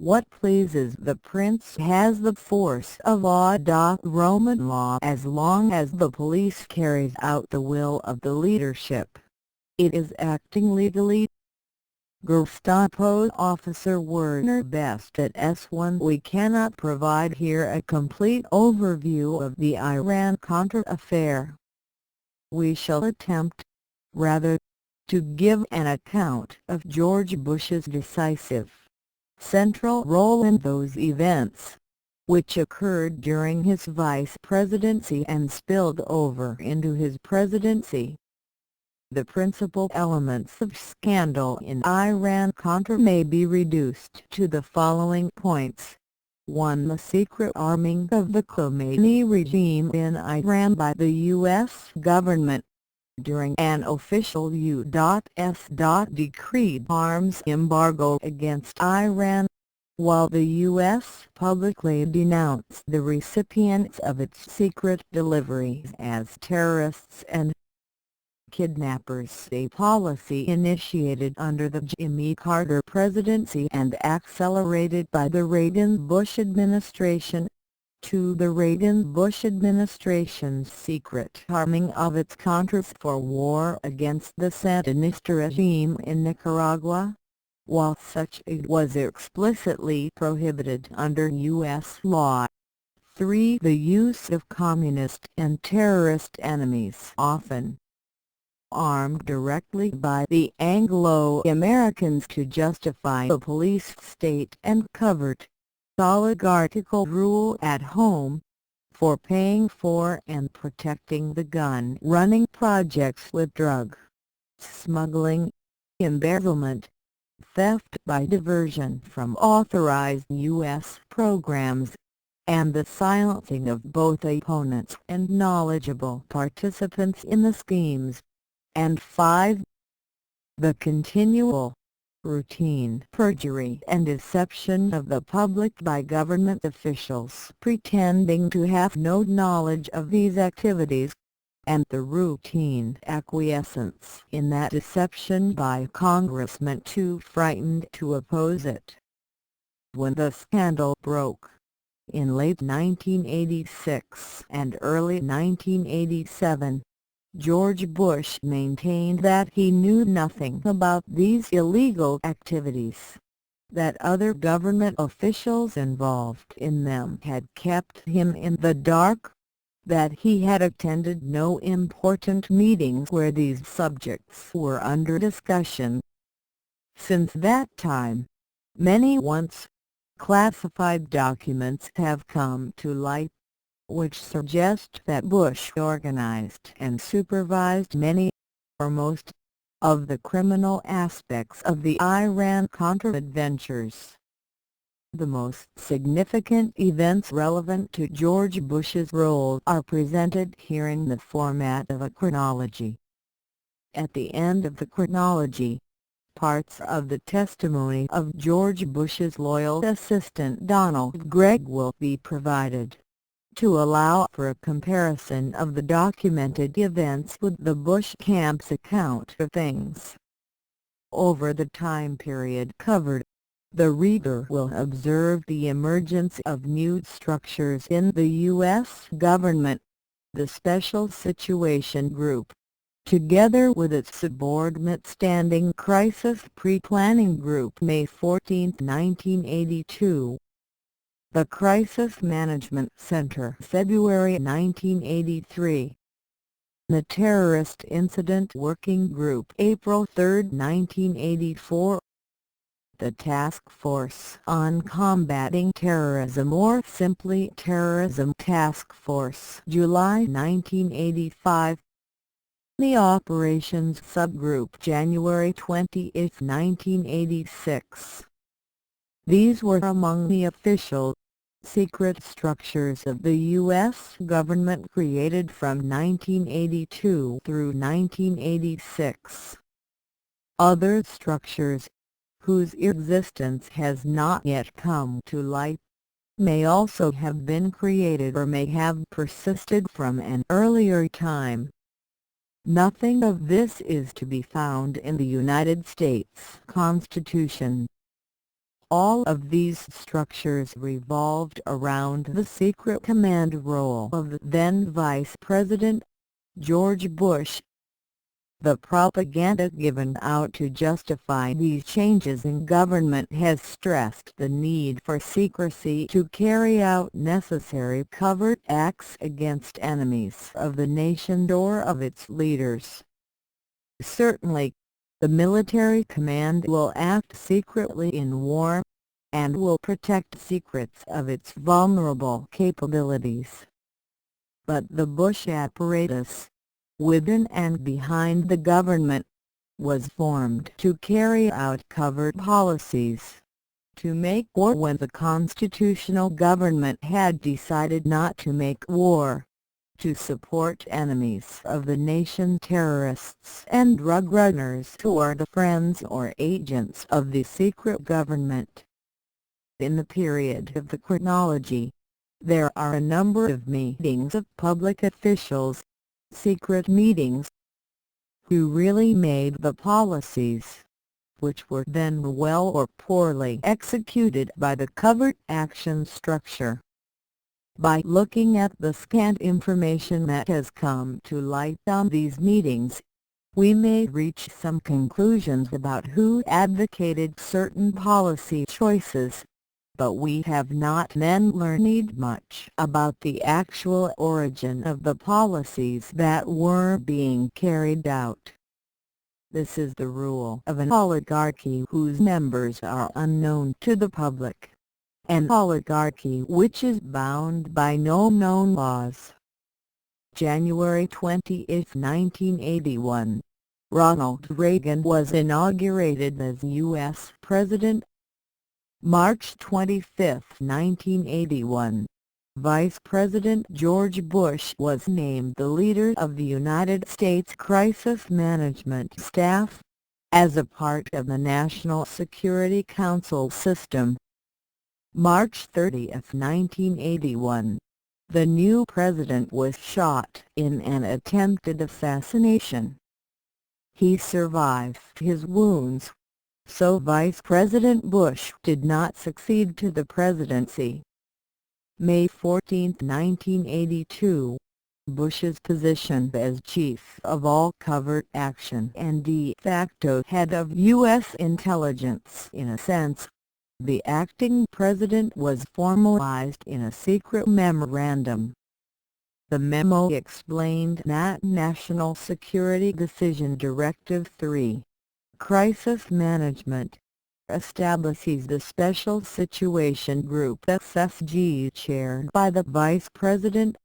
What pleases the prince has the force of law. Roman law, as long as the police carries out the will of the leadership, it is acting legally. Gestapo officer Werner Best at S1. We cannot provide here a complete overview of the Iran-Contra affair. We shall attempt, rather, to give an account of George Bush's decisive, central role in those events, which occurred during his vice presidency and spilled over into his presidency. The principal elements of scandal in Iran-Contra may be reduced to the following points. 1. The secret arming of the Khomeini regime in Iran by the U.S. government, during an official U.S. decreed arms embargo against Iran, while the U.S. publicly denounced the recipients of its secret deliveries as terrorists and kidnappers, a policy initiated under the Jimmy Carter presidency and accelerated by the Reagan-Bush administration. 2. The Reagan-Bush administration's secret arming of its Contras for war against the Sandinista regime in Nicaragua, while such aid was explicitly prohibited under U.S. law. 3. The use of communist and terrorist enemies, often armed directly by the Anglo-Americans to justify a police state and covert, oligarchical rule at home, for paying for and protecting the gun-running projects with drug smuggling, embezzlement, theft by diversion from authorized U.S. programs, and the silencing of both opponents and knowledgeable participants in the schemes. And 5. The continual, routine perjury and deception of the public by government officials pretending to have no knowledge of these activities, and the routine acquiescence in that deception by congressmen too frightened to oppose it. When the scandal broke, in late 1986 and early 1987, George Bush maintained that he knew nothing about these illegal activities, that other government officials involved in them had kept him in the dark, that he had attended no important meetings where these subjects were under discussion. Since that time, many once classified documents have come to light, which suggest that Bush organized and supervised many, or most, of the criminal aspects of the Iran-Contra adventures. The most significant events relevant to George Bush's role are presented here in the format of a chronology. At the end of the chronology, parts of the testimony of George Bush's loyal assistant Donald Gregg will be provided, to allow for a comparison of the documented events with the Bush camp's account of things. Over the time period covered, the reader will observe the emergence of new structures in the U.S. government. The Special Situation Group, together with its subordinate Standing Crisis Pre-Planning Group, May 14, 1982. The Crisis Management Center, February 1983. The Terrorist Incident Working Group, April 3, 1984. The Task Force on Combating Terrorism, or simply Terrorism Task Force, July 1985. The Operations Subgroup, January 28, 1986. These were among the official, secret structures of the U.S. government created from 1982 through 1986. Other structures, whose existence has not yet come to light, may also have been created or may have persisted from an earlier time. Nothing of this is to be found in the United States Constitution. All of these structures revolved around the secret command role of the then Vice President, George Bush. The propaganda given out to justify these changes in government has stressed the need for secrecy to carry out necessary covert acts against enemies of the nation or of its leaders. Certainly, the military command will act secretly in war, and will protect secrets of its vulnerable capabilities. But the Bush apparatus, within and behind the government, was formed to carry out covert policies, to make war when the constitutional government had decided not to make war, to support enemies of the nation, terrorists and drug runners who are the friends or agents of the secret government. In the period of the chronology, there are a number of meetings of public officials, secret meetings, who really made the policies, which were then well or poorly executed by the covert action structure. By looking at the scant information that has come to light on these meetings, we may reach some conclusions about who advocated certain policy choices, but we have not then learned much about the actual origin of the policies that were being carried out. This is the rule of an oligarchy whose members are unknown to the public. An oligarchy which is bound by no known laws. January 20, 1981, Ronald Reagan was inaugurated as U.S. President. March 25, 1981, Vice President George Bush was named the leader of the United States Crisis Management Staff, as a part of the National Security Council system. March 30, 1981, the new president was shot in an attempted assassination. He survived his wounds, so Vice President Bush did not succeed to the presidency. May 14, 1982, Bush's position as chief of all covert action and de facto head of U.S. intelligence in a sense, the acting president, was formalized in a secret memorandum. The memo explained that National Security Decision Directive 3, Crisis Management, establishes the Special Situation Group SSG chaired by the Vice President.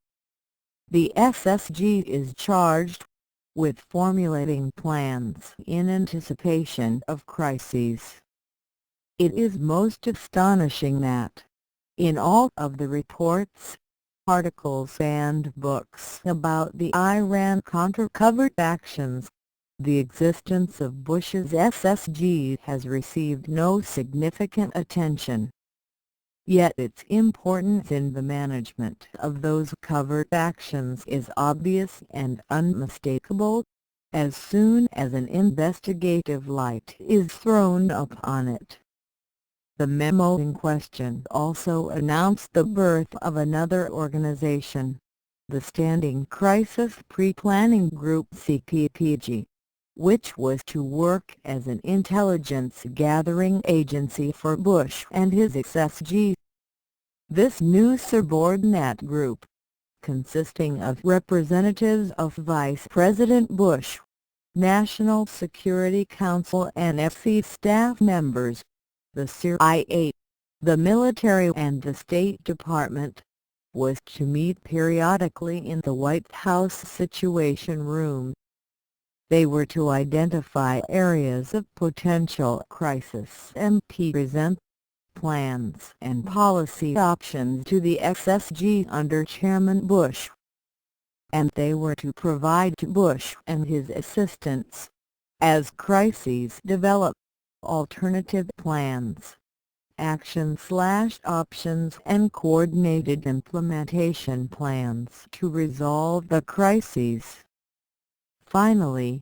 The SSG is charged with formulating plans in anticipation of crises. It is most astonishing that, in all of the reports, articles and books about the Iran-Contra covert actions, the existence of Bush's SSG has received no significant attention. Yet its importance in the management of those covert actions is obvious and unmistakable, as soon as an investigative light is thrown upon it. The memo in question also announced the birth of another organization, the Standing Crisis Pre-Planning Group (CPPG), which was to work as an intelligence-gathering agency for Bush and his SSG. This new subordinate group, consisting of representatives of Vice President Bush, National Security Council NSC staff members, the CIA, the military and the State Department, was to meet periodically in the White House Situation Room. They were to identify areas of potential crisis and present plans and policy options to the SSG under Chairman Bush. And they were to provide to Bush and his assistants, as crises develop, alternative plans, action/options and coordinated implementation plans to resolve the crises. Finally,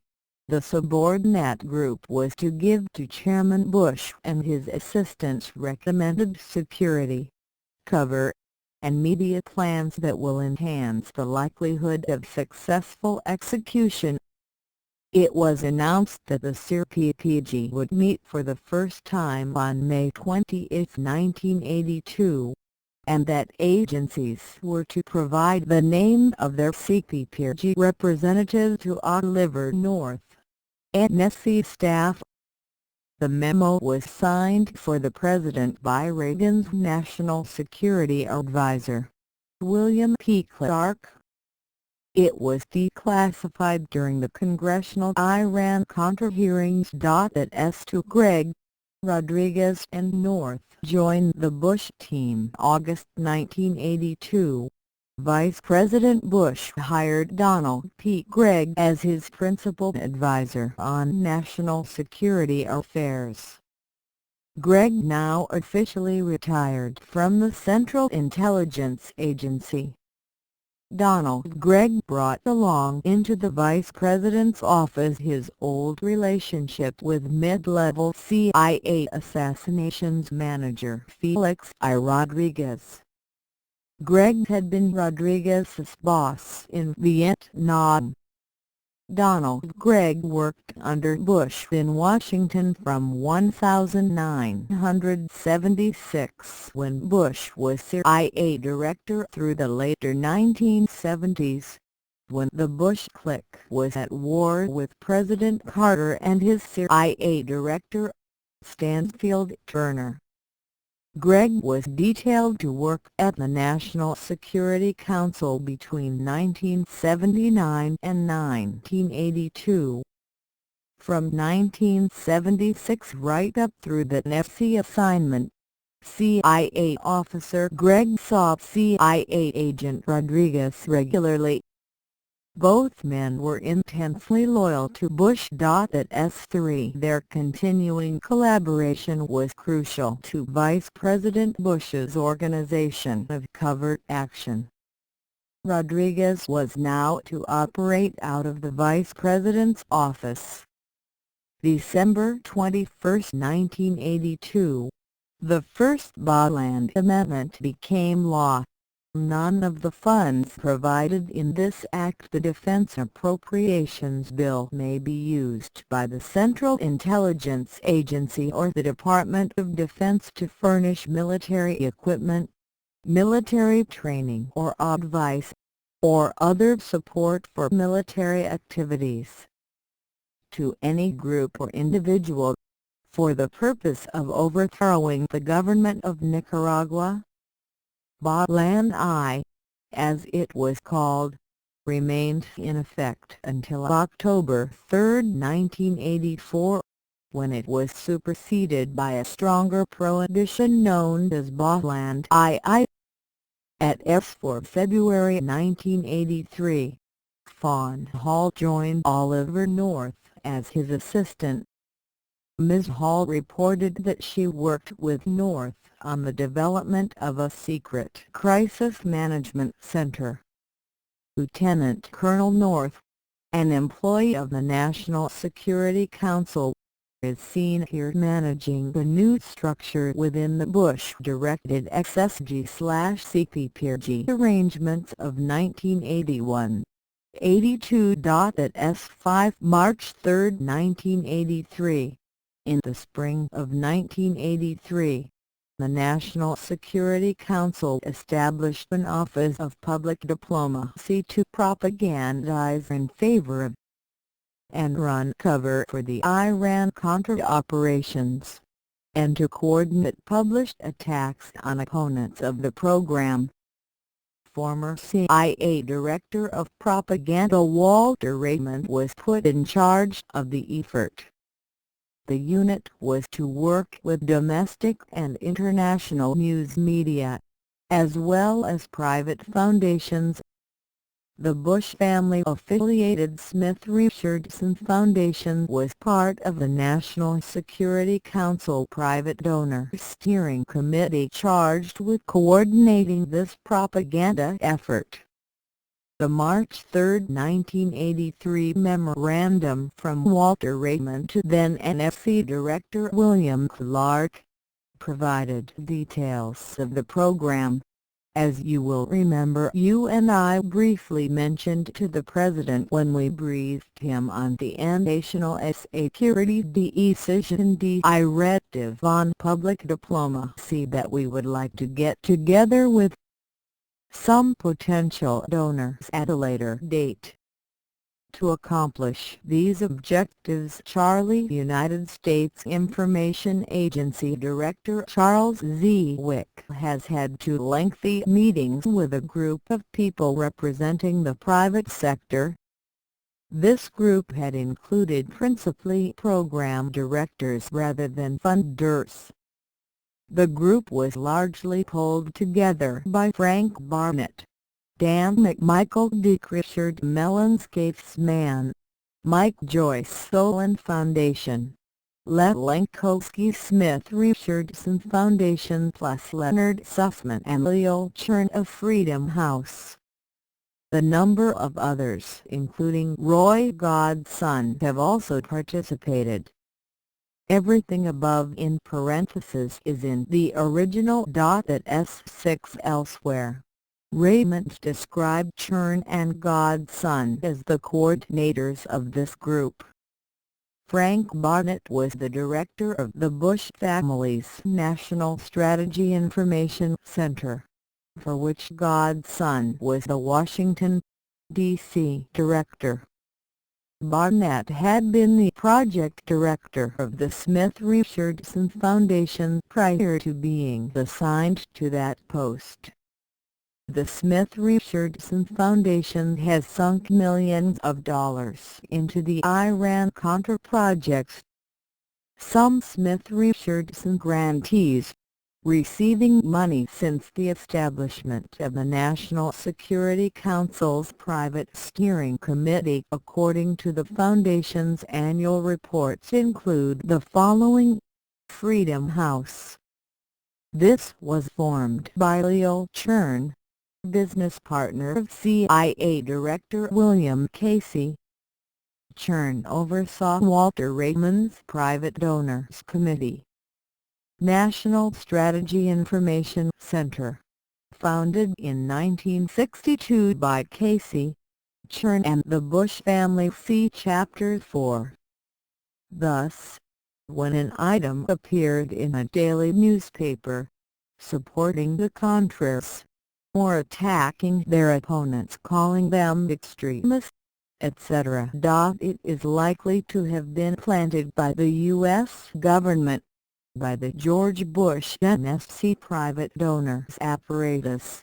The subordinate group was to give to Chairman Bush and his assistants recommended security, cover, and media plans that will enhance the likelihood of successful execution. It was announced that the CRPPG would meet for the first time on May 20, 1982, and that agencies were to provide the name of their CPPG representative to Oliver North, NSC staff. The memo was signed for the President by Reagan's National Security Advisor, William P. Clark. It was declassified during the congressional Iran-Contra hearings. As to Gregg, Rodriguez and North joined the Bush team August 1982. Vice President Bush hired Donald P. Gregg as his principal advisor on national security affairs. Gregg now officially retired from the Central Intelligence Agency. Donald Gregg brought along into the Vice President's office his old relationship with mid-level CIA assassinations manager Felix I. Rodriguez. Gregg had been Rodriguez's boss in Vietnam. Donald Gregg worked under Bush in Washington from 1976 when Bush was CIA director through the later 1970s, when the Bush clique was at war with President Carter and his CIA director, Stansfield Turner. Gregg was detailed to work at the National Security Council between 1979 and 1982. From 1976 right up through the NSC assignment, CIA officer Gregg saw CIA agent Rodriguez regularly. Both men were intensely loyal to Bush. At S3 their continuing collaboration was crucial to Vice President Bush's organization of covert action. Rodriguez was now to operate out of the Vice President's office. December 21, 1982, the first Bond Amendment became law. None of the funds provided in this act, the Defense Appropriations Bill, may be used by the Central Intelligence Agency or the Department of Defense to furnish military equipment, military training or advice, or other support for military activities to any group or individual, for the purpose of overthrowing the government of Nicaragua. Plan I, as it was called, remained in effect until October 3, 1984, when it was superseded by a stronger prohibition known as Plan II. At S for February 1983, Fawn Hall joined Oliver North as his assistant. Ms. Hall reported that she worked with North on the development of a secret crisis management center. Lieutenant Colonel North, an employee of the National Security Council, is seen here managing the new structure within the Bush-directed XSG/CPPG arrangements of 1981. 82. At S5 March 3, 1983. In the spring of 1983, the National Security Council established an Office of Public Diplomacy to propagandize in favor of and run cover for the Iran-Contra operations, and to coordinate published attacks on opponents of the program. Former CIA Director of Propaganda Walter Raymond was put in charge of the effort. The unit was to work with domestic and international news media, as well as private foundations. The Bush family-affiliated Smith Richardson Foundation was part of the National Security Council Private Donor Steering Committee charged with coordinating this propaganda effort. The March 3, 1983 memorandum from Walter Raymond to then NSC Director William Clark provided details of the program. As you will remember, you and I briefly mentioned to the President when we briefed him on the National Security Decision Directive on Public Diplomacy that we would like to get together with some potential donors at a later date. To accomplish these objectives, United States Information Agency Director Charles Z. Wick has had two lengthy meetings with a group of people representing the private sector. This group had included principally program directors rather than funders. The group was largely pulled together by Frank Barnett, Dan McMichael, Dick Richard Mellon's Mann, Mike Joyce Solon Foundation, Lev Lenkowski Smith Richardson Foundation plus Leonard Sussman and Leo Chern of Freedom House. A number of others, including Roy Godson, have also participated. Everything above in parentheses is in the original. At S6 elsewhere. Raymond described Chern and Godson as the coordinators of this group. Frank Barnett was the director of the Bush family's National Strategy Information Center, for which Godson was the Washington, D.C. director. Barnett had been the project director of the Smith Richardson Foundation prior to being assigned to that post. The Smith Richardson Foundation has sunk millions of dollars into the Iran-Contra projects. Some Smith Richardson grantees, receiving money since the establishment of the National Security Council's Private Steering Committee, according to the Foundation's annual reports, include the following: Freedom House. This was formed by Leo Chern, business partner of CIA Director William Casey. Chern oversaw Walter Raymond's Private Donors Committee. National Strategy Information Center, founded in 1962 by Casey, Chern and the Bush family, see Chapter 4. Thus, when an item appeared in a daily newspaper, supporting the Contras, or attacking their opponents, calling them extremists, etc., it is likely to have been planted by the U.S. government, by the George Bush NSC private donors apparatus.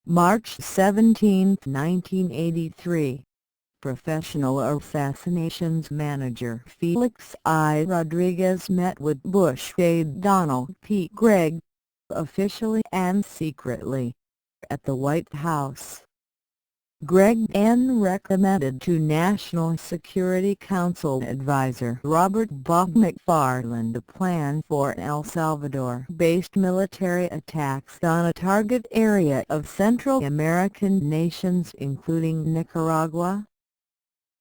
March 17, 1983. Professional assassinations manager Felix I. Rodriguez met with Bush aide Donald P. Gregg, officially and secretly, at the White House. Gregg recommended to National Security Council advisor Robert Bob McFarland a plan for El Salvador-based military attacks on a target area of Central American nations including Nicaragua.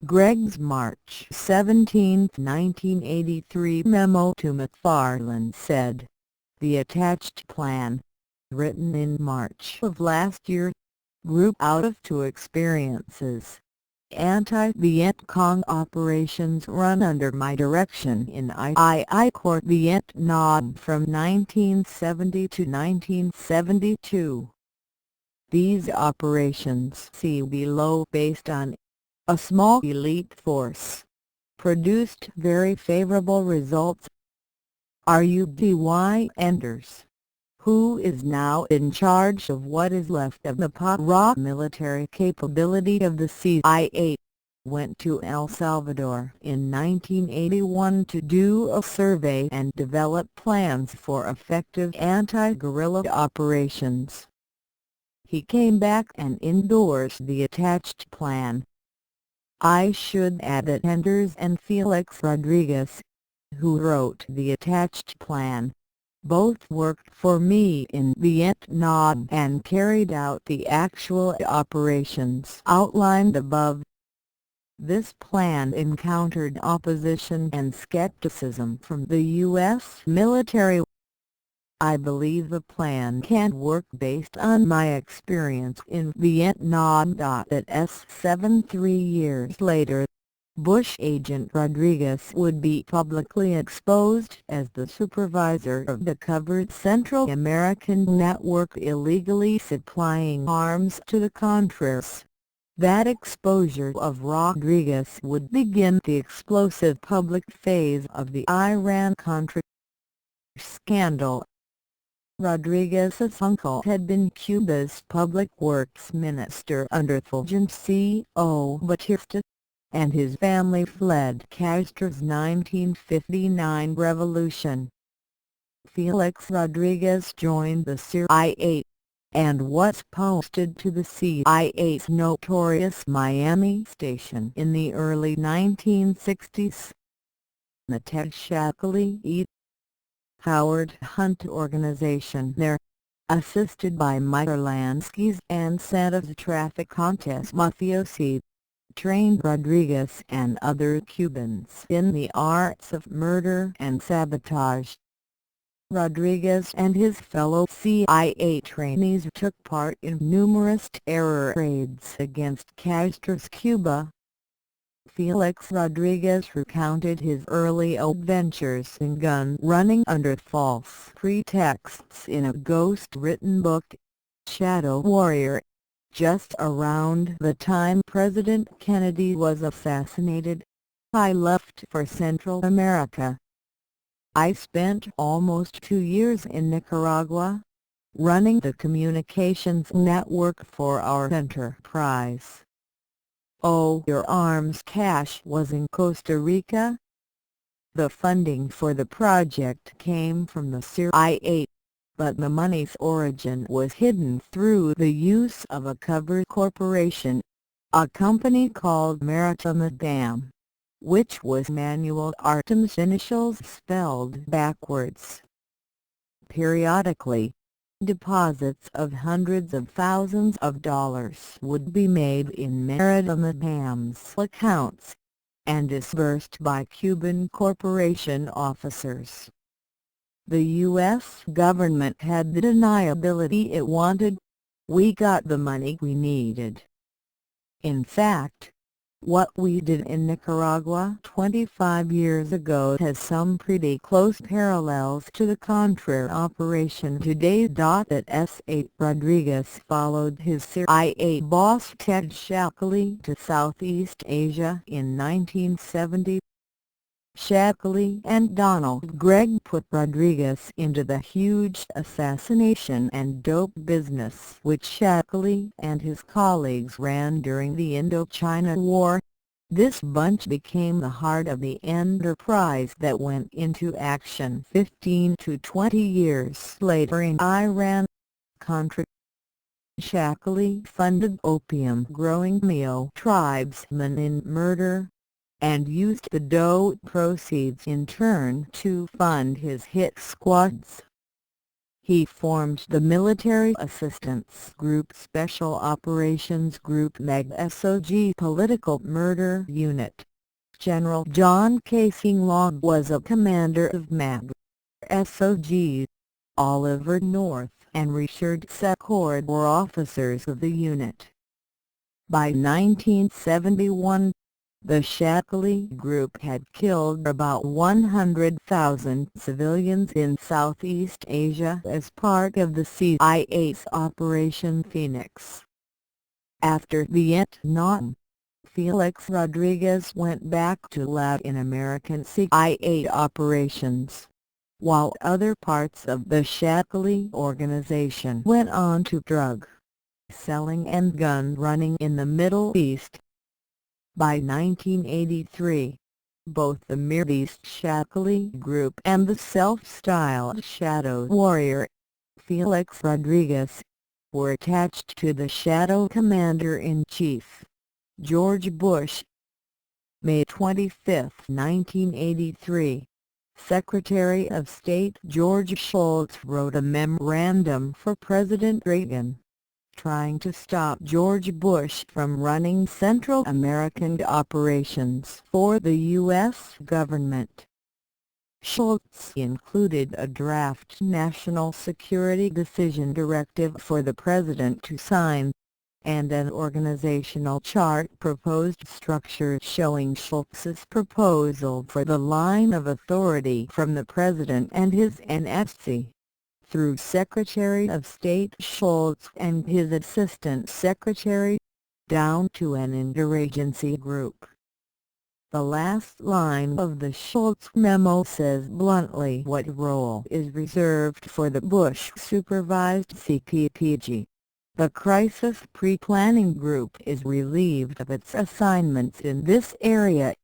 Gregg's March 17, 1983 memo to McFarland said, "The attached plan, written in March of last year, grew out of two experiences: anti-Viet Cong operations run under my direction in III Corps Vietnam from 1970 to 1972. These operations, see below, based on a small elite force, produced very favorable results. RUDY Enders, who is now in charge of what is left of the raw military capability of the CIA, went to El Salvador in 1981 to do a survey and develop plans for effective anti-guerrilla operations. He came back and endorsed the attached plan." I should add that Enders and Felix Rodriguez, who wrote the attached plan, Both worked for me in Vietnam and carried out the actual operations outlined above. This plan encountered opposition and skepticism from the U.S. military. I believe the plan can work based on my experience in Vietnam. At S7 3 years later, Bush agent Rodriguez would be publicly exposed as the supervisor of the covert Central American network illegally supplying arms to the Contras. That exposure of Rodriguez would begin the explosive public phase of the Iran-Contra scandal. Rodriguez's uncle had been Cuba's public works minister under Fulgencio Batista, and his family fled Castro's 1959 revolution. Felix Rodriguez joined the CIA, and was posted to the CIA's notorious Miami station in the early 1960s. The Ted Shackley E. Howard Hunt organization there, assisted by Mike Lansky's and Santa's traffic contest mafiosi, trained Rodriguez and other Cubans in the arts of murder and sabotage. Rodriguez and his fellow CIA trainees took part in numerous terror raids against Castro's Cuba. Felix Rodriguez recounted his early adventures in gun running under false pretexts in a ghost-written book, Shadow Warrior. Just around the time President Kennedy was assassinated, I left for Central America. I spent almost 2 years in Nicaragua, running the communications network for our enterprise. Oh, your arms cache was in Costa Rica. The funding for the project came from the CIA, but the money's origin was hidden through the use of a cover corporation, a company called Maritime, which was Manuel Artem's initials spelled backwards. Periodically, deposits of hundreds of thousands of dollars would be made in Maritime's accounts, and disbursed by Cuban corporation officers. The U.S. government had the deniability it wanted. We got the money we needed. In fact, what we did in Nicaragua 25 years ago has some pretty close parallels to the Contra operation today. At S8 Rodriguez followed his CIA boss Ted Shackley to Southeast Asia in 1970. Shackley and Donald Gregg put Rodriguez into the huge assassination and dope business which Shackley and his colleagues ran during the Indochina War. This bunch became the heart of the enterprise that went into action 15 to 20 years later in Iran-Contra. Shackley funded opium-growing Mio tribesmen in murder, and used the dope proceeds in turn to fund his hit squads. He formed the Military Assistance Group Special Operations Group MAG-SOG Political Murder Unit. General John Casing-Long was a commander of MAG-SOG. Oliver North and Richard Secord were officers of the unit. By 1971, the Shackley Group had killed about 100,000 civilians in Southeast Asia as part of the CIA's Operation Phoenix. After Vietnam, Felix Rodriguez went back to Latin American CIA operations, while other parts of the Shackley organization went on to drug selling and gun running in the Middle East. By 1983, both the Mideast Shackley Group and the self-styled Shadow Warrior, Felix Rodriguez, were attached to the Shadow Commander-in-Chief, George Bush. May 25, 1983, Secretary of State George Shultz wrote a memorandum for President Reagan, trying to stop George Bush from running Central American operations for the U.S. government. Shultz included a draft National Security Decision Directive for the President to sign, and an organizational chart proposed structure showing Shultz's proposal for the line of authority from the President and his NFC, through Secretary of State Shultz and his Assistant Secretary, down to an interagency group. The last line of the Shultz memo says bluntly what role is reserved for the Bush-supervised CPPG. The Crisis Pre-Planning Group is relieved of its assignments in this area.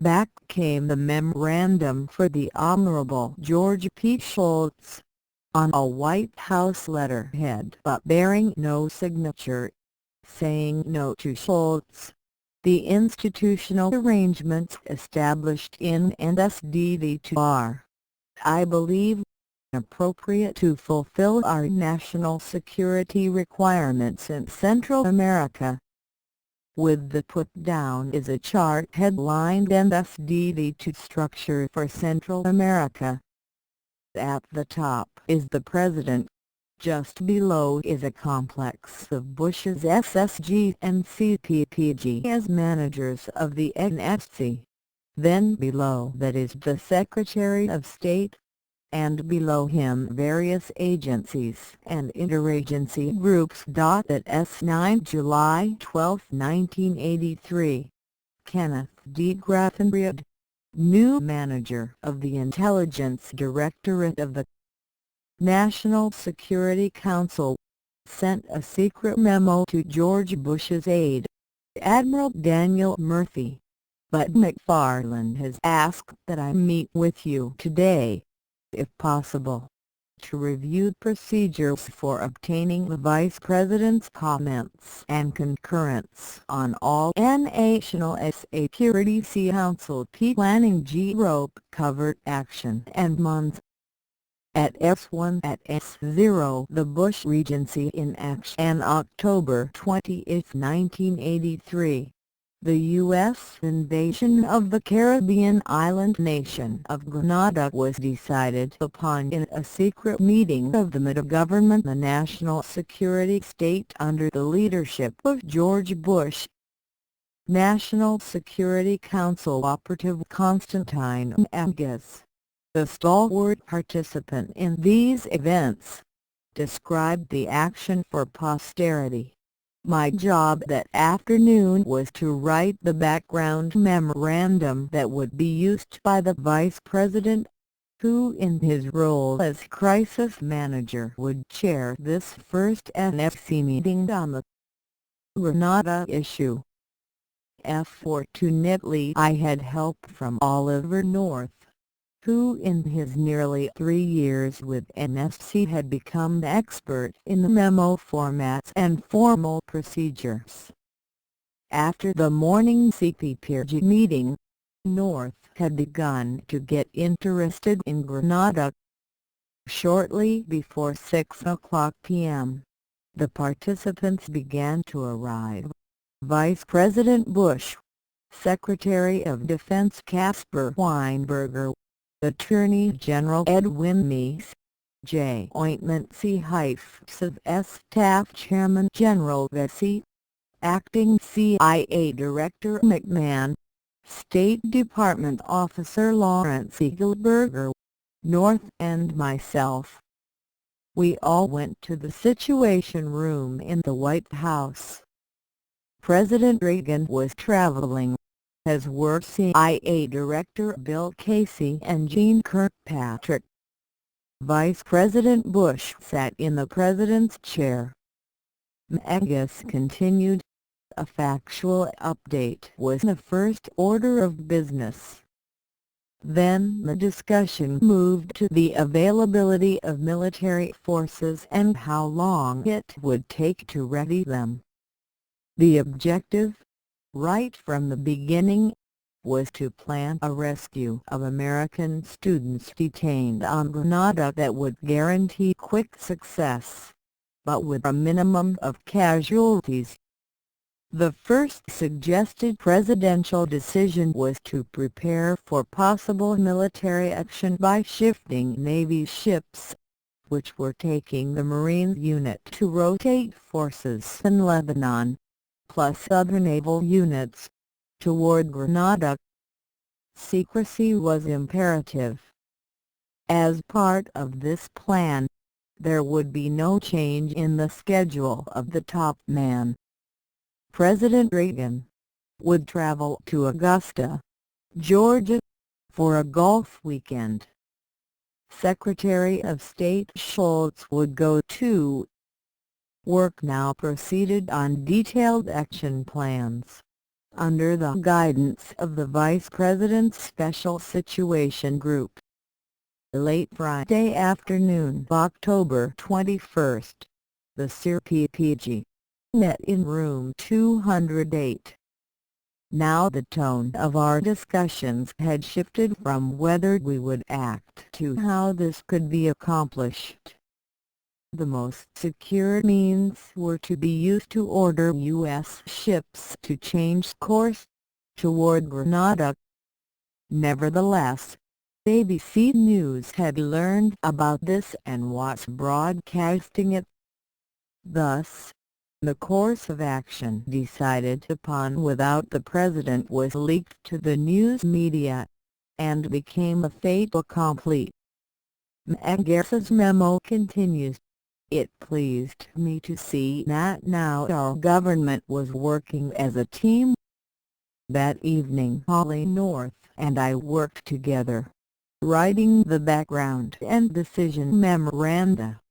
Back came the memorandum for the Honorable George P. Shultz, on a White House letterhead but bearing no signature, saying no to Shultz. The institutional arrangements established in NSDD are, I believe, appropriate to fulfill our national security requirements in Central America. With the put-down is a chart headlined NSDD2 Structure for Central America. At the top is the President. Just below is a complex of Bush's SSG and CPPG as managers of the NFC. Then below that is the Secretary of State, and below him various agencies and interagency groups. At S9 July 12, 1983, Kenneth D. Graffenried, new manager of the Intelligence Directorate of the National Security Council, sent a secret memo to George Bush's aide, Admiral Daniel Murphy. But McFarland has asked that I meet with you today, if possible, to review procedures for obtaining the Vice President's comments and concurrence on all National Security Council Planning GROP covered action and months. At S1 at S0 the Bush Regency in action October 20, 1983. The U.S. invasion of the Caribbean island nation of Grenada was decided upon in a secret meeting of the MIDA government, the National Security State under the leadership of George Bush. National Security Council Operative Constantine Magas, the stalwart participant in these events, described the action for posterity. My job that afternoon was to write the background memorandum that would be used by the Vice President, who in his role as crisis manager would chair this first NFC meeting on the Grenada issue. Fortunately I had help from Oliver North, who in his nearly 3 years with NFC had become expert in the memo formats and formal procedures. After the morning CPPG meeting, North had begun to get interested in Grenada. Shortly before 6:00 p.m., the participants began to arrive. Vice President Bush, Secretary of Defense Caspar Weinberger, Attorney General Edwin Meese, J. Ointment C. of S. Staff Chairman General Vesey, Acting CIA Director McMahon, State Department Officer Lawrence Eagleburger, North and myself. We all went to the Situation Room in the White House. President Reagan was traveling, as were CIA Director Bill Casey and Jeane Kirkpatrick. Vice President Bush sat in the President's chair. Magas continued, a factual update was the first order of business. Then the discussion moved to the availability of military forces and how long it would take to ready them. The objective, right from the beginning, was to plan a rescue of American students detained on Grenada that would guarantee quick success, but with a minimum of casualties. The first suggested presidential decision was to prepare for possible military action by shifting Navy ships, which were taking the Marine unit to rotate forces in Lebanon, plus other naval units, toward Grenada. Secrecy was imperative. As part of this plan, there would be no change in the schedule of the top man. President Reagan would travel to Augusta, Georgia, for a golf weekend. Secretary of State Shultz would go too. Work now proceeded on detailed action plans, under the guidance of the Vice President's Special Situation Group. Late Friday afternoon, October 21, the CPPG met in room 208. Now the tone of our discussions had shifted from whether we would act to how this could be accomplished. The most secure means were to be used to order U.S. ships to change course toward Grenada. Nevertheless, ABC News had learned about this and was broadcasting it. Thus, the course of action decided upon without the President was leaked to the news media, and became a fait accompli. McGarris's memo continues. It pleased me to see that now our government was working as a team. That evening Holly North and I worked together, writing the background and decision memoranda.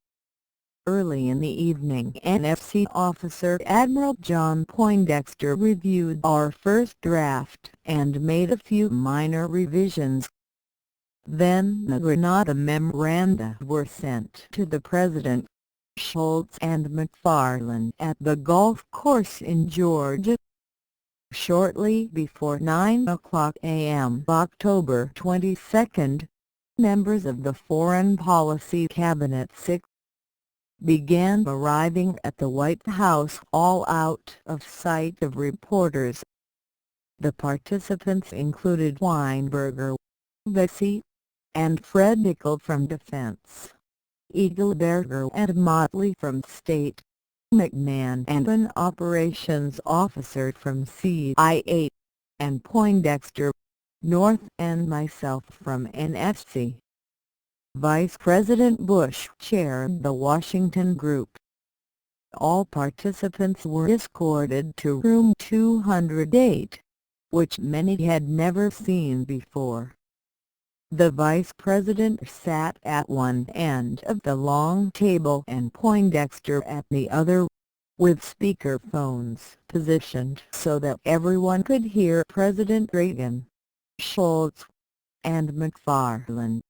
Early in the evening, NFC officer Admiral John Poindexter reviewed our first draft and made a few minor revisions. Then the Grenada memoranda were sent to the President, Shultz and McFarlane at the golf course in Georgia. Shortly before 9:00 a.m. October 22, members of the Foreign Policy Cabinet began arriving at the White House, all out of sight of reporters. The participants included Weinberger, Vesey, and Fred Nickel from Defense, Eagleberger and Motley from State, McMahon and an operations officer from CIA, and Poindexter, North and myself from NFC. Vice President Bush chaired the Washington group. All participants were escorted to room 208, which many had never seen before. The Vice President sat at one end of the long table and Poindexter at the other, with speakerphones positioned so that everyone could hear President Reagan, Shultz, and McFarlane.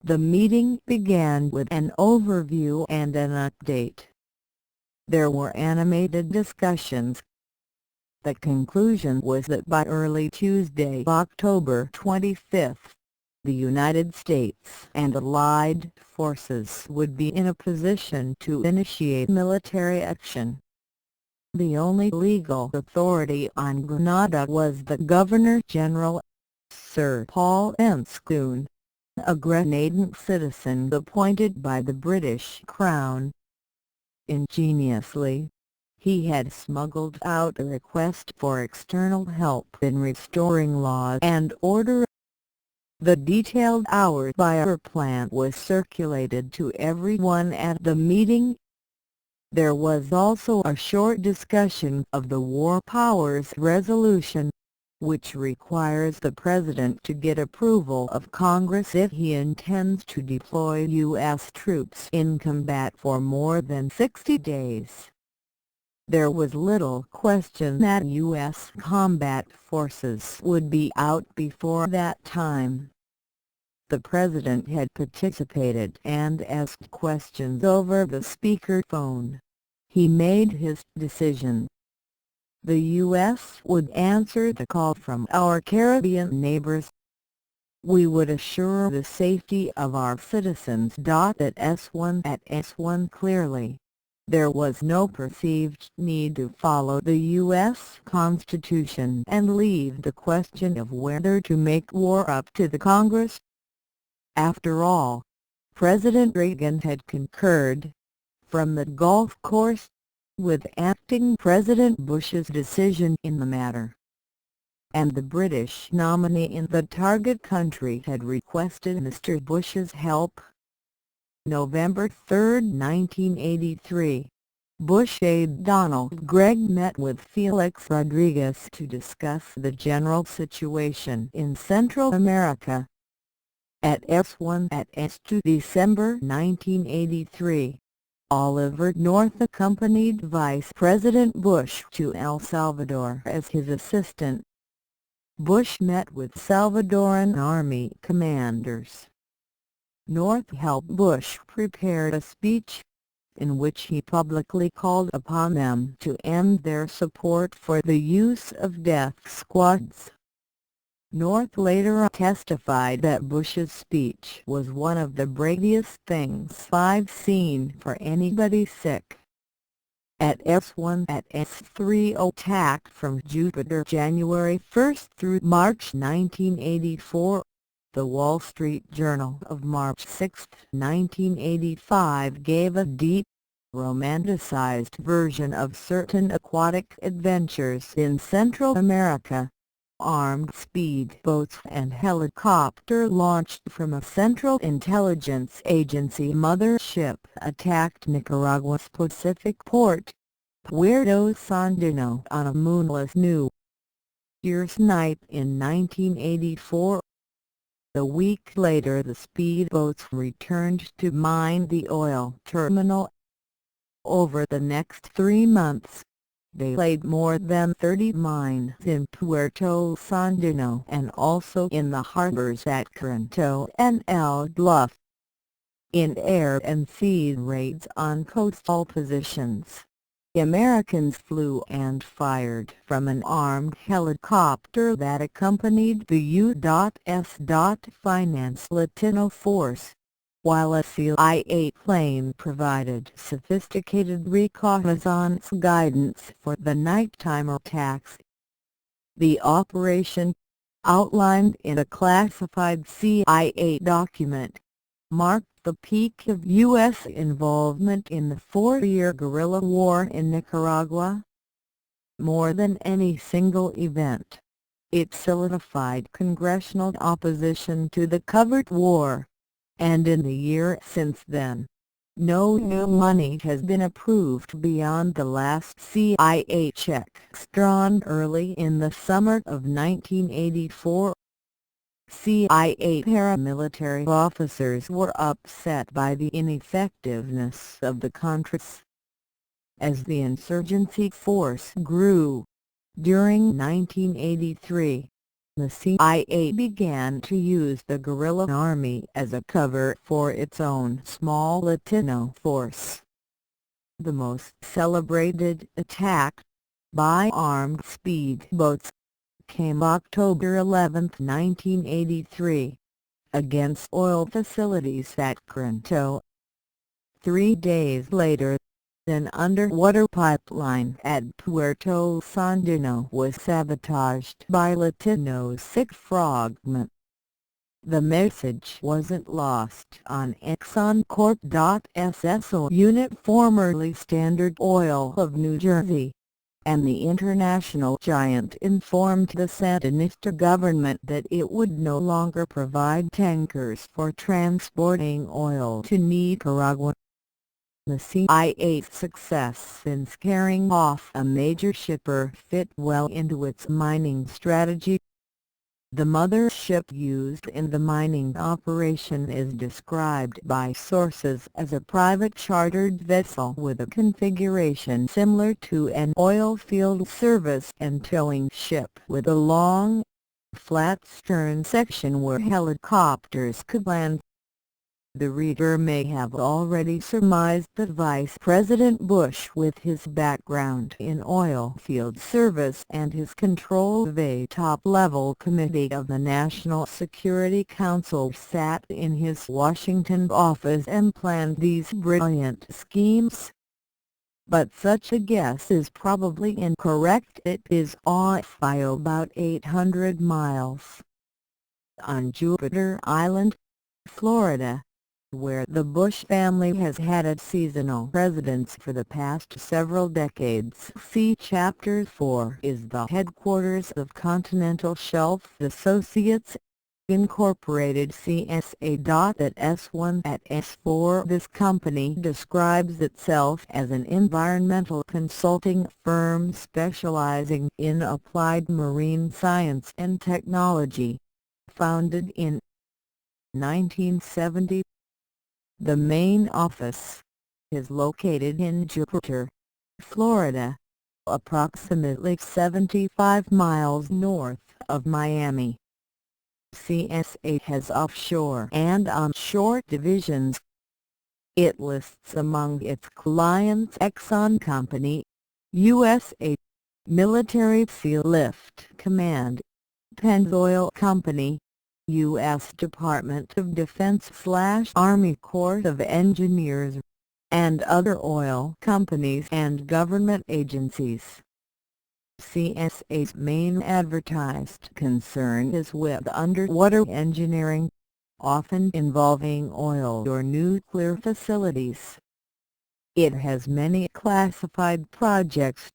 The meeting began with an overview and an update. There were animated discussions. The conclusion was that by early Tuesday, October 25, the United States and allied forces would be in a position to initiate military action. The only legal authority on Grenada was the Governor-General, Sir Paul Enscoon, a Grenadian citizen appointed by the British Crown. Ingeniously, he had smuggled out a request for external help in restoring law and order. The detailed hour-by-hour plan was circulated to everyone at the meeting. There was also a short discussion of the War Powers Resolution, which requires the President to get approval of Congress if he intends to deploy U.S. troops in combat for more than 60 days. There was little question that U.S. combat forces would be out before that time. The President had participated and asked questions over the speakerphone. He made his decision. The U.S. would answer the call from our Caribbean neighbors. We would assure the safety of our citizens. At S1 clearly, there was no perceived need to follow the U.S. Constitution and leave the question of whether to make war up to the Congress. After all, President Reagan had concurred, from the golf course, with acting President Bush's decision in the matter. And the British nominee in the target country had requested Mr. Bush's help. November 3, 1983, Bush aide Donald Gregg met with Felix Rodriguez to discuss the general situation in Central America. At S1 at S2 December 1983, Oliver North accompanied Vice President Bush to El Salvador as his assistant. Bush met with Salvadoran Army commanders. North helped Bush prepare a speech, in which he publicly called upon them to end their support for the use of death squads. North later testified that Bush's speech was one of the bravest things I've seen for anybody sick. At S1 at S3 attack from Jupiter January 1 through March 1984, the Wall Street Journal of March 6, 1985 gave a deep, romanticized version of certain aquatic adventures in Central America. Armed speedboats and helicopter launched from a Central Intelligence Agency mothership attacked Nicaragua's Pacific port, Puerto Sandino, on a moonless New Year's night in 1984. A week later the speedboats returned to mine the oil terminal. Over the next 3 months, they laid more than 30 mines in Puerto Sandino and also in the harbors at Corinto and El Bluff. In air and sea raids on coastal positions, Americans flew and fired from an armed helicopter that accompanied the U.S. Finance Latino force, while a CIA plane provided sophisticated reconnaissance guidance for the nighttime attacks. The operation, outlined in a classified CIA document, marked the peak of U.S. involvement in the 4-year guerrilla war in Nicaragua. More than any single event, it solidified congressional opposition to the covert war. And in the year since then, no new money has been approved beyond the last CIA checks drawn early in the summer of 1984. CIA paramilitary officers were upset by the ineffectiveness of the Contras. As the insurgency force grew, during 1983, the CIA began to use the guerrilla army as a cover for its own small Latino force. The most celebrated attack, by armed speedboats, came October 11, 1983, against oil facilities at Corinto. 3 days later, an underwater pipeline at Puerto Sandino was sabotaged by Latino sick frogmen. The message wasn't lost on Exxon Corp. SSO unit, formerly Standard Oil of New Jersey, and the international giant informed the Sandinista government that it would no longer provide tankers for transporting oil to Nicaragua. The CIA's success in scaring off a major shipper fit well into its mining strategy. The mothership used in the mining operation is described by sources as a private chartered vessel with a configuration similar to an oil field service and towing ship, with a long, flat stern section where helicopters could land. The reader may have already surmised that Vice President Bush, with his background in oil field service and his control of a top-level committee of the National Security Council, sat in his Washington office and planned these brilliant schemes. But such a guess is probably incorrect. It is off by about 800 miles. On Jupiter Island, Florida, where the Bush family has had a seasonal residence for the past several decades. See Chapter 4 is the headquarters of Continental Shelf Associates, Incorporated CSA. At S1 at S4, this company describes itself as an environmental consulting firm specializing in applied marine science and technology. Founded in 1970. The main office is located in Jupiter, Florida, approximately 75 miles north of Miami. CSA has offshore and onshore divisions. It lists among its clients Exxon Company, USA, Military Sea Lift Command, Pennzoil Company, U.S. Department of Defense/Army Corps of Engineers, and other oil companies and government agencies. CSA's main advertised concern is with underwater engineering, often involving oil or nuclear facilities. It has many classified projects.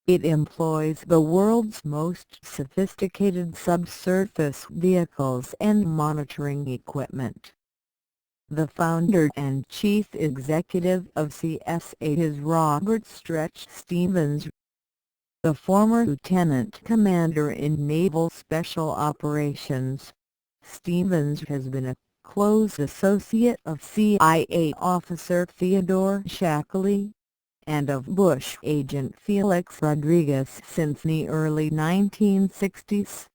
It employs the world's most sophisticated subsurface vehicles and monitoring equipment. The founder and chief executive of CSA is Robert "Stretch" Stevens. The former lieutenant commander in Naval Special Operations, Stevens has been a close associate of CIA officer Theodore Shackley, and of Bush agent Felix Rodriguez since the early 1960s,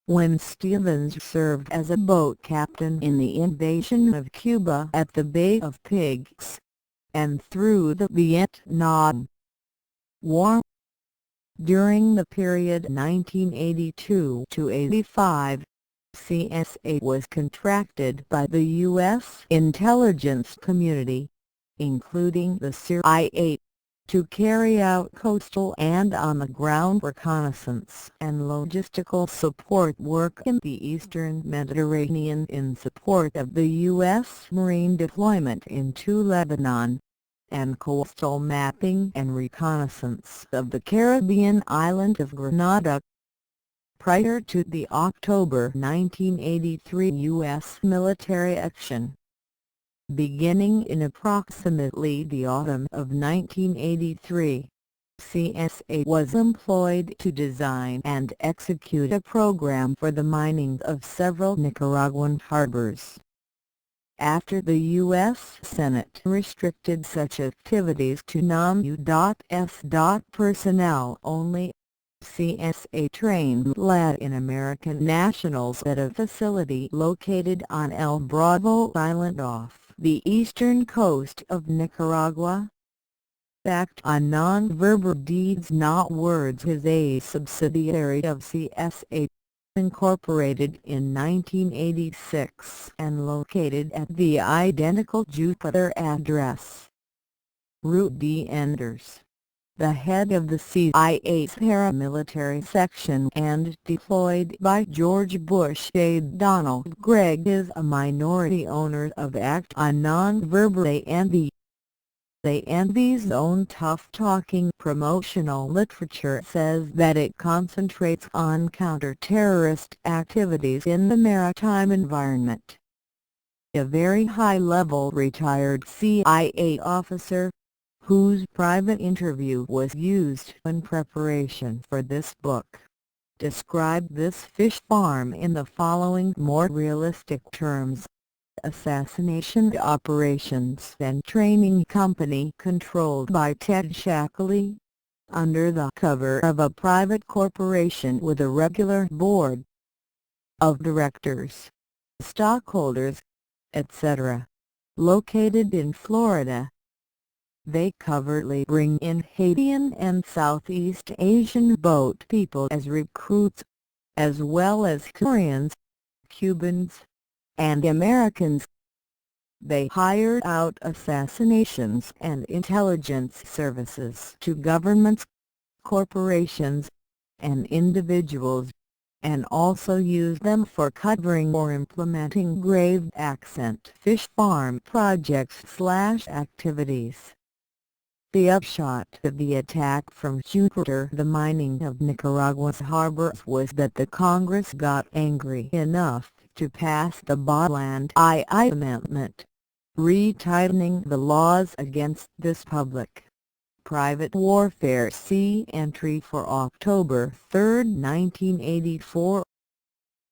when Stevens served as a boat captain in the invasion of Cuba at the Bay of Pigs, and through the Vietnam War. During the period 1982 to 85, CSA was contracted by the U.S. intelligence community, including the CIA, to carry out coastal and on-the-ground reconnaissance and logistical support work in the eastern Mediterranean in support of the U.S. Marine deployment into Lebanon, and coastal mapping and reconnaissance of the Caribbean island of Grenada. Prior to the October 1983 U.S. military action, beginning in approximately the autumn of 1983, CSA was employed to design and execute a program for the mining of several Nicaraguan harbors. After the U.S. Senate restricted such activities to non-U.S. personnel only, CSA trained Latin American nationals at a facility located on El Bravo Island off the eastern coast of Nicaragua. Act on Non-Verbal Deeds Not Words is a subsidiary of CSA, incorporated in 1986 and located at the identical Jupiter address. Rudy Enders, the head of the CIA's paramilitary section and deployed by George Bush aide Donald Gregg, is a minority owner of Act on Non-Verbal ANV's own tough-talking promotional literature says that it concentrates on counter-terrorist activities in the maritime environment. A very high-level retired CIA officer, whose private interview was used in preparation for this book, described this fish farm in the following more realistic terms: assassination operations and training company controlled by Ted Shackley, under the cover of a private corporation with a regular board of directors, stockholders, etc. located in Florida. They covertly bring in Haitian and Southeast Asian boat people as recruits, as well as Koreans, Cubans, and Americans. They hire out assassinations and intelligence services to governments, corporations, and individuals, and also use them for covering or implementing grave accent fish farm projects/activities. The upshot of the attack from Jupiter, the mining of Nicaragua's harbors, was that the Congress got angry enough to pass the Botland II Amendment, retightening the laws against this public-private warfare. See entry for October 3, 1984.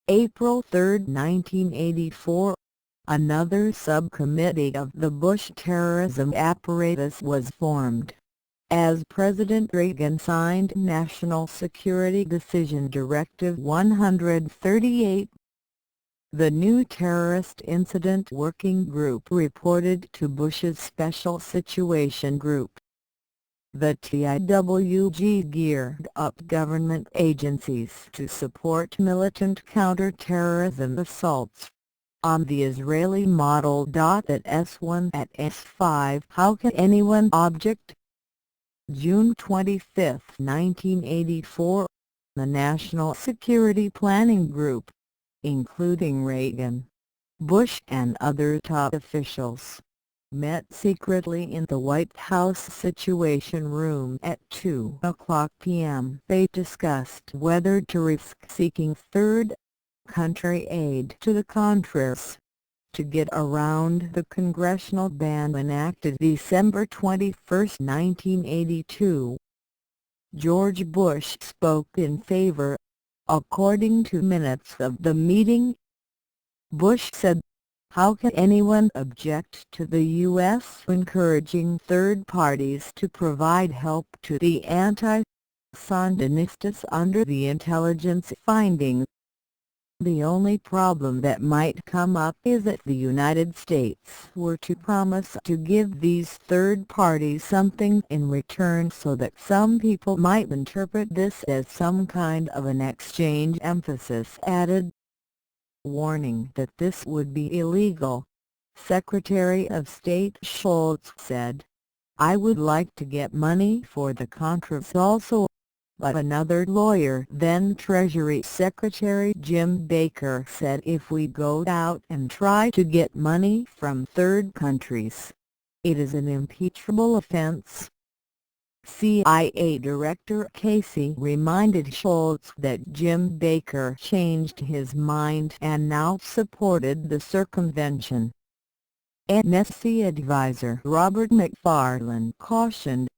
April 3, 1984. Another subcommittee of the Bush terrorism apparatus was formed, as President Reagan signed National Security Decision Directive 138. The new Terrorist Incident Working Group reported to Bush's Special Situation Group. The TIWG geared up government agencies to support militant counter-terrorism assaults on the Israeli model. At S1 at S5. How can anyone object? June 25, 1984. The National Security Planning Group, including Reagan, Bush and other top officials, met secretly in the White House Situation Room at 2:00 p.m. They discussed whether to risk seeking third country aid to the Contras to get around the congressional ban enacted December 21, 1982. George Bush spoke in favor, according to minutes of the meeting. Bush said, "How can anyone object to the U.S. encouraging third parties to provide help to the anti-Sandinistas under the intelligence findings? The only problem that might come up is if the United States were to promise to give these third parties something in return, so that some people might interpret this as some kind of an exchange." Emphasis added. Warning that this would be illegal, Secretary of State Shultz said, "I would like to get money for the Contras also." But another lawyer, then Treasury Secretary Jim Baker, said if we go out and try to get money from third countries, it is an impeachable offense. CIA Director Casey reminded Shultz that Jim Baker changed his mind and now supported the circumvention. NSC advisor Robert McFarlane cautioned,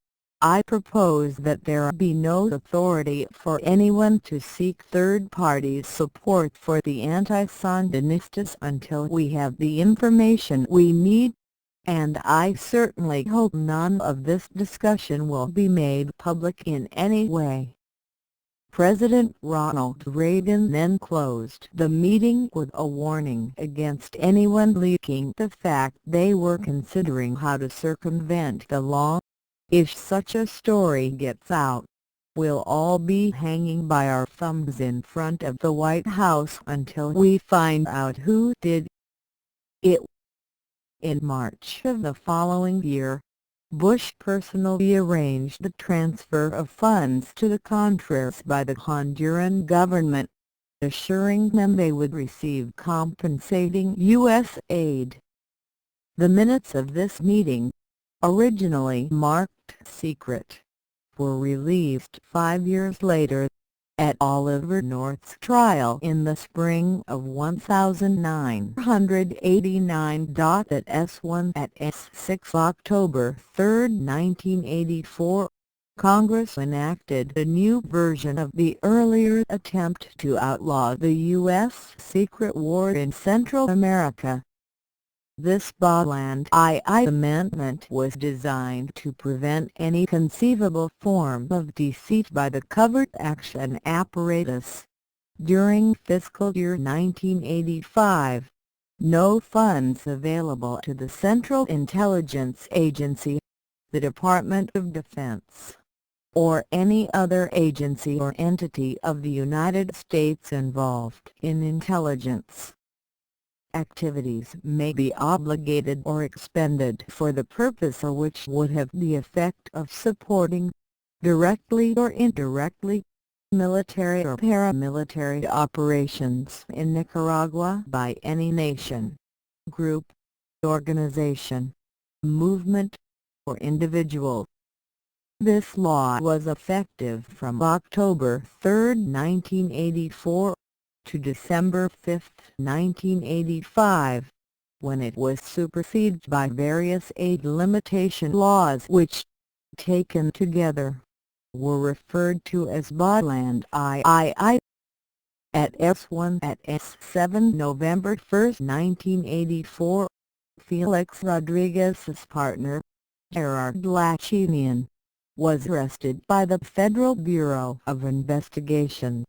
"I propose that there be no authority for anyone to seek third-party support for the anti-Sandinistas until we have the information we need, and I certainly hope none of this discussion will be made public in any way." President Ronald Reagan then closed the meeting with a warning against anyone leaking the fact they were considering how to circumvent the law. "If such a story gets out, we'll all be hanging by our thumbs in front of the White House until we find out who did it." In March of the following year, Bush personally arranged the transfer of funds to the Contras by the Honduran government, assuring them they would receive compensating U.S. aid. The minutes of this meeting, originally marked secret, were released 5 years later, at Oliver North's trial in the spring of 1989. At S1 at S6. October 3, 1984, Congress enacted a new version of the earlier attempt to outlaw the U.S. secret war in Central America. This Botland II amendment was designed to prevent any conceivable form of deceit by the covert action apparatus. During fiscal year 1985, no funds available to the Central Intelligence Agency, the Department of Defense, or any other agency or entity of the United States involved in intelligence. Activities may be obligated or expended for the purpose for which would have the effect of supporting, directly or indirectly, military or paramilitary operations in Nicaragua by any nation, group, organization, movement, or individual. This law was effective from October 3, 1984, to December 5, 1985, when it was superseded by various aid limitation laws which, taken together, were referred to as Botland III. At S1 at S7 November 1, 1984, Felix Rodriguez's partner, Gerard Lachinian, was arrested by the Federal Bureau of Investigation.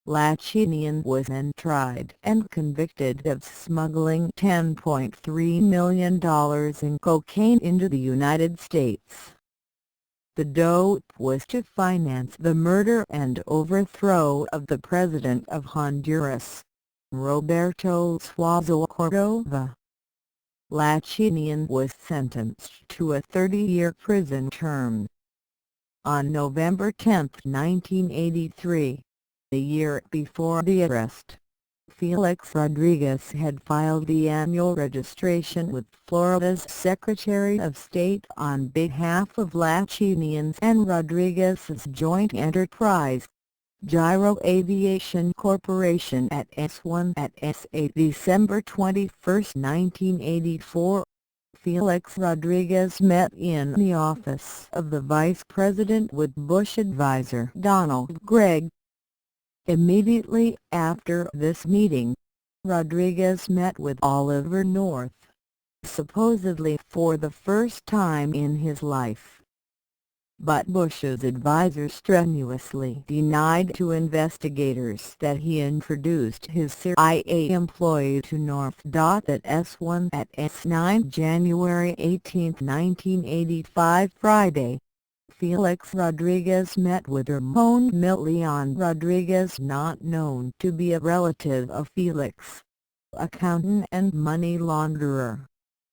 Lachinian was then tried and convicted of smuggling $10.3 million in cocaine into the United States. The dope was to finance the murder and overthrow of the President of Honduras, Roberto Suazo Cordova. Lachinian was sentenced to a 30-year prison term. On November 10, 1983, a year before the arrest, Felix Rodriguez had filed the annual registration with Florida's Secretary of State on behalf of Lachinian's and Rodriguez's joint enterprise, Gyro Aviation Corporation at S1 at S8 December 21, 1984. Felix Rodriguez met in the office of the Vice President with Bush advisor Donald Gregg. Immediately after this meeting, Rodriguez met with Oliver North, supposedly for the first time in his life. But Bush's advisor strenuously denied to investigators that he introduced his CIA employee to North. At S1 at S9 January 18, 1985 Friday, Felix Rodriguez met with Ramon Leon Rodriguez, not known to be a relative of Felix, accountant and money launderer,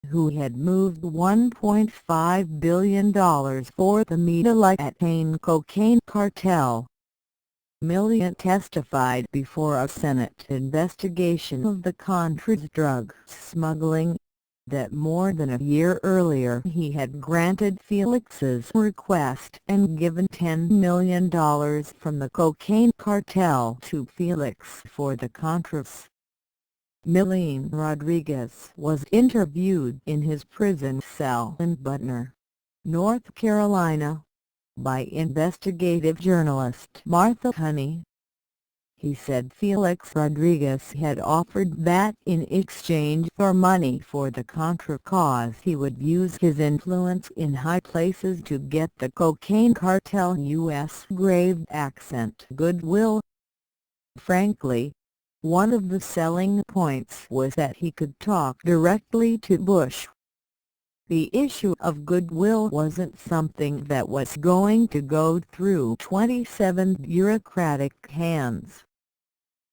who had moved $1.5 billion for the Medellín cocaine cartel. Millian testified before a Senate investigation of the Contra's drug smuggling, that more than a year earlier he had granted Felix's request and given $10 million from the cocaine cartel to Felix for the Contras. Millian Rodriguez was interviewed in his prison cell in Butner, North Carolina, by investigative journalist Martha Honey. He said Felix Rodriguez had offered that in exchange for money for the Contra cause he would use his influence in high places to get the cocaine cartel U.S. grave accent goodwill. Frankly, one of the selling points was that he could talk directly to Bush. The issue of goodwill wasn't something that was going to go through 27 bureaucratic hands.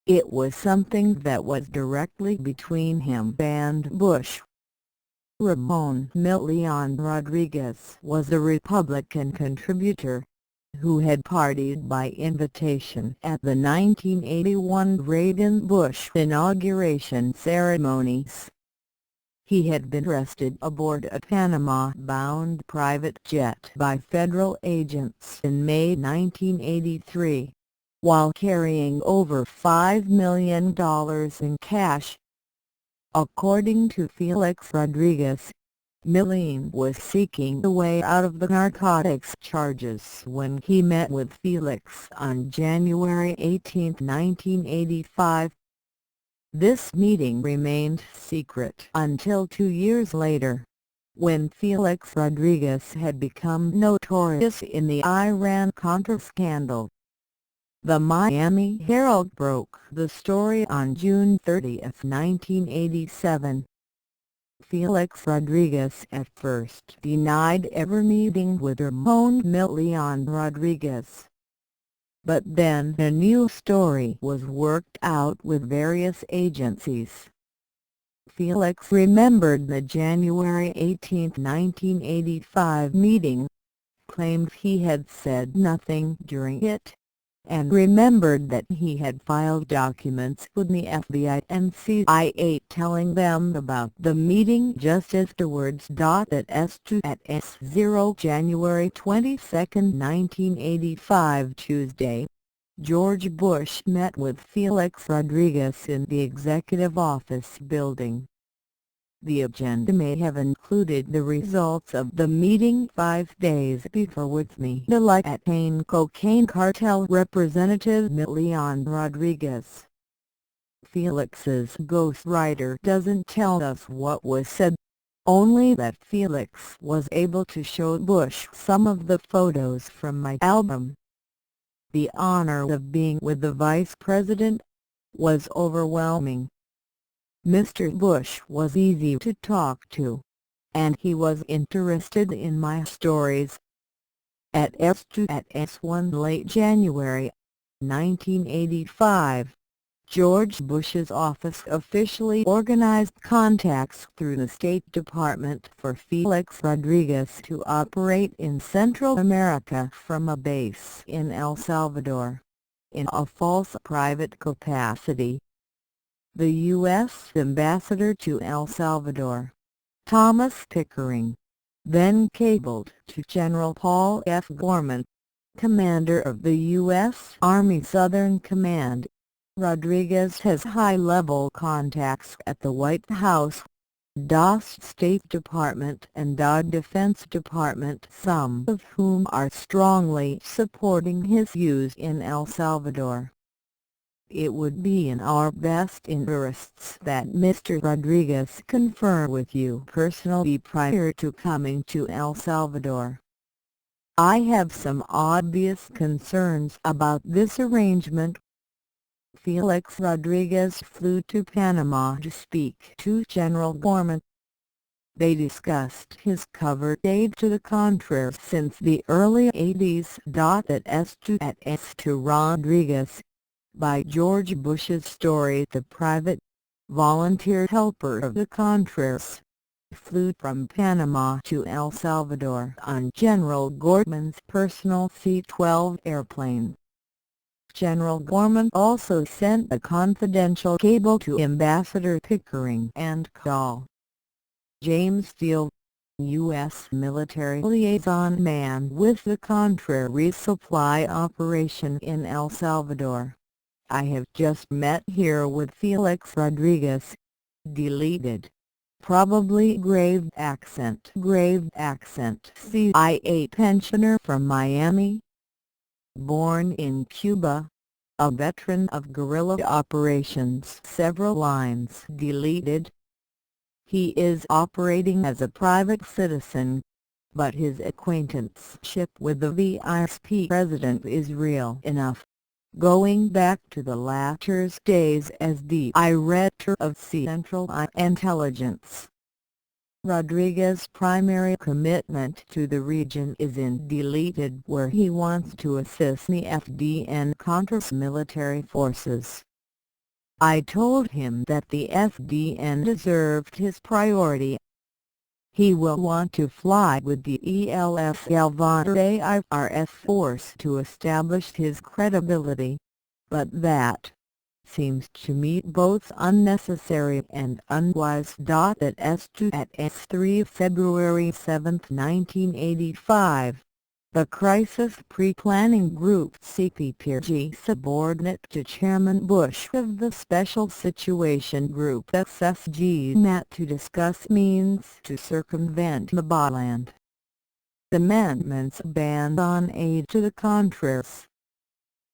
It was something that was directly between him and Bush. Ramon Leon Rodriguez was a Republican contributor, who had partied by invitation at the 1981 Reagan-Bush inauguration ceremonies. He had been arrested aboard a Panama-bound private jet by federal agents in May 1983, while carrying over $5 million in cash. According to Felix Rodriguez, Millian was seeking a way out of the narcotics charges when he met with Felix on January 18, 1985. This meeting remained secret until 2 years later, when Felix Rodriguez had become notorious in the Iran-Contra scandal. The Miami Herald broke the story on June 30, 1987. Felix Rodriguez at first denied ever meeting with Ramon Leon Rodriguez. But then a new story was worked out with various agencies. Felix remembered the January 18, 1985 meeting, claimed he had said nothing during it, and remembered that he had filed documents with the FBI and CIA telling them about the meeting just afterwards. At S2 January 22, 1985 Tuesday, George Bush met with Felix Rodriguez in the Executive Office building. The agenda may have included the results of the meeting 5 days before with the Chaitkin cocaine cartel representative Leon Rodriguez. Felix's ghostwriter doesn't tell us what was said, only that Felix was able to show Bush some of the photos from my album. The honor of being with the Vice President was overwhelming. Mr. Bush was easy to talk to, and he was interested in my stories. At S1 late January 1985, George Bush's office officially organized contacts through the State Department for Felix Rodriguez to operate in Central America from a base in El Salvador, in a false private capacity. The U.S. Ambassador to El Salvador, Thomas Pickering, then cabled to General Paul F. Gorman, commander of the U.S. Army Southern Command. Rodriguez has high-level contacts at the White House, State Department and Defense Department, some of whom are strongly supporting his views in El Salvador. It would be in our best interests that Mr. Rodriguez confer with you personally prior to coming to El Salvador. I have some obvious concerns about this arrangement. Felix Rodriguez flew to Panama to speak to General Gorman. They discussed his covert aid to the Contras since the early 80s. At S2 Rodriguez, by George Bush's story, the private, volunteer helper of the Contras, flew from Panama to El Salvador on General Gorman's personal C-12 airplane. General Gorman also sent a confidential cable to Ambassador Pickering and Col. James Steele, U.S. military liaison man with the Contra resupply operation in El Salvador. I have just met here with Felix Rodriguez. Deleted. Probably grave accent CIA pensioner from Miami. Born in Cuba. A veteran of guerrilla operations. Several lines deleted. He is operating as a private citizen, but his acquaintanceship with the Vice President is real enough, going back to the latter's days as the Director of Central Intelligence. Rodriguez's primary commitment to the region is in deleted, where he wants to assist the FDN-Contra's military forces. I told him that the FDN deserved his priority. He will want to fly with the ELF Salvador force to establish his credibility, but that seems to me both unnecessary and unwise. At S3 February 7, 1985, the Crisis Pre-Planning Group CPPG, subordinate to Chairman Bush of the Special Situation Group SSG, met to discuss means to circumvent the Baaland Amendment's ban on aid to the Contras.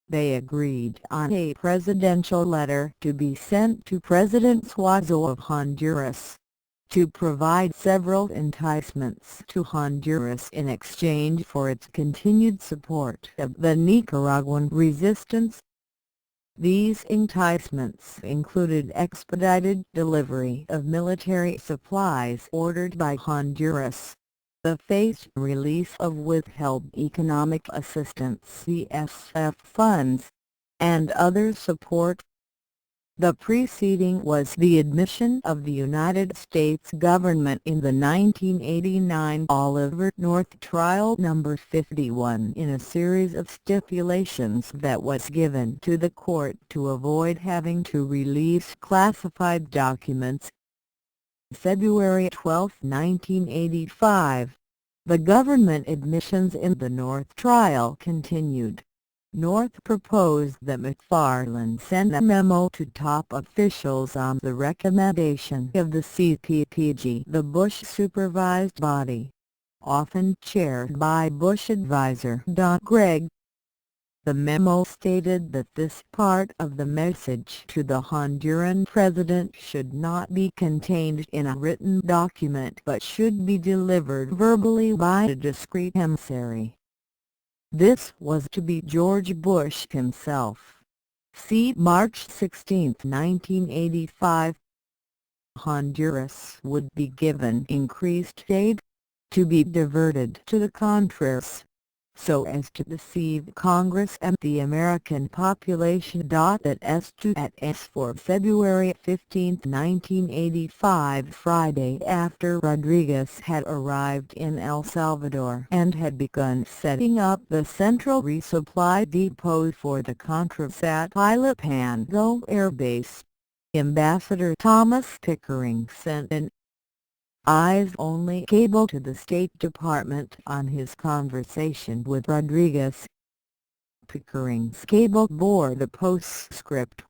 They agreed on a presidential letter to be sent to President Suazo of Honduras, to provide several enticements to Honduras in exchange for its continued support of the Nicaraguan resistance. These enticements included expedited delivery of military supplies ordered by Honduras, the phased release of withheld economic assistance (ESF) funds, and other support. The preceding was the admission of the United States government in the 1989 Oliver North Trial No. 51 in a series of stipulations that was given to the court to avoid having to release classified documents. February 12, 1985. The government admissions in the North trial continued. North proposed that McFarlane send a memo to top officials on the recommendation of the CPPG, the Bush-supervised body, often chaired by Bush advisor Don Gregg. The memo stated that this part of the message to the Honduran president should not be contained in a written document but should be delivered verbally by a discreet emissary. This was to be George Bush himself. See March 16, 1985. Honduras would be given increased aid, to be diverted to the Contras, so as to deceive Congress and the American population. S for February 15, 1985, Friday after Rodriguez had arrived in El Salvador and had begun setting up the central resupply depot for the Contras at Ilopango Air Base, Ambassador Thomas Pickering sent an eyes-only cable to the State Department on his conversation with Rodriguez. Pickering's cable bore the postscript,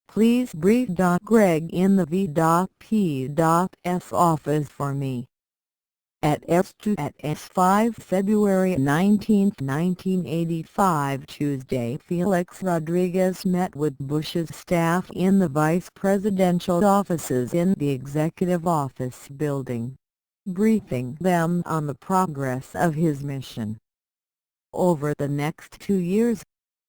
"Please brief Don Gregg in the V.P.S. office for me." At S5 February 19, 1985, Tuesday, Felix Rodriguez met with Bush's staff in the vice presidential offices in the Executive Office building, briefing them on the progress of his mission. Over the next 2 years,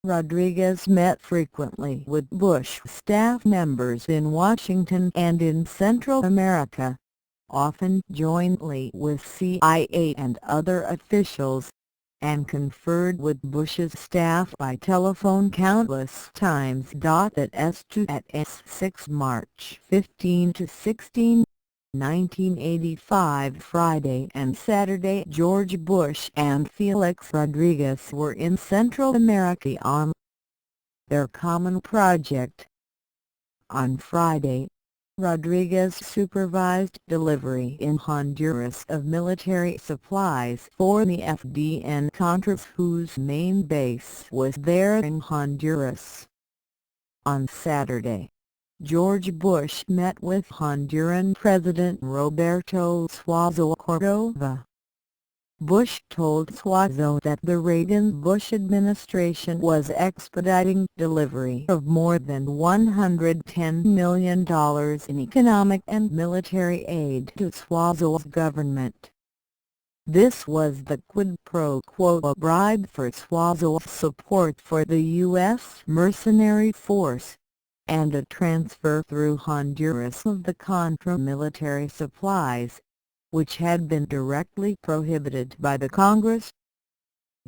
Rodriguez met frequently with Bush staff members in Washington and in Central America, often jointly with CIA and other officials, and conferred with Bush's staff by telephone countless times. At S6 March 15 to 16, 1985, Friday and Saturday, George Bush and Felix Rodriguez were in Central America on their common project. On Friday, Rodriguez supervised delivery in Honduras of military supplies for the FDN-Contras, whose main base was there in Honduras. On Saturday, George Bush met with Honduran President Roberto Suazo Cordova. Bush told Suazo that the Reagan-Bush administration was expediting delivery of more than $110 million in economic and military aid to Suazo's government. This was the quid pro quo, a bribe for Suazo's support for the U.S. mercenary force, and a transfer through Honduras of the Contra military supplies, which had been directly prohibited by the Congress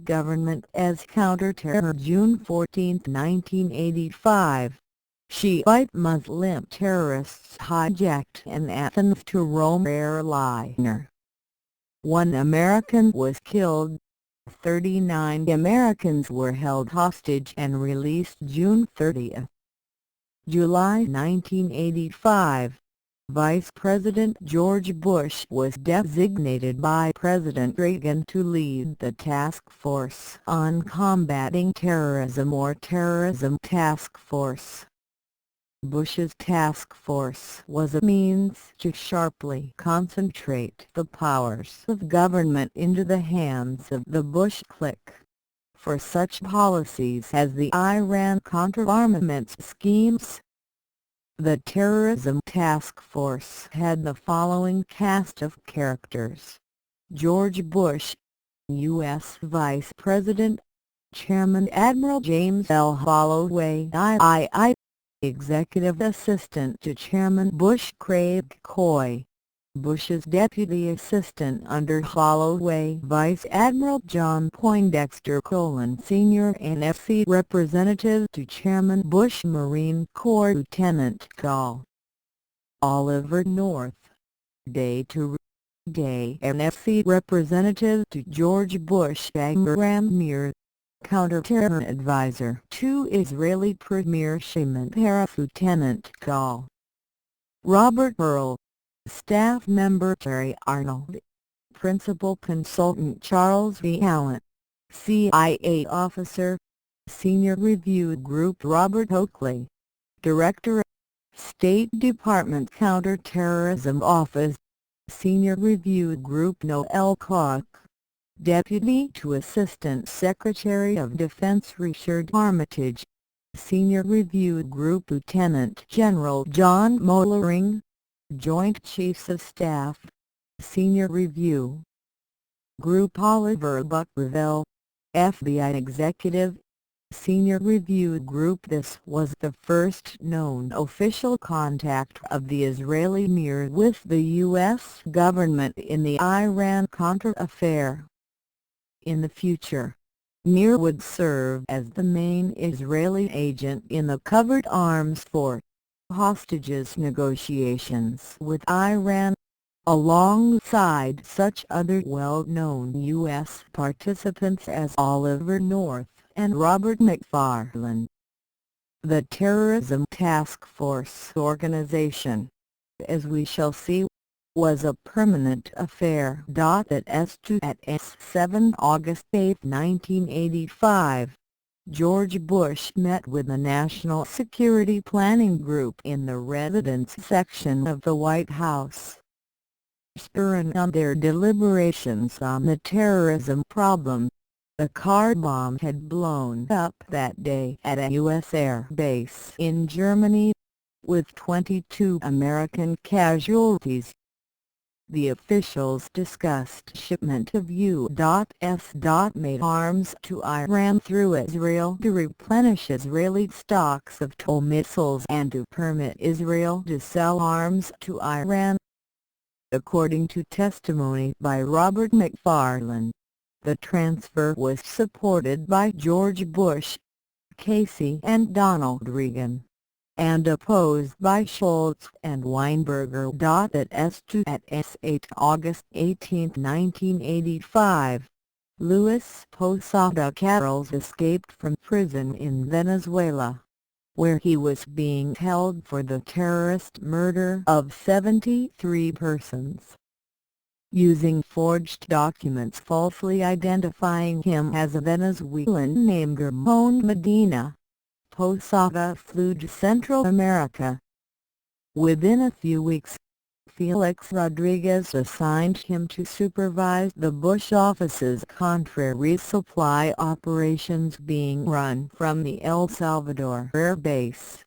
government as counterterror. June 14, 1985. Shiite Muslim terrorists hijacked an Athens to Rome airliner. 1 American was killed. 39 Americans were held hostage and released June 30. July 1985. Vice President George Bush was designated by President Reagan to lead the Task Force on Combating Terrorism, or Terrorism Task Force. Bush's task force was a means to sharply concentrate the powers of government into the hands of the Bush clique, for such policies as the Iran-Contra armaments schemes, The Terrorism Task Force had the following cast of characters: George Bush, U.S. Vice President, Chairman Admiral James L. Holloway III, Executive Assistant to Chairman Bush Craig Coy, Bush's Deputy Assistant under Holloway Vice Admiral John Poindexter Sr. NFC Representative to Chairman Bush Marine Corps Lieutenant Col. Oliver North, Day to Day NFC Representative to George Bush Abraham Counter-Terror Advisor to Israeli Premier Shimon Peres Lieutenant Col. Robert Earl, Staff Member Terry Arnold, Principal Consultant Charles V. Allen, CIA Officer, Senior Review Group Robert Oakley, Director, State Department Counterterrorism Office, Senior Review Group Noel Koch, Deputy to Assistant Secretary of Defense Richard Armitage, Senior Review Group Lieutenant General John Mollering, Joint Chiefs of Staff, Senior Review Group Oliver Buck-Revell, FBI Executive, Senior Review Group. This was the first known official contact of the Israeli Mir with the U.S. government in the Iran-Contra affair. In the future, Mir would serve as the main Israeli agent in the covered arms for hostages negotiations with Iran, alongside such other well-known U.S. participants as Oliver North and Robert McFarlane. The Terrorism Task Force organization, as we shall see, was a permanent affair. At S7 August 8, 1985, George Bush met with the National Security Planning Group in the Residence section of the White House. Spurring on their deliberations on the terrorism problem, a car bomb had blown up that day at a U.S. air base in Germany, with 22 American casualties. The officials discussed shipment of U.S. made arms to Iran through Israel to replenish Israeli stocks of TOW missiles and to permit Israel to sell arms to Iran. According to testimony by Robert McFarlane, the transfer was supported by George Bush, Casey and Donald Reagan, and opposed by Shultz and Weinberger. At S8 August 18, 1985, Luis Posada Carrols escaped from prison in Venezuela, where he was being held for the terrorist murder of 73 persons. Using forged documents falsely identifying him as a Venezuelan named Ramon Medina, Posada flew to Central America. Within a few weeks, Felix Rodriguez assigned him to supervise the Bush office's Contra resupply operations being run from the El Salvador Air Base.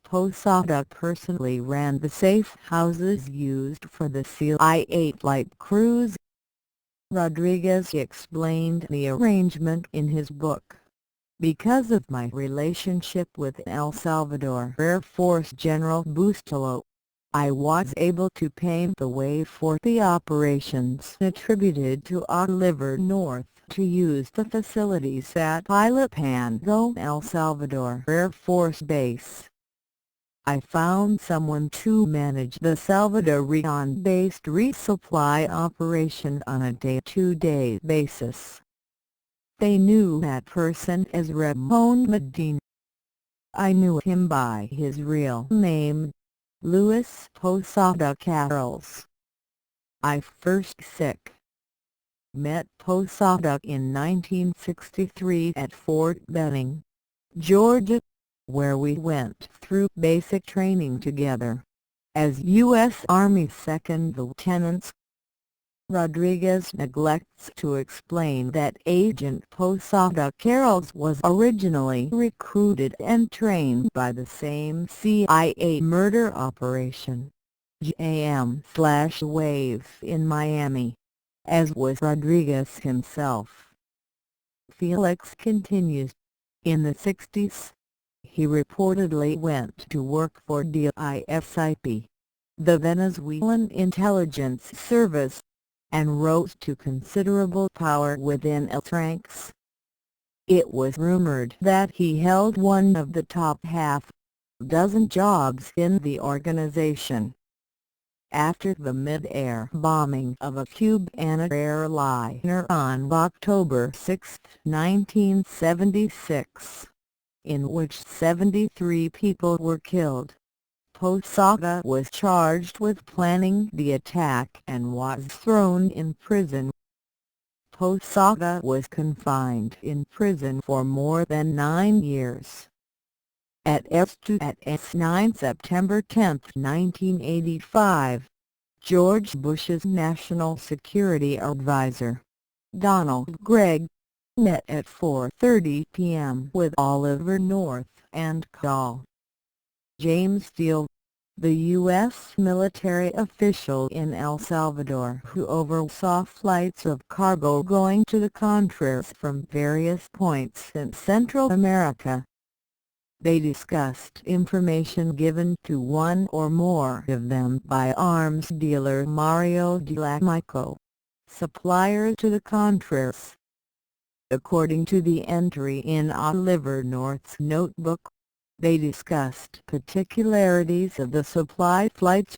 Posada personally ran the safe houses used for the CIA flight crews. Rodriguez explained the arrangement in his book. Because of my relationship with El Salvador Air Force General Bustillo, I was able to pave the way for the operations attributed to Oliver North to use the facilities at Ilopango, El Salvador Air Force Base. I found someone to manage the Salvadorian-based resupply operation on a day-to-day basis. They knew that person as Ramon Medina. I knew him by his real name, Luis Posada Carrols. I first met Posada in 1963 at Fort Benning, Georgia, where we went through basic training together, as U.S. Army second lieutenants. Rodriguez neglects to explain that Agent Posada Carrols was originally recruited and trained by the same CIA murder operation, JM/Wave in Miami, as was Rodriguez himself. Felix continues. In the 60s, he reportedly went to work for DISIP, the Venezuelan intelligence service, and rose to considerable power within its ranks. It was rumored that he held one of the top half-dozen jobs in the organization. After the mid-air bombing of a Cuban airliner on October 6, 1976, in which 73 people were killed, Posada was charged with planning the attack and was thrown in prison. Posada was confined in prison for more than 9 years. At S9 September 10, 1985, George Bush's National Security Advisor, Donald Gregg, met at 4:30 p.m. with Oliver North and Col. James Steele, the U.S. military official in El Salvador who oversaw flights of cargo going to the Contras from various points in Central America. They discussed information given to one or more of them by arms dealer Mario Delamico, supplier to the Contras. According to the entry in Oliver North's notebook, they discussed particularities of the supply flights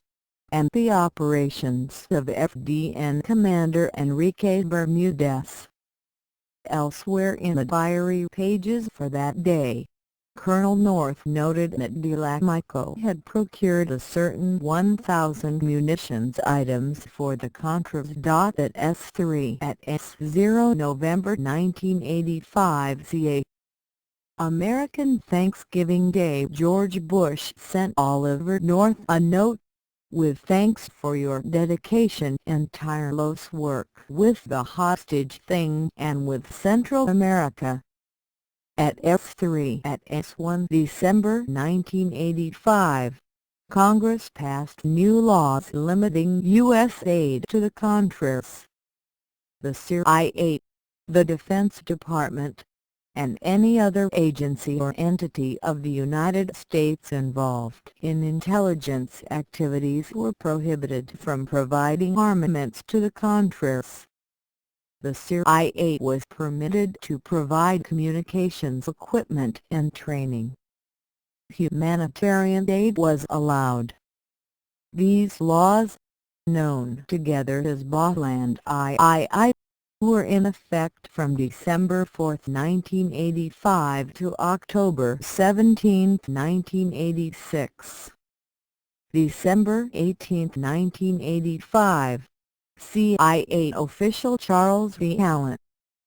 and the operations of FDN Commander Enrique Bermudez. Elsewhere in the diary pages for that day, Colonel North noted that Delamico had procured a certain 1,000 munitions items for the Contras. At S3 at S0 November 1985 ca. American Thanksgiving Day, George Bush sent Oliver North a note, "With thanks for your dedication and tireless work with the hostage thing and with Central America." At F3 at S1 December 1985, Congress passed new laws limiting U.S. aid to the Contras. The CIA, the Defense Department, and any other agency or entity of the United States involved in intelligence activities were prohibited from providing armaments to the Contras. The CIA was permitted to provide communications equipment and training. Humanitarian aid was allowed. These laws, known together as Botland III, were in effect from December 4, 1985 to October 17, 1986. December 18, 1985, CIA official Charles V. Allen,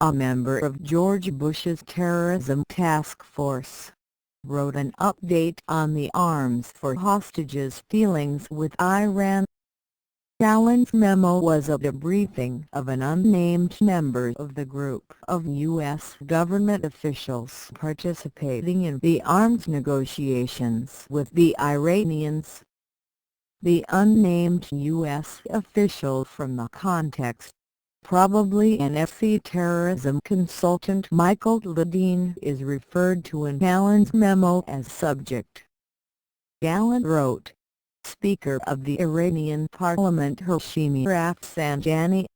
a member of George Bush's terrorism task force, wrote an update on the arms for hostages dealings with Iran. Allen's memo was a debriefing of an unnamed member of the group of U.S. government officials participating in the arms negotiations with the Iranians. The unnamed U.S. official from the context, probably an FC terrorism consultant Michael Ledeen, is referred to in Allen's memo as subject. Allen wrote, "Speaker of the Iranian Parliament Hashemi Rafsanjani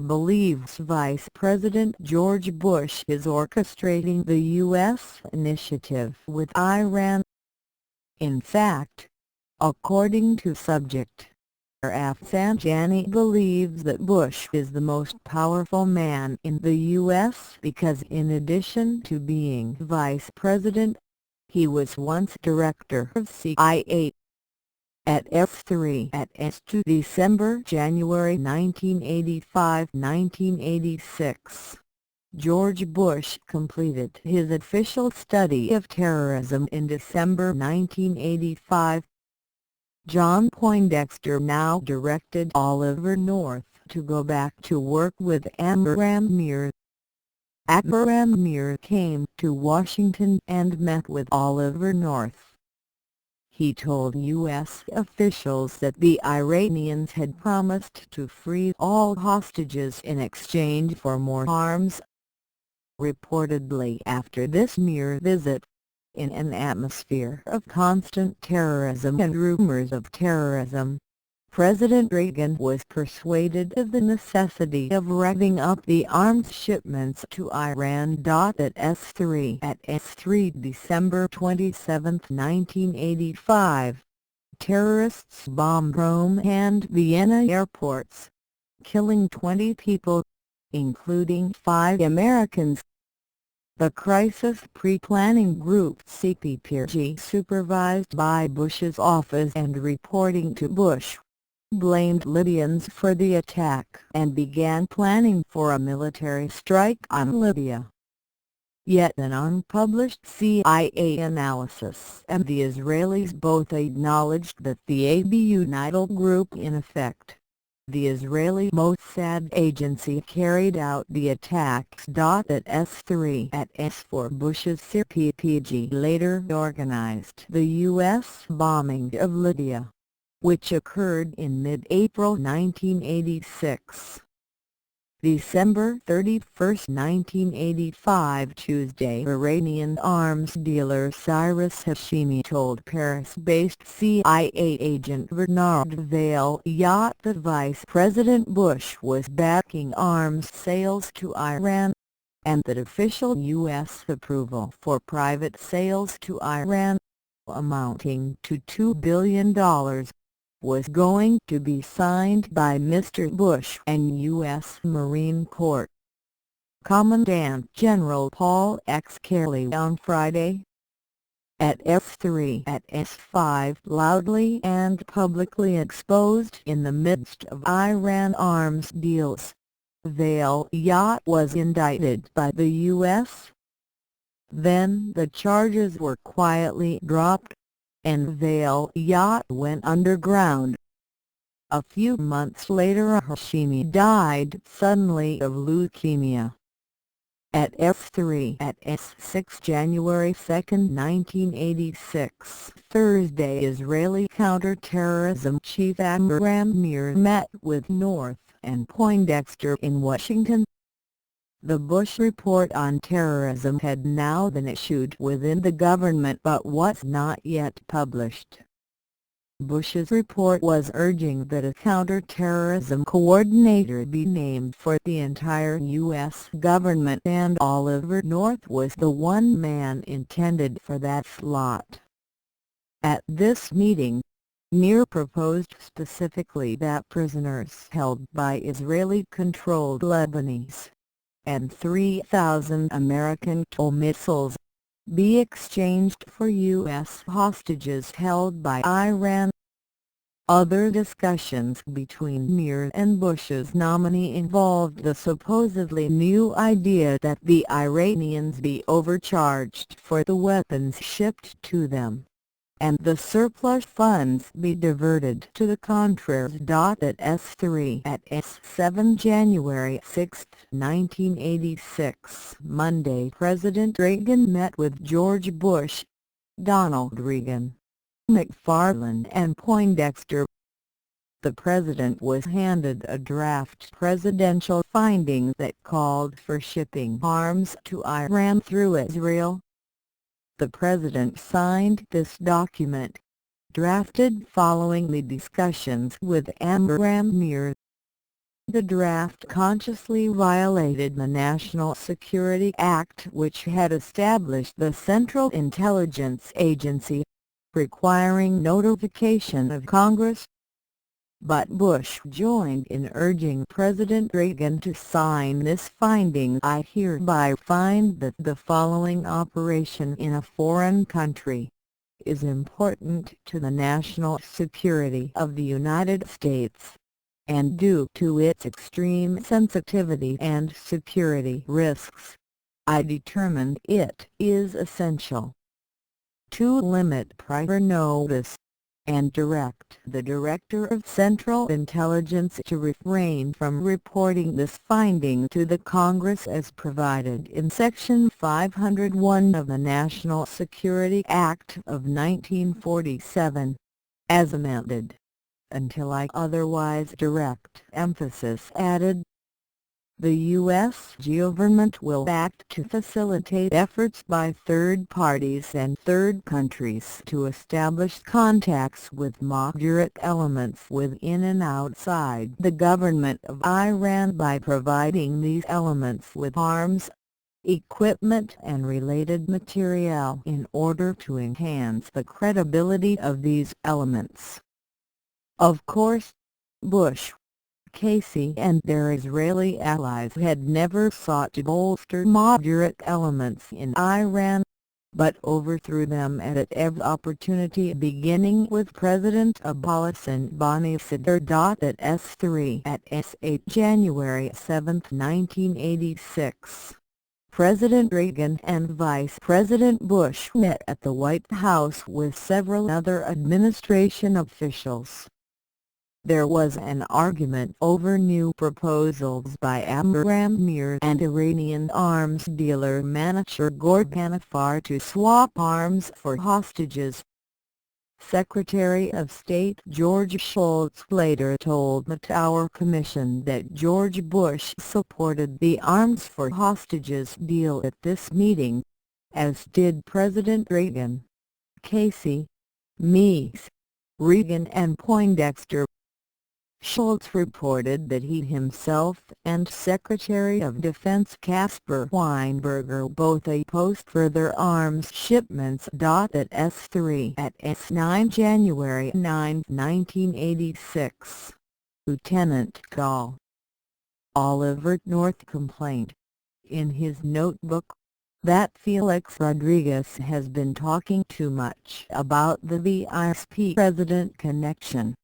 believes Vice President George Bush is orchestrating the U.S. initiative with Iran. In fact, according to subject, Rafsanjani believes that Bush is the most powerful man in the U.S. because in addition to being Vice President, he was once Director of CIA." At F3 at S2 December-January 1985-1986, George Bush completed his official study of terrorism in December 1985. John Poindexter now directed Oliver North to go back to work with Amir. Amir came to Washington and met with Oliver North. He told U.S. officials that the Iranians had promised to free all hostages in exchange for more arms. Reportedly after this Mir visit, in an atmosphere of constant terrorism and rumors of terrorism, President Reagan was persuaded of the necessity of revving up the arms shipments to Iran. At S3 December 27, 1985, terrorists bombed Rome and Vienna airports, killing 20 people, including 5 Americans. The Crisis Pre-Planning Group CPPG, supervised by Bush's office and reporting to Bush, blamed Libyans for the attack and began planning for a military strike on Libya. Yet an unpublished CIA analysis and the Israelis both acknowledged that the United group in effect, the Israeli Mossad agency, carried out the attacks. At S4 Bush's CPPG later organized the U.S. bombing of Libya, which occurred in mid-April 1986. December 31, 1985 Tuesday, Iranian arms dealer Cyrus Hashemi told Paris-based CIA agent Bernard Vaillant that Vice President Bush was backing arms sales to Iran, and that official U.S. approval for private sales to Iran, amounting to $2 billion, was going to be signed by Mr. Bush and U.S. Marine Corps Commandant General Paul X. Kelly on Friday. At S5 loudly and publicly exposed in the midst of Iran arms deals, Vaillant was indicted by the U.S. Then the charges were quietly dropped, and Vaillant went underground. A few months later Hashemi died suddenly of leukemia. At S6 January 2, 1986 Thursday, Israeli counter-terrorism chief Amir met with North and Poindexter in Washington. The Bush report on terrorism had now been issued within the government but was not yet published. Bush's report was urging that a counter-terrorism coordinator be named for the entire U.S. government, and Oliver North was the one man intended for that slot. At this meeting, Mir proposed specifically that prisoners held by Israeli-controlled Lebanese and 3,000 American TOW missiles be exchanged for U.S. hostages held by Iran. Other discussions between Mir and Bush's nominee involved the supposedly new idea that the Iranians be overcharged for the weapons shipped to them, and the surplus funds be diverted to the Contras. At S7 January 6, 1986 Monday, President Reagan met with George Bush, Donald Reagan, McFarlane and Poindexter. The president was handed a draft presidential finding that called for shipping arms to Iran through Israel. The president signed this document, drafted following the discussions with Amir. The draft consciously violated the National Security Act, which had established the Central Intelligence Agency, requiring notification of Congress. But Bush joined in urging President Reagan to sign this finding. I hereby find that the following operation in a foreign country is important to the national security of the United States, and due to its extreme sensitivity and security risks, I determined it is essential to limit prior notice and direct the Director of Central Intelligence to refrain from reporting this finding to the Congress as provided in Section 501 of the National Security Act of 1947, as amended, until I otherwise direct. Emphasis added. The U.S. government will act to facilitate efforts by third parties and third countries to establish contacts with moderate elements within and outside the government of Iran by providing these elements with arms, equipment and related material in order to enhance the credibility of these elements. Of course, Bush, Casey and their Israeli allies had never sought to bolster moderate elements in Iran, but overthrew them at every opportunity, beginning with President Abbas and Bani Sadr. At S3 at S8 January 7, 1986. President Reagan and Vice President Bush met at the White House with several other administration officials. There was an argument over new proposals by Amram Mir and Iranian arms dealer Mansour Ghorbanifar to swap arms for hostages. Secretary of State George Shultz later told the Tower Commission that George Bush supported the arms for hostages deal at this meeting, as did President Reagan, Casey, Meeks, Reagan and Poindexter. Shultz reported that he himself and Secretary of Defense Caspar Weinberger both opposed further arms shipments. At S3 at S9 January 9, 1986. Lieutenant Col. Oliver North complained, in his notebook, that Felix Rodriguez has been talking too much about the vice-president connection.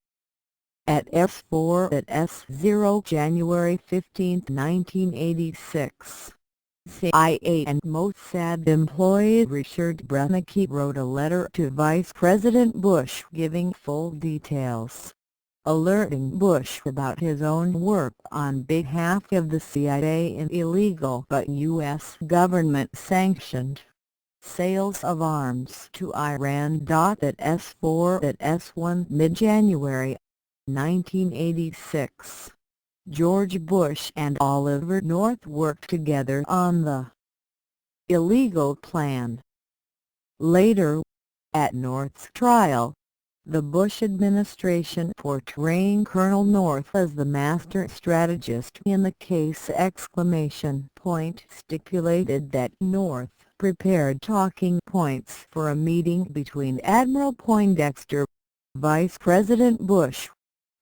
At S4 at S0 January 15, 1986. CIA and Mossad employee Richard Brennecke wrote a letter to Vice President Bush giving full details, alerting Bush about his own work on behalf of the CIA in illegal but U.S. government-sanctioned sales of arms to Iran. At S4 at S1 mid-January 1986. George Bush and Oliver North worked together on the illegal plan. Later, at North's trial, the Bush administration portraying Colonel North as the master strategist in the case! Stipulated that North prepared talking points for a meeting between Admiral Poindexter, Vice President Bush,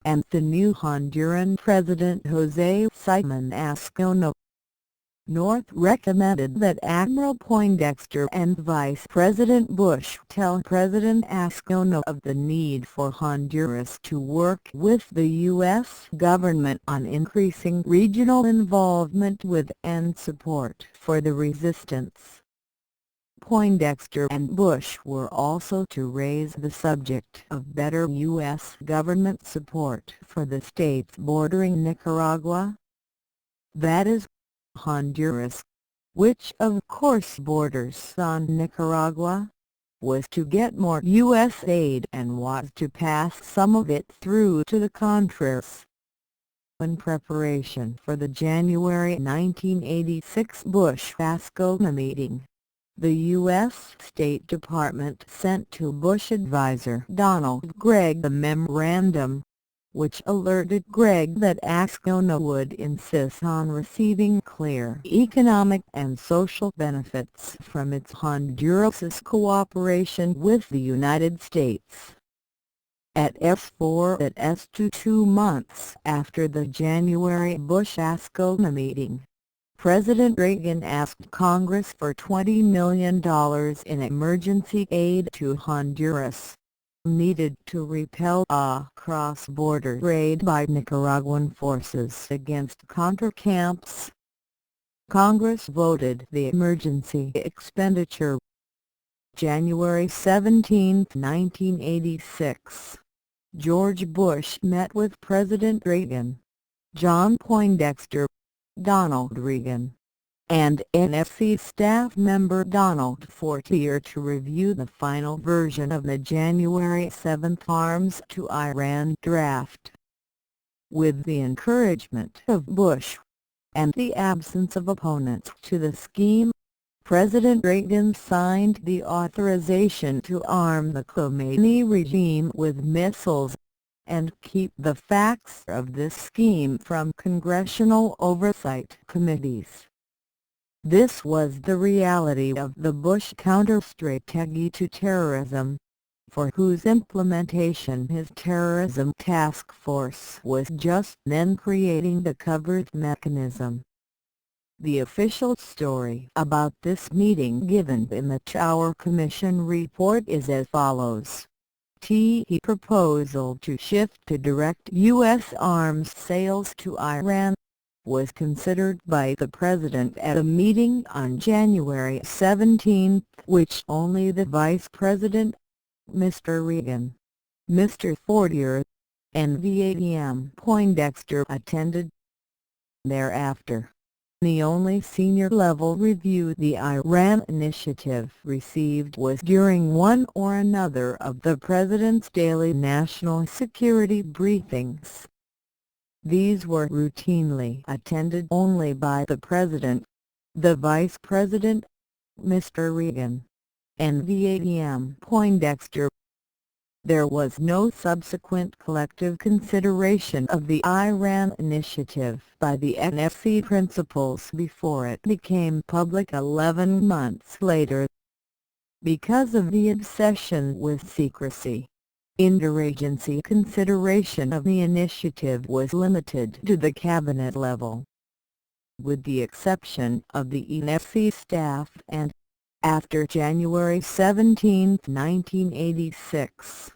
and the new Honduran President José Simón Azcona. North recommended that Admiral Poindexter and Vice President Bush tell President Azcona of the need for Honduras to work with the U.S. government on increasing regional involvement with and support for the resistance. Poindexter and Bush were also to raise the subject of better U.S. government support for the states bordering Nicaragua, that is, Honduras, which of course borders on Nicaragua, was to get more U.S. aid and was to pass some of it through to the Contras. In preparation for the January 1986 Bush-Azcona meeting, the U.S. State Department sent to Bush advisor Donald Gregg a memorandum, which alerted Gregg that Azcona would insist on receiving clear economic and social benefits from its Honduras's cooperation with the United States. At S4 at S2 2 months after the January Bush-Azcona meeting, President Reagan asked Congress for $20 million in emergency aid to Honduras, needed to repel a cross-border raid by Nicaraguan forces against Contra camps. Congress voted the emergency expenditure. January 17, 1986, George Bush met with President Reagan, John Poindexter, Donald Regan, and NSC staff member Donald Fortier to review the final version of the January 7 Arms to Iran draft. With the encouragement of Bush, and the absence of opponents to the scheme, President Reagan signed the authorization to arm the Khomeini regime with missiles, and keep the facts of this scheme from congressional oversight committees. This was the reality of the Bush counter-strategy to terrorism, for whose implementation his terrorism task force was just then creating the covert mechanism. The official story about this meeting given in the Tower Commission report is as follows. The proposal to shift to direct U.S. arms sales to Iran was considered by the President at a meeting on January 17, which only the Vice President, Mr. Reagan, Mr. Fortier, and VADM Poindexter attended. Thereafter, the only senior-level review the Iran initiative received was during one or another of the President's daily national security briefings. These were routinely attended only by the President, the Vice President, Mr. Reagan, and VADM Poindexter. There was no subsequent collective consideration of the Iran initiative by the NSC principals before it became public 11 months later. Because of the obsession with secrecy, interagency consideration of the initiative was limited to the cabinet level. With the exception of the NSC staff and, after January 17, 1986,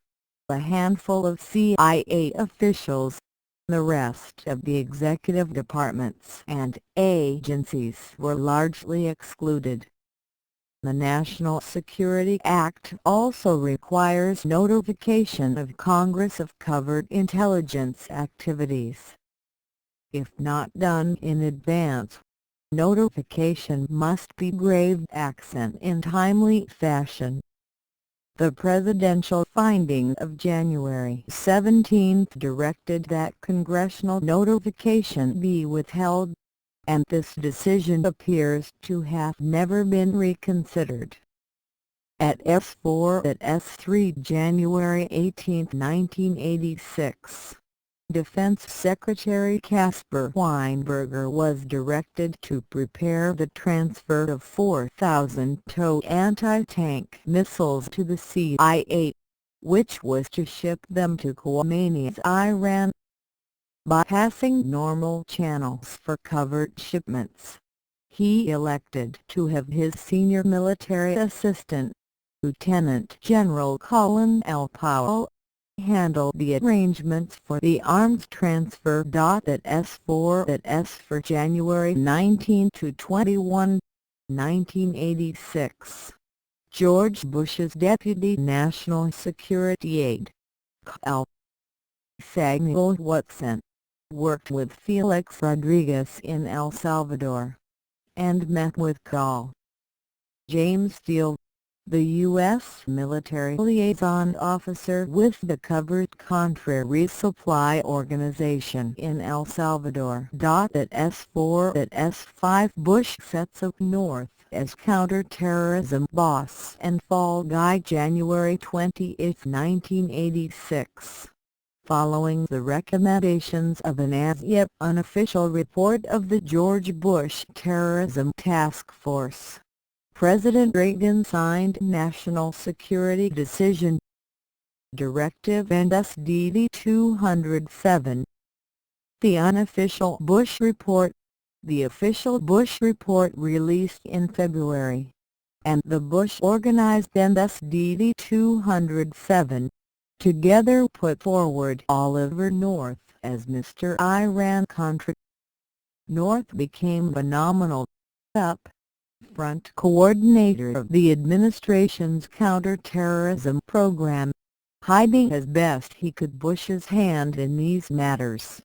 a handful of CIA officials, the rest of the executive departments and agencies were largely excluded. The National Security Act also requires notification of Congress of covert intelligence activities. If not done in advance, notification must be grave accent in timely fashion. The presidential finding of January 17 directed that congressional notification be withheld, and this decision appears to have never been reconsidered. At S4 at S3 January 18, 1986, Defense Secretary Caspar Weinberger was directed to prepare the transfer of 4,000 TOW anti-tank missiles to the CIA, which was to ship them to Khomeini's Iran. Bypassing normal channels for covert shipments, he elected to have his senior military assistant, Lieutenant General Colin L. Powell, handle the arrangements for the arms transfer. At S4 at S for January 19 to 21, 1986, George Bush's Deputy National Security Aide, L. Samuel Watson, worked with Felix Rodriguez in El Salvador, and met with Col. James Steele, the U.S. military liaison officer with the covert Contra resupply organization in El Salvador. At S4 at S5 Bush sets up north as counter-terrorism boss and fall guy January 20, 1986. Following the recommendations of an as-yet unofficial report of the George Bush Terrorism Task Force, President Reagan signed National Security Decision Directive NSDD 207. The unofficial Bush Report, the official Bush Report released in February, and the Bush-organized NSDD 207, together put forward Oliver North as Mr. Iran-Contra. North became the nominal up front coordinator of the administration's counter-terrorism program, hiding as best he could Bush's hand in these matters.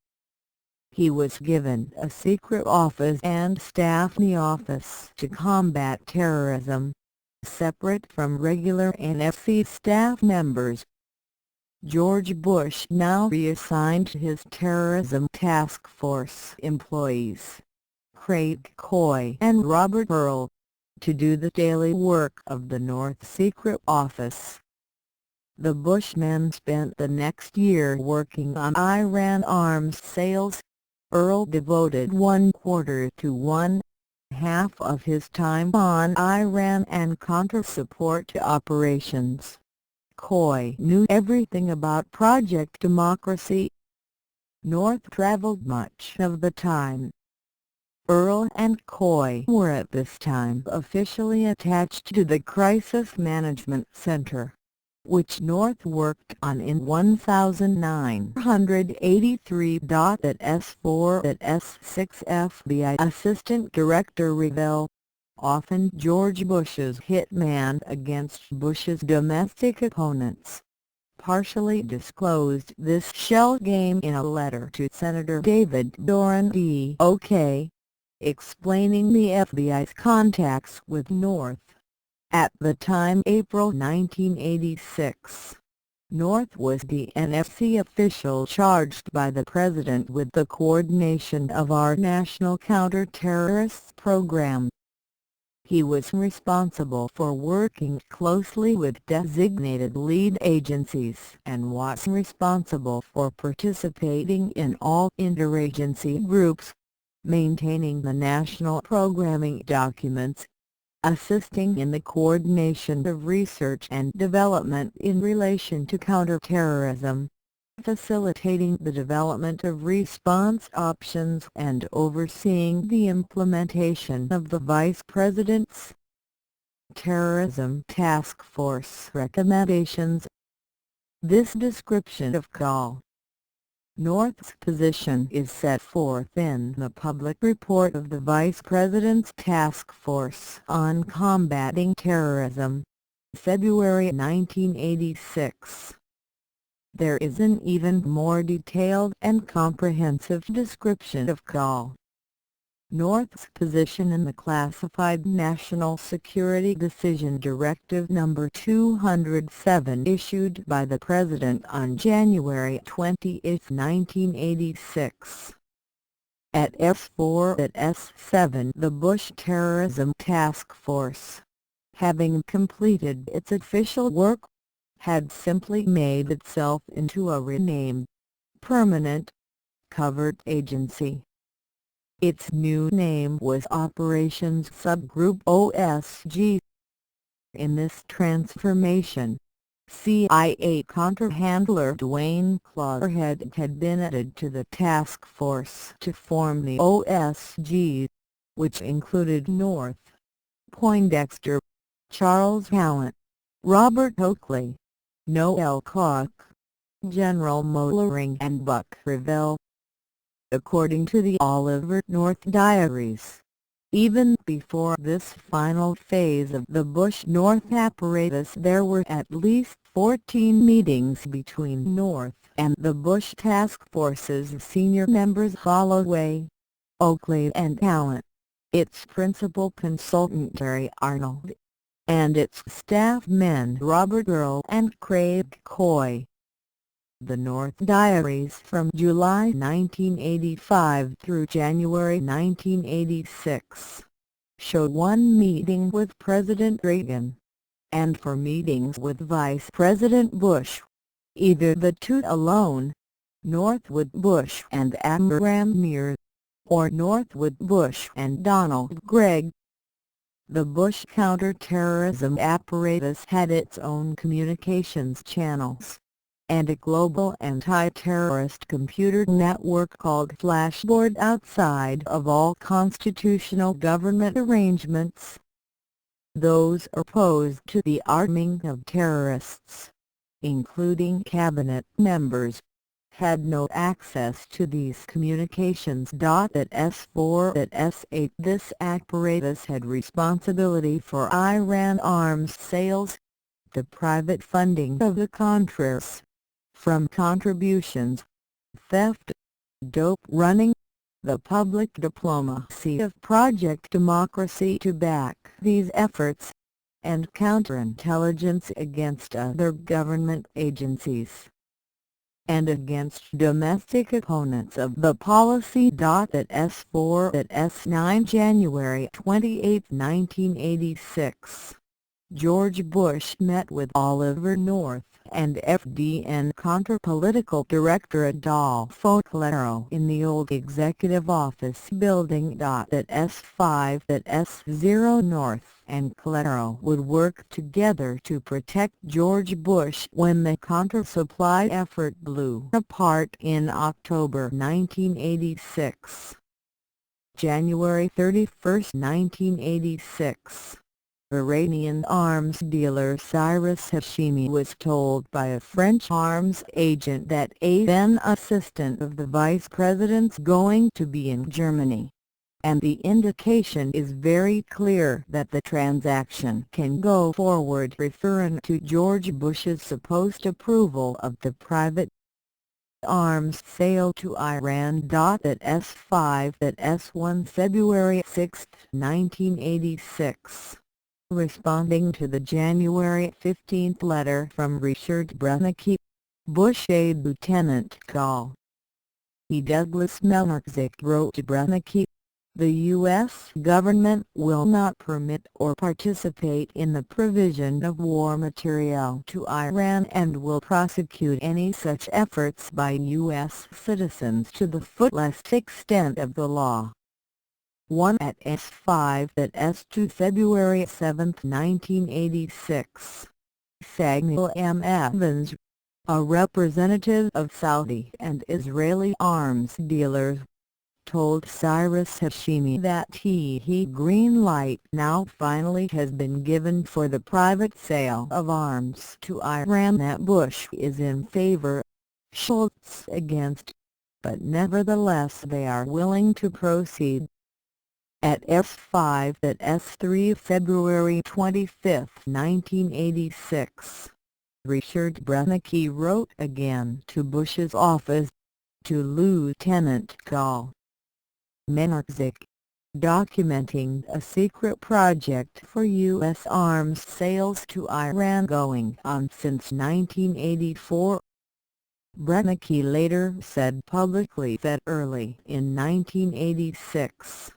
He was given a secret office and staff in the Office to Combat Terrorism, separate from regular NSC staff members. George Bush now reassigned his terrorism task force employees, Craig Coy and Robert Earl, to do the daily work of the North Secret Office. The Bushmen spent the next year working on Iran arms sales. Earl devoted 1/4 to 1/2 of his time on Iran and Contra support operations. Coy knew everything about Project Democracy. North traveled much of the time. Earl and Coy were at this time officially attached to the Crisis Management Center, which North worked on in 1983. At S4 at S6 FBI Assistant Director Revelle, often George Bush's hitman against Bush's domestic opponents, partially disclosed this shell game in a letter to Senator David Doran D.O.K., explaining the FBI's contacts with North. At the time, April 1986, North was the NFC official charged by the President with the coordination of our national counter-terrorist program. He was responsible for working closely with designated lead agencies and was responsible for participating in all interagency groups, maintaining the national programming documents, assisting in the coordination of research and development in relation to counterterrorism, facilitating the development of response options and overseeing the implementation of the Vice President's Terrorism Task Force recommendations. This description of Col. North's position is set forth in the public report of the Vice President's Task Force on Combating Terrorism, February 1986. There is an even more detailed and comprehensive description of Col. North's position in the classified National Security Decision Directive No. 207 issued by the President on January 28, 1986. At S4 at S7, the Bush Terrorism Task Force, having completed its official work, had simply made itself into a renamed, permanent, covert agency. Its new name was Operations Subgroup OSG. In this transformation, CIA Contra-handler Dwayne Clarhead had been added to the task force to form the OSG, which included North, Poindexter, Charles Gallant, Robert Oakley, Noel Koch, General Mollering and Buck Revelle. According to the Oliver North diaries, even before this final phase of the Bush-North apparatus, there were at least 14 meetings between North and the Bush Task Force's senior members Holloway, Oakley and Gallant, its principal consultant Terry Arnold, and its staff men Robert Earl and Craig Coy. The North diaries from July 1985 through January 1986 show one meeting with President Reagan, and 4 meetings with Vice President Bush, either the two alone, North with Bush and Abraham Mears, or North with Bush and Donald Gregg. The Bush counterterrorism apparatus had its own communications channels, and a global anti-terrorist computer network called Flashboard outside of all constitutional government arrangements. Those opposed to the arming of terrorists, including cabinet members, had no access to these communications. That S4 that S8 this apparatus had responsibility for Iran arms sales, the private funding of the Contras, from contributions, theft, dope running, the public diplomacy of Project Democracy to back these efforts, and counterintelligence against other government agencies, and against domestic opponents of the policy. That S4 that S9 January 28, 1986. George Bush met with Oliver North and FDN-Contra political director Adolfo Calero in the old executive office building. That S5 that S0 North and Calero would work together to protect George Bush when the Contra supply effort blew apart in October 1986. January 31, 1986. Iranian arms dealer Cyrus Hashemi was told by a French arms agent that a then assistant of the vice president's going to be in Germany, and the indication is very clear that the transaction can go forward, referring to George Bush's supposed approval of the private arms sale to Iran. That S5 that S1 February 6, 1986. Responding to the January 15 letter from Richard Brennecke, Bush aide Lieutenant Col. E. Douglas Menarzik wrote to Brennecke, "The U.S. government will not permit or participate in the provision of war material to Iran and will prosecute any such efforts by U.S. citizens to the fullest extent of the law." 1 at S5 that S2 February 7, 1986. Samuel M. Evans, a representative of Saudi and Israeli arms dealers, told Cyrus Hashemi that he green light now finally has been given for the private sale of arms to Iran, that Bush is in favor, Schultz against, but nevertheless they are willing to proceed. At S5 that S3 February 25, 1986. Richard Brennecke wrote again to Bush's office, to Lieutenant Col. Menarzik, documenting a secret project for U.S. arms sales to Iran going on since 1984. Brennecke later said publicly that early in 1986,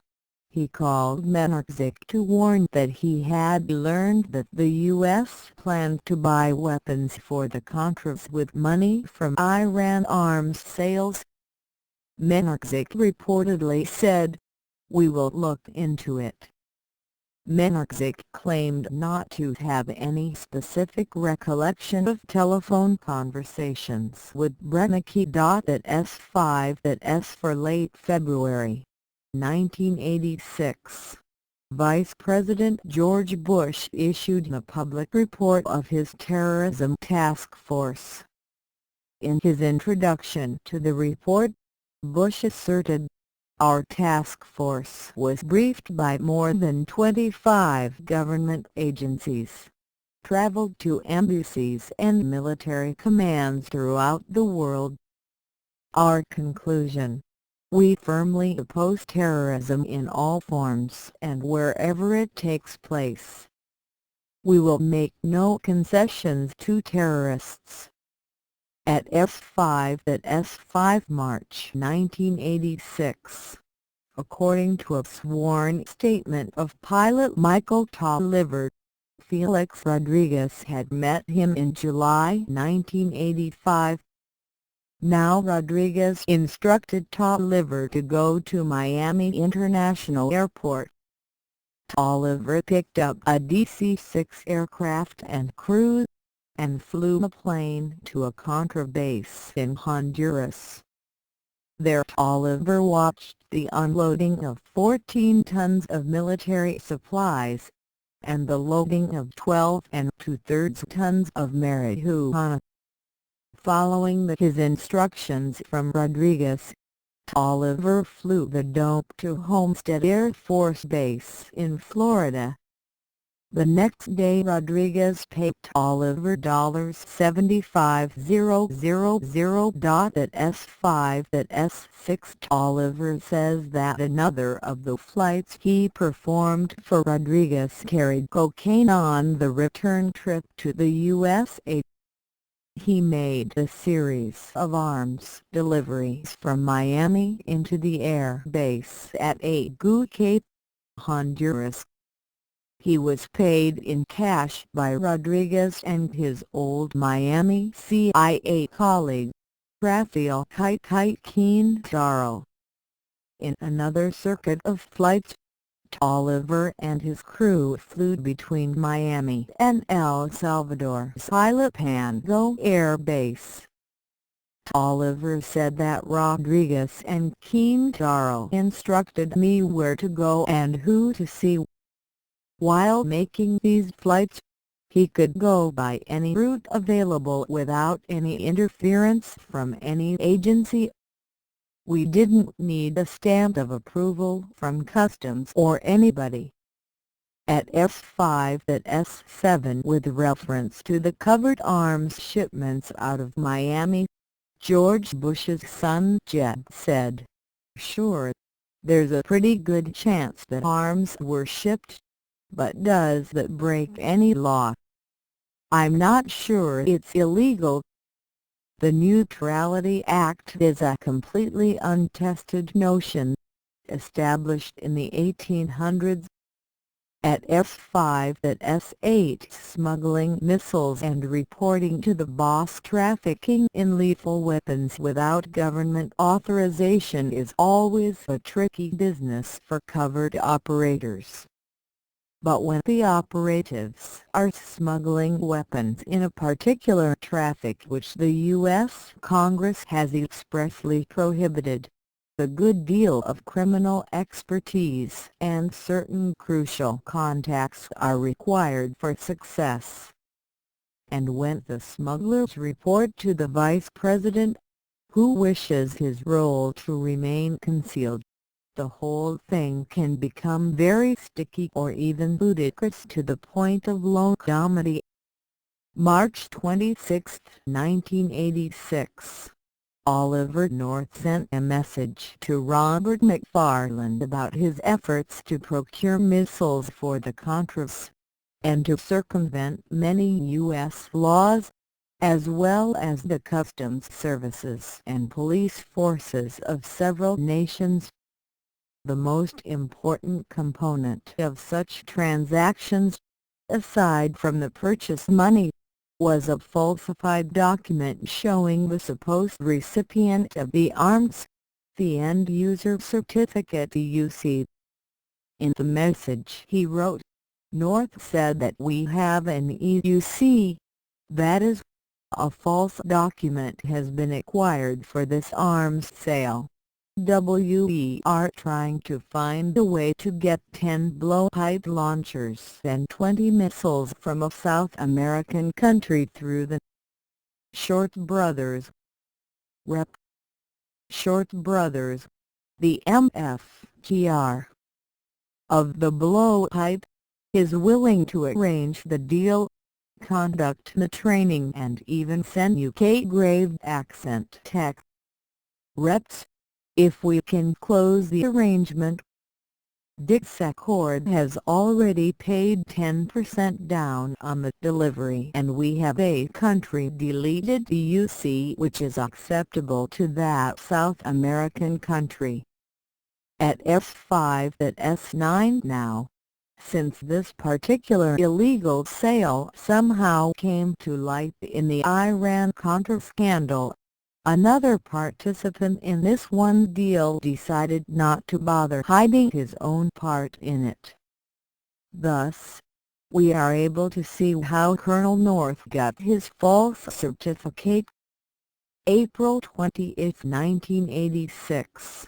he called Menarzik to warn that he had learned that the U.S. planned to buy weapons for the Contras with money from Iran arms sales. Menarzik reportedly said, "We will look into it." Menarzik claimed not to have any specific recollection of telephone conversations with Brennecke. At S5 that S for late February 1986. Vice President George Bush issued a public report of his terrorism task force. In his introduction to the report, Bush asserted, "Our task force was briefed by more than 25 government agencies, traveled to embassies and military commands throughout the world. Our conclusion: we firmly oppose terrorism in all forms and wherever it takes place. We will make no concessions to terrorists." At S5 that S5 March 1986. According to a sworn statement of pilot Michael Tolliver, Felix Rodriguez had met him in July 1985. Now Rodriguez instructed Tolliver to go to Miami International Airport. Tolliver picked up a DC-6 aircraft and crew, and flew a plane to a Contra base in Honduras. There Tolliver watched the unloading of 14 tons of military supplies, and the loading of 12 and 2/3 tons of marijuana. Following his instructions from Rodriguez, Oliver flew the dope to Homestead Air Force Base in Florida. The next day Rodriguez paid Oliver $75,000 at S5 at S6. Oliver says that another of the flights he performed for Rodriguez carried cocaine on the return trip to the USA. He made a series of arms deliveries from Miami into the air base at Agu Cape, Honduras. He was paid in cash by Rodriguez and his old Miami CIA colleague, Rafael Chaitkin. In another circuit of flights, Oliver and his crew flew between Miami and El Salvador's Ilopango Air Base. Oliver said that Rodriguez and Quintaro instructed me where to go and who to see. While making these flights, he could go by any route available without any interference from any agency. We didn't need a stamp of approval from customs or anybody. At S5 at S7 with reference to the covered arms shipments out of Miami, George Bush's son Jeb said, "Sure, there's a pretty good chance that arms were shipped, but does that break any law? I'm not sure it's illegal. The Neutrality Act is a completely untested notion, established in the 1800s. At S5 at S8 smuggling missiles and reporting to the boss trafficking in lethal weapons without government authorization is always a tricky business for covert operators. But when the operatives are smuggling weapons in a particular traffic which the U.S. Congress has expressly prohibited, a good deal of criminal expertise and certain crucial contacts are required for success. And when the smugglers report to the Vice President, who wishes his role to remain concealed, the whole thing can become very sticky or even ludicrous to the point of low comedy." March 26, 1986. Oliver North sent a message to Robert McFarland about his efforts to procure missiles for the Contras, and to circumvent many U.S. laws, as well as the customs services and police forces of several nations. The most important component of such transactions, aside from the purchase money, was a falsified document showing the supposed recipient of the arms, the end-user certificate (EUC). In the message he wrote, North said that "we have an EUC, that is, a false document has been acquired for this arms sale. We are trying to find a way to get 10 blowpipe launchers and 20 missiles from a South American country through the Short Brothers. Rep. Short Brothers, the MFGR of the blowpipe, is willing to arrange the deal, conduct the training and even send UK graved accent tech. Reps, if we can close the arrangement. Dixacord has already paid 10% down on the delivery and we have a country-deleted EUC which is acceptable to that South American country." At S5 at S9 now, since this particular illegal sale somehow came to light in the Iran-Contra scandal, another participant in this one deal decided not to bother hiding his own part in it. Thus, we are able to see how Colonel North got his false certificate. April 20, 1986.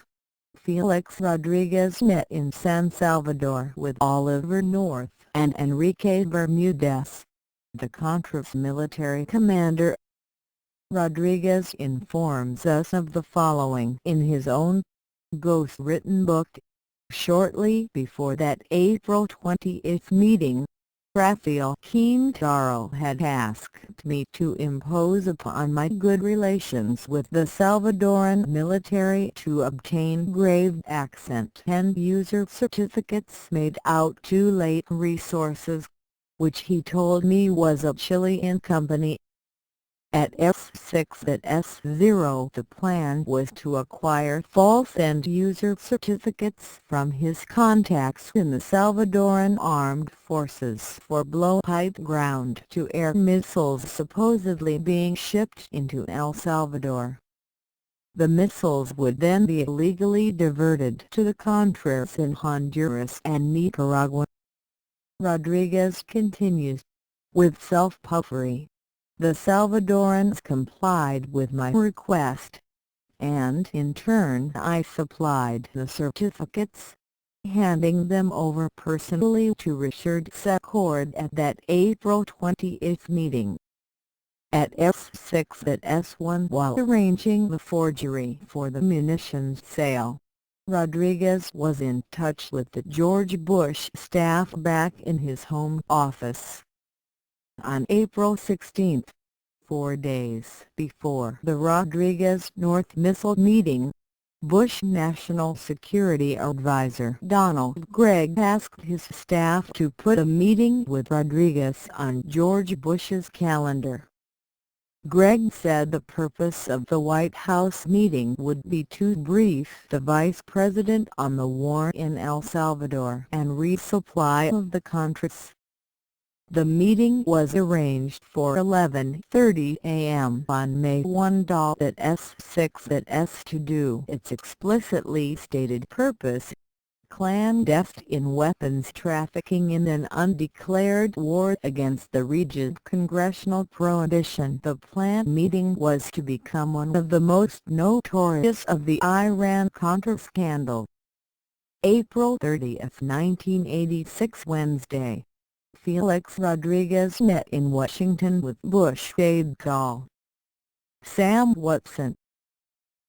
Felix Rodriguez met in San Salvador with Oliver North and Enrique Bermudez, the Contras military commander. Rodriguez informs us of the following in his own ghost-written book. Shortly before that April 20th meeting, Rafael Quintaro had asked me to impose upon my good relations with the Salvadoran military to obtain grave accent and user certificates made out to late resources, which he told me was a Chilean company. At S6 at S0 the plan was to acquire false end-user certificates from his contacts in the Salvadoran armed forces for blowpipe ground-to-air missiles supposedly being shipped into El Salvador. The missiles would then be illegally diverted to the Contras in Honduras and Nicaragua. Rodriguez continues, with self-puffery. The Salvadorans complied with my request, and in turn I supplied the certificates, handing them over personally to Richard Secord at that April 20th meeting. At S6 at S1 while arranging the forgery for the munitions sale, Rodriguez was in touch with the George Bush staff back in his home office. On April 16, 4 days before the Rodriguez-North missile meeting, Bush National Security Advisor Donald Gregg asked his staff to put a meeting with Rodriguez on George Bush's calendar. Gregg said the purpose of the White House meeting would be to brief the Vice President on the war in El Salvador and resupply of the Contras. The meeting was arranged for 11:30 a.m. on May 1 at S6 at S to do its explicitly stated purpose, clandestine weapons trafficking in an undeclared war against the rigid congressional prohibition. The planned meeting was to become one of the most notorious of the Iran-Contra scandal. April 30, 1986 Wednesday. Felix Rodriguez met in Washington with Bush aide Sam Watson.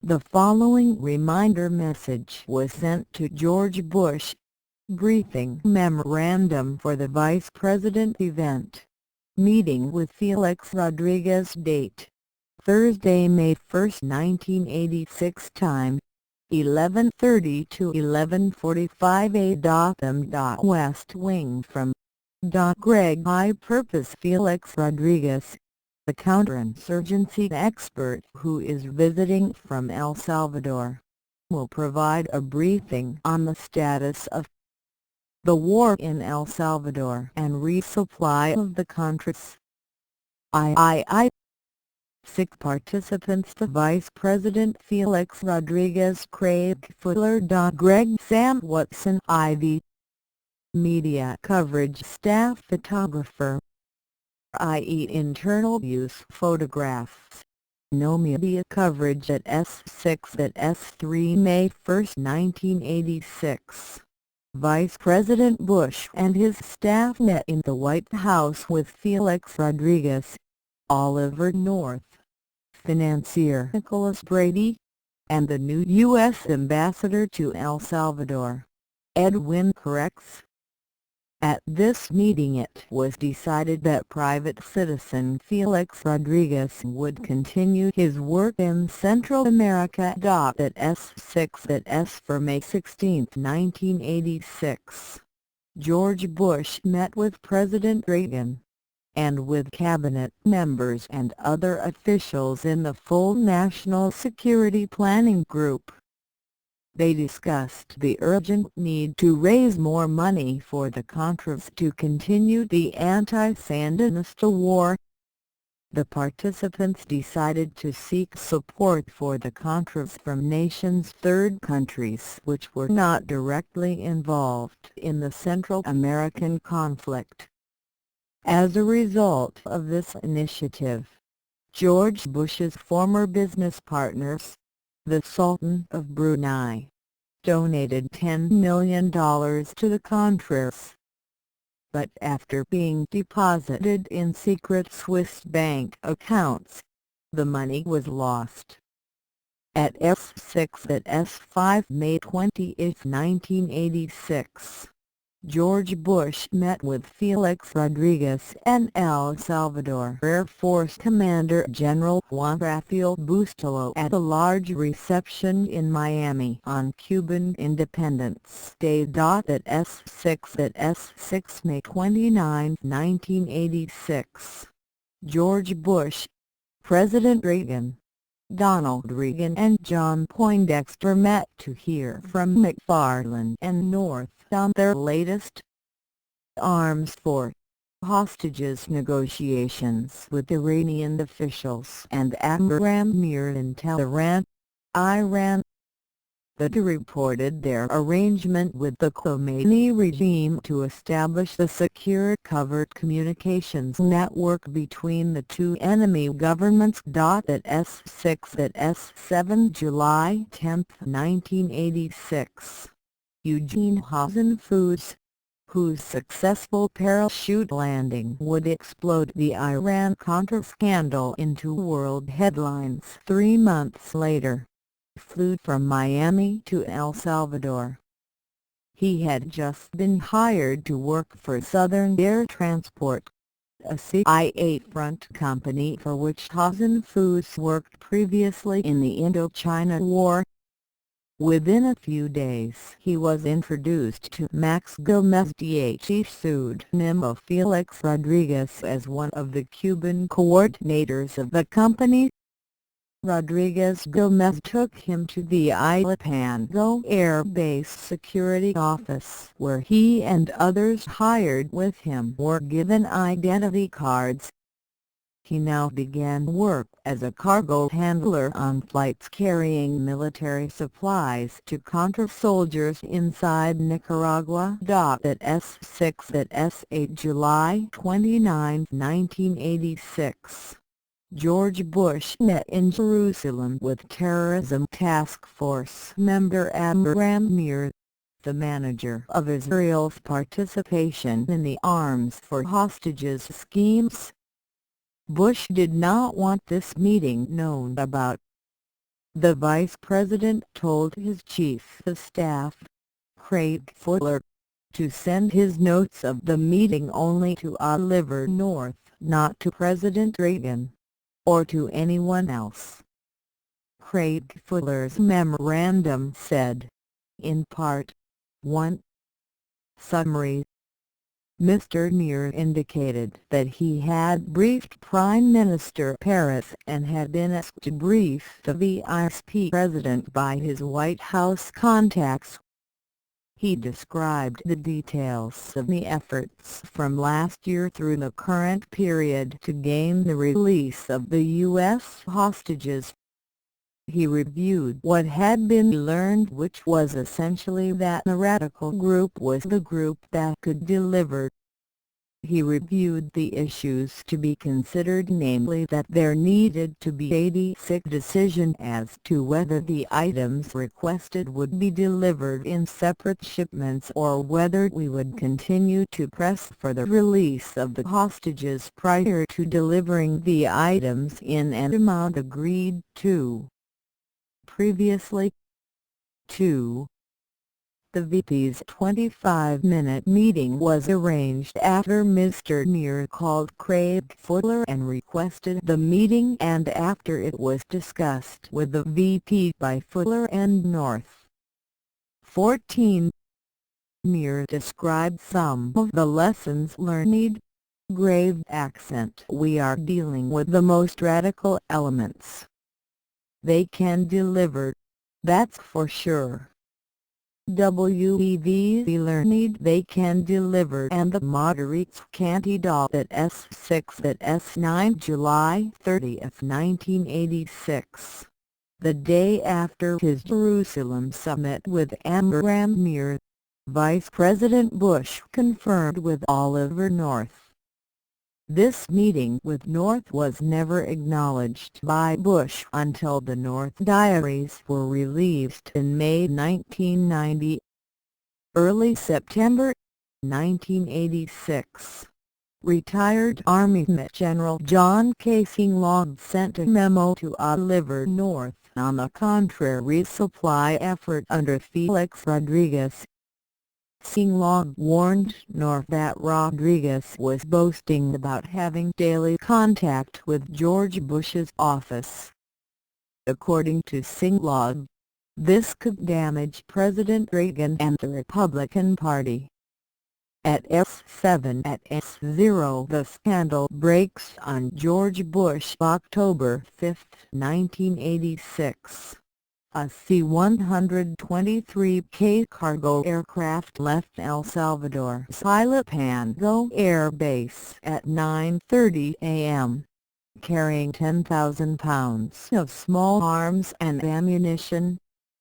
The following reminder message was sent to George Bush. Briefing memorandum for the Vice President event. Meeting with Felix Rodriguez. Date: Thursday, May 1, 1986. Time: 11:30 to 11:45 a.m. West Wing from Gregg. High Purpose. Felix Rodriguez, the counterinsurgency expert who is visiting from El Salvador, will provide a briefing on the status of the war in El Salvador and resupply of the Contras. Six participants: the Vice President Felix Rodriguez, Craig Fuller. Gregg, Sam Watson, IV. Media coverage staff: photographer, i.e. internal use photographs. No media coverage at S6 at S3. May 1, 1986. Vice President Bush and his staff met in the White House with Felix Rodriguez, Oliver North, financier Nicholas Brady, and the new U.S. Ambassador to El Salvador, Edwin Correx. At this meeting it was decided that private citizen Felix Rodriguez would continue his work in Central America. At S6 at S for May 16, 1986. George Bush met with President Reagan, and with cabinet members and other officials in the full National Security Planning Group. They discussed the urgent need to raise more money for the Contras to continue the anti-Sandinista war. The participants decided to seek support for the Contras from nations' third countries which were not directly involved in the Central American conflict. As a result of this initiative, George Bush's former business partners, the Sultan of Brunei, donated $10 million to the Contras. But after being deposited in secret Swiss bank accounts, the money was lost. At S6 at S5 May 20, 1986, George Bush met with Felix Rodriguez and El Salvador Air Force Commander General Juan Rafael Bustillo at a large reception in Miami on Cuban Independence Day. At S6 at S6 May 29, 1986, George Bush, President Reagan, Donald Reagan and John Poindexter met to hear from McFarlane and North on their latest arms for hostages negotiations with Iranian officials and Abraham Mir in Tehran, Iran. The two reported their arrangement with the Khomeini regime to establish the secure covert communications network between the two enemy governments. At S6 at S7 July 10, 1986, Eugene Hausen Foods, whose successful parachute landing would explode the Iran-Contra scandal into world headlines 3 months later, flew from Miami to El Salvador. He had just been hired to work for Southern Air Transport, a CIA front company for which Hausen Foods worked previously in the Indochina War. Within a few days he was introduced to Max Gomez, the pseudonym of Felix Rodriguez, as one of the Cuban coordinators of the company. Rodriguez Gomez took him to the Ilopango Air Base Security Office, where he and others hired with him were given identity cards. He now began work as a cargo handler on flights carrying military supplies to Contra soldiers inside Nicaragua. At S6 at S8 July 29, 1986. George Bush met in Jerusalem with Terrorism Task Force member Abraham Mir, the manager of Israel's participation in the arms for hostages schemes. Bush did not want this meeting known about. The vice president told his chief of staff, Craig Fuller, to send his notes of the meeting only to Oliver North, not to President Reagan or to anyone else. Craig Fuller's memorandum said, in part, 1. Summary. Mr. Mir indicated that he had briefed Prime Minister Paris and had been asked to brief the Vice President by his White House contacts. He described the details of the efforts from last year through the current period to gain the release of the U.S. hostages. He reviewed what had been learned, which was essentially that the radical group was the group that could deliver. He reviewed the issues to be considered, namely that there needed to be a decision as to whether the items requested would be delivered in separate shipments or whether we would continue to press for the release of the hostages prior to delivering the items in an amount agreed to previously. 2. The VP's 25-minute meeting was arranged after Mr. Mir called Craig Fuller and requested the meeting, and after it was discussed with the VP by Fuller and North. 14. Mir described some of the lessons learned. Grave accent. We are dealing with the most radical elements. They can deliver, that's for sure. WEVs learned they can deliver and the moderates can't. At S6 at S9 July 30, 1986. The day after his Jerusalem summit with Abraham Mir, Vice President Bush confirmed with Oliver North. This meeting with North was never acknowledged by Bush until the North diaries were released in May 1990. Early September 1986. Retired Army General John Chaitkin sent a memo to Oliver North on the Contra resupply effort under Felix Rodriguez. Singlong warned North that Rodriguez was boasting about having daily contact with George Bush's office. According to Singlong, this could damage President Reagan and the Republican Party. At S7 at S0 the scandal breaks on George Bush October 5, 1986. A C-123K cargo aircraft left El Salvador's Ilopango Air Base at 9:30 a.m., carrying 10,000 pounds of small arms and ammunition,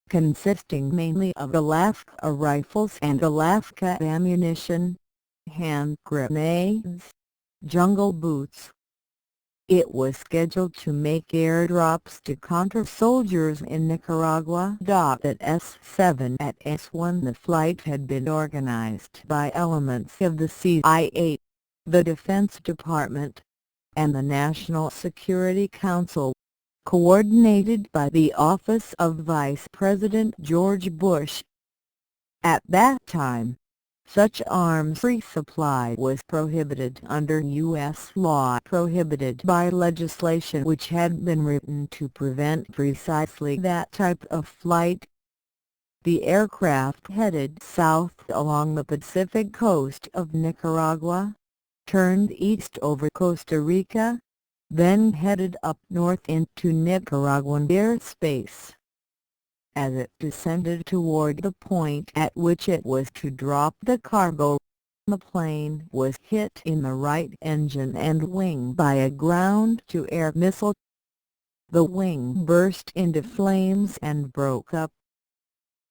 consisting mainly of Alaska rifles and Alaska ammunition, hand grenades, jungle boots. It was scheduled to make airdrops to Contra soldiers in Nicaragua. At S7 at S1 the flight had been organized by elements of the CIA, the Defense Department, and the National Security Council, coordinated by the Office of Vice President George Bush. At that time, such arms resupply was prohibited under U.S. law, prohibited by legislation which had been written to prevent precisely that type of flight. The aircraft headed south along the Pacific coast of Nicaragua, turned east over Costa Rica, then headed up north into Nicaraguan airspace. As it descended toward the point at which it was to drop the cargo, the plane was hit in the right engine and wing by a ground-to-air missile. The wing burst into flames and broke up.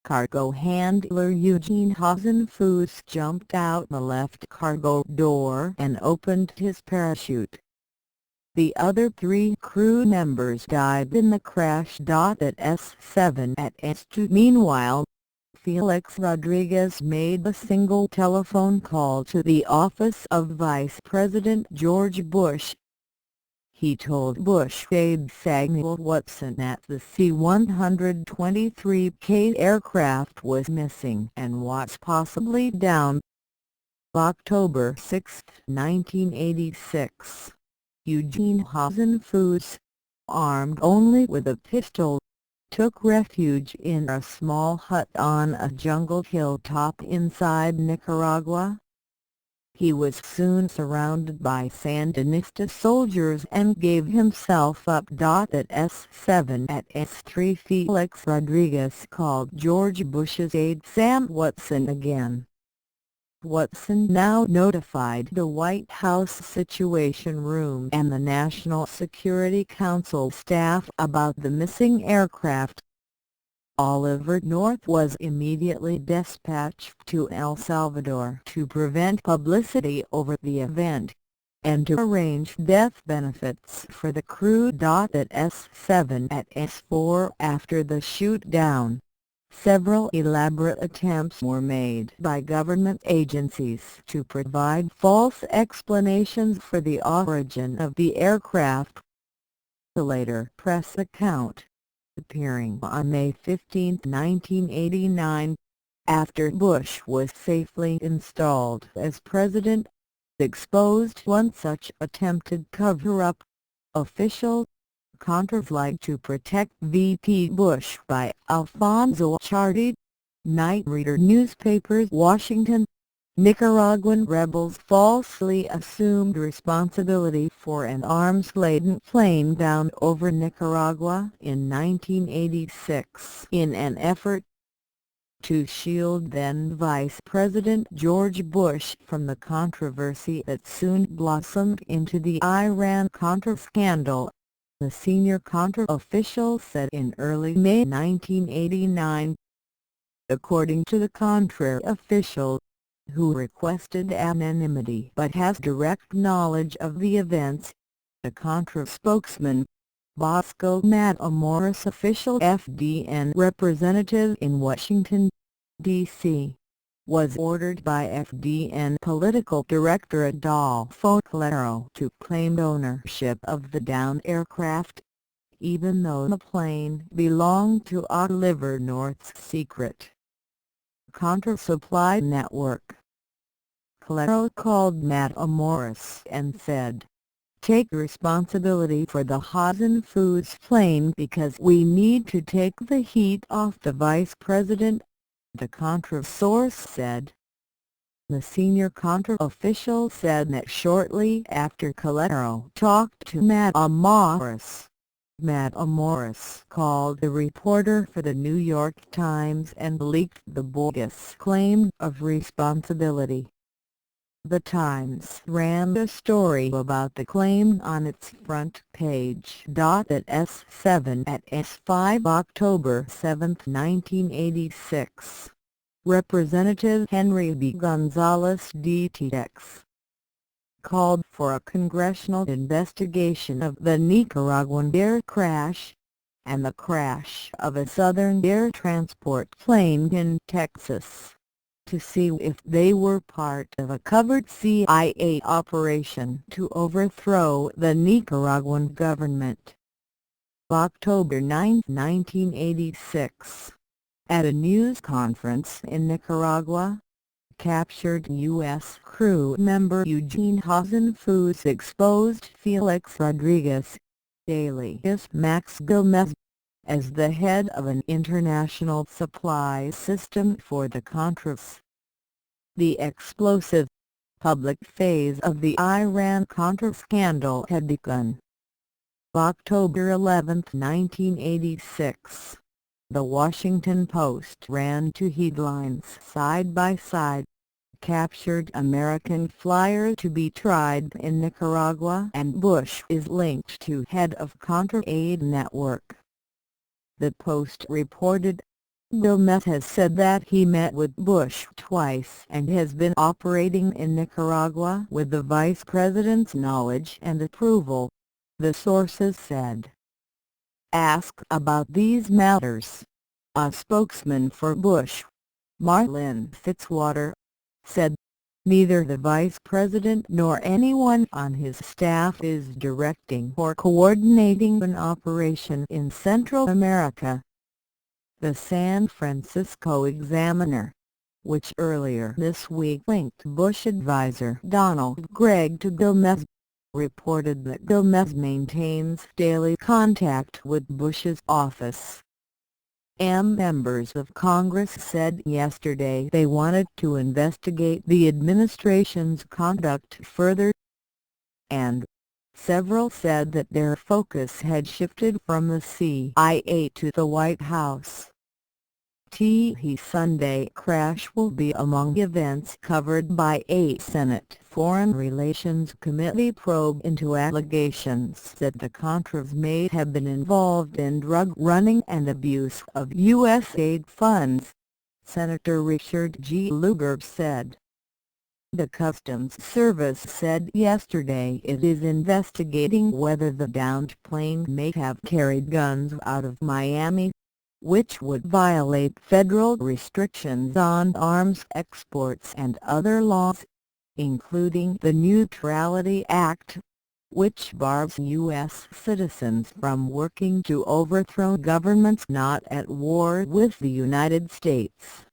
Cargo handler Eugene Hasenfuss jumped out the left cargo door and opened his parachute. The other 3 crew members died in the crash. At S7 at S2 meanwhile, Felix Rodriguez made a single telephone call to the office of Vice President George Bush. He told Bush aide Samuel Watson that the C-123K aircraft was missing and was possibly down. October 6, 1986. Eugene Hasenfuss, armed only with a pistol, took refuge in a small hut on a jungle hilltop inside Nicaragua. He was soon surrounded by Sandinista soldiers and gave himself up. At S7 at S3 Felix Rodriguez called George Bush's aide Sam Watson again. Watson now notified the White House Situation Room and the National Security Council staff about the missing aircraft. Oliver North was immediately dispatched to El Salvador to prevent publicity over the event, and to arrange death benefits for the crew. At S7 at S4 after the shoot-down, several elaborate attempts were made by government agencies to provide false explanations for the origin of the aircraft. The later press account, appearing on May 15, 1989, after Bush was safely installed as president, exposed one such attempted cover-up. Official Contras Like to Protect VP Bush by Alfonso Chardy. Night Reader Newspapers, Washington. Nicaraguan rebels falsely assumed responsibility for an arms-laden plane down over Nicaragua in 1986 in an effort to shield then Vice President George Bush from the controversy that soon blossomed into the Iran-Contra scandal. The senior Contra official said in early May 1989. According to the Contra official, who requested anonymity but has direct knowledge of the events, a Contra spokesman, Bosco Matamoros, official FDN representative in Washington, D.C., was ordered by FDN political director Adolfo Calero to claim ownership of the downed aircraft, even though the plane belonged to Oliver North's secret Contra supply network. Calero called Matt Morris and said, "Take responsibility for the Hazen Foods plane because we need to take the heat off the vice president," the Contra source said. The senior Contra official said that shortly after Calero talked to Matt Morris called a reporter for the New York Times and leaked the bogus claim of responsibility. The Times ran a story about the claim on its front page. At S7 at S5 October 7, 1986. Representative Henry B. Gonzalez DTX called for a congressional investigation of the Nicaraguan air crash, and the crash of a Southern air transport plane in Texas, to see if they were part of a covert CIA operation to overthrow the Nicaraguan government. October 9, 1986. At a news conference in Nicaragua, captured U.S. crew member Eugene Hazen Foods exposed Felix Rodriguez, alias Max Gomez, as the head of an international supply system for the Contras. The explosive, public phase of the Iran-Contra scandal had begun. October 11, 1986. The Washington Post ran two headlines side by side: "Captured American flyer to be tried in Nicaragua and Bush is linked to head of Contra aid network." The Post reported, "Gomez has said that he met with Bush twice and has been operating in Nicaragua with the vice president's knowledge and approval," the sources said. Asked about these matters, a spokesman for Bush, Marlin Fitzwater, said, "Neither the vice president nor anyone on his staff is directing or coordinating an operation in Central America." The San Francisco Examiner, which earlier this week linked Bush advisor Donald Gregg to Gomez, reported that Gomez maintains daily contact with Bush's office. Members of Congress said yesterday they wanted to investigate the administration's conduct further, and several said that their focus had shifted from the CIA to the White House. The Sunday crash will be among events covered by a Senate Foreign Relations Committee probe into allegations that the Contras may have been involved in drug running and abuse of U.S. aid funds, Senator Richard G. Lugar said. The Customs Service said yesterday it is investigating whether the downed plane may have carried guns out of Miami, which would violate federal restrictions on arms exports and other laws, including the Neutrality Act, which bars U.S. citizens from working to overthrow governments not at war with the United States.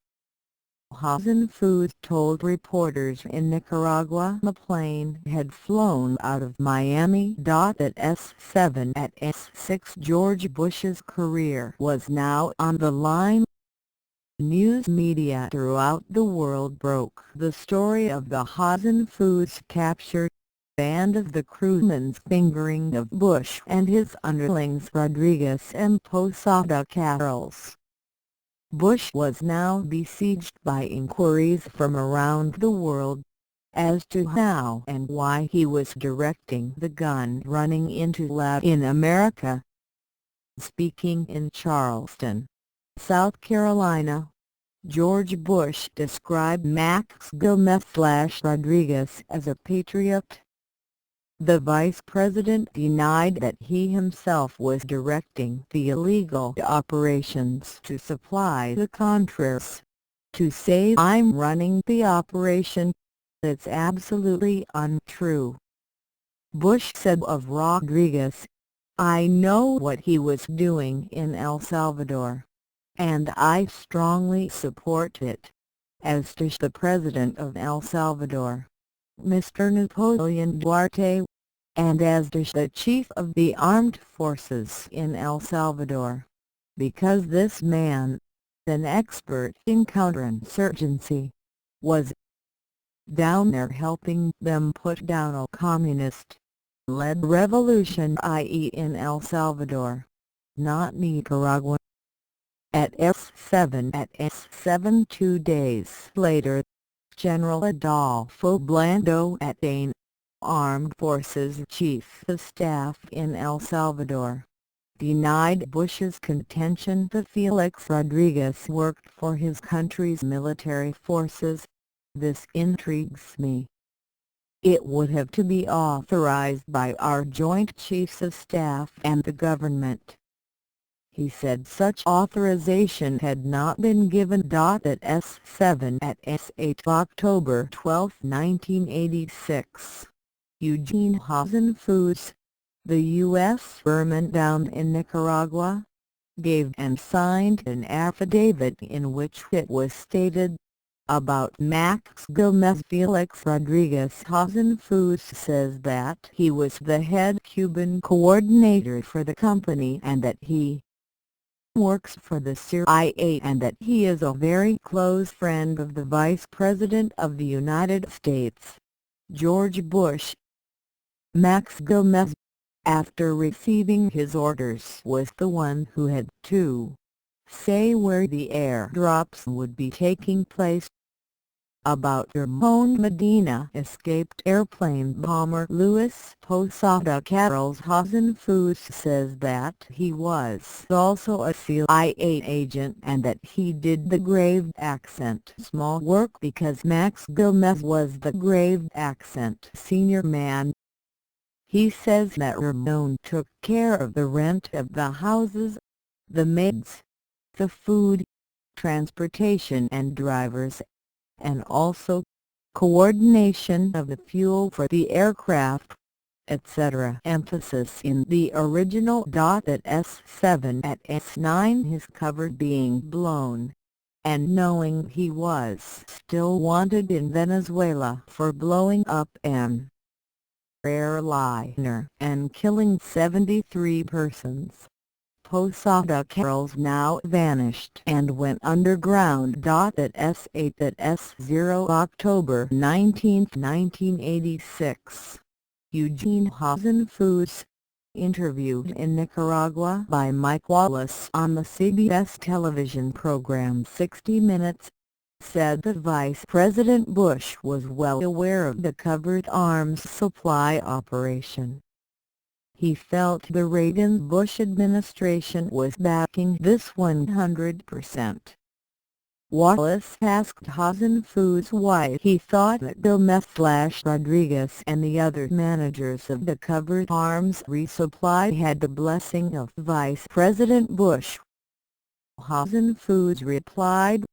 Hazen Foods told reporters in Nicaragua the plane had flown out of Miami. At S7 at S6 George Bush's career was now on the line. News media throughout the world broke the story of the Hazen Foods capture, and of the crewman's fingering of Bush and his underlings Rodriguez and Posada Carrols. Bush was now besieged by inquiries from around the world as to how and why he was directing the gun running into Latin America. Speaking in Charleston, South Carolina, George Bush described Max Gomez/Rodriguez as a patriot. The vice president denied that he himself was directing the illegal operations to supply the Contras. to say I'm running the operation. It's absolutely untrue. Bush said of Rodriguez, "I know what he was doing in El Salvador, and I strongly support it, as does the President of El Salvador, Mr. Napoleon Duarte, and as does the Chief of the Armed Forces in El Salvador, because this man, an expert in counterinsurgency, was down there helping them put down a communist-led revolution, i.e. in El Salvador, not Nicaragua." At S7 2 days later, General Adolfo Blando Attain, Armed Forces Chief of Staff in El Salvador, denied Bush's contention that Felix Rodriguez worked for his country's military forces. "This intrigues me. It would have to be authorized by our Joint Chiefs of Staff and the government." He said such authorization had not been given. At S7 at S8 October 12, 1986, Eugene Hazen Foods, the U.S. firm down in Nicaragua, gave and signed an affidavit in which it was stated, about Max Gomez, Felix Rodriguez Hazen Foods says that he was the head Cuban coordinator for the company and that he works for the CIA and that he is a very close friend of the Vice President of the United States, George Bush. Max Gomez, after receiving his orders, was the one who had to say where the airdrops would be taking place. About Ramon Medina, escaped airplane bomber Luis Posada Carlos Hazen Foods says that he was also a CIA agent and that he did the grave accent small work because Max Gomez was the grave accent senior man. He says that Ramon took care of the rent of the houses, the maids, the food, transportation and drivers, and also coordination of the fuel for the aircraft, etc. Emphasis in the original. At S7 at S9 his cover being blown, and knowing he was still wanted in Venezuela for blowing up an airliner and killing 73 persons. Posada Carlos now vanished and went underground. At S8 at S0 October 19, 1986, Eugene Hazen Foods, interviewed in Nicaragua by Mike Wallace on the CBS television program 60 Minutes, said that Vice President Bush was well aware of the covert arms supply operation. He felt the Reagan-Bush administration was backing this 100%. Wallace asked Hazen Foods why he thought that Gomez/Rodriguez and the other managers of the covert arms resupply had the blessing of Vice President Bush. Hazen Foods replied,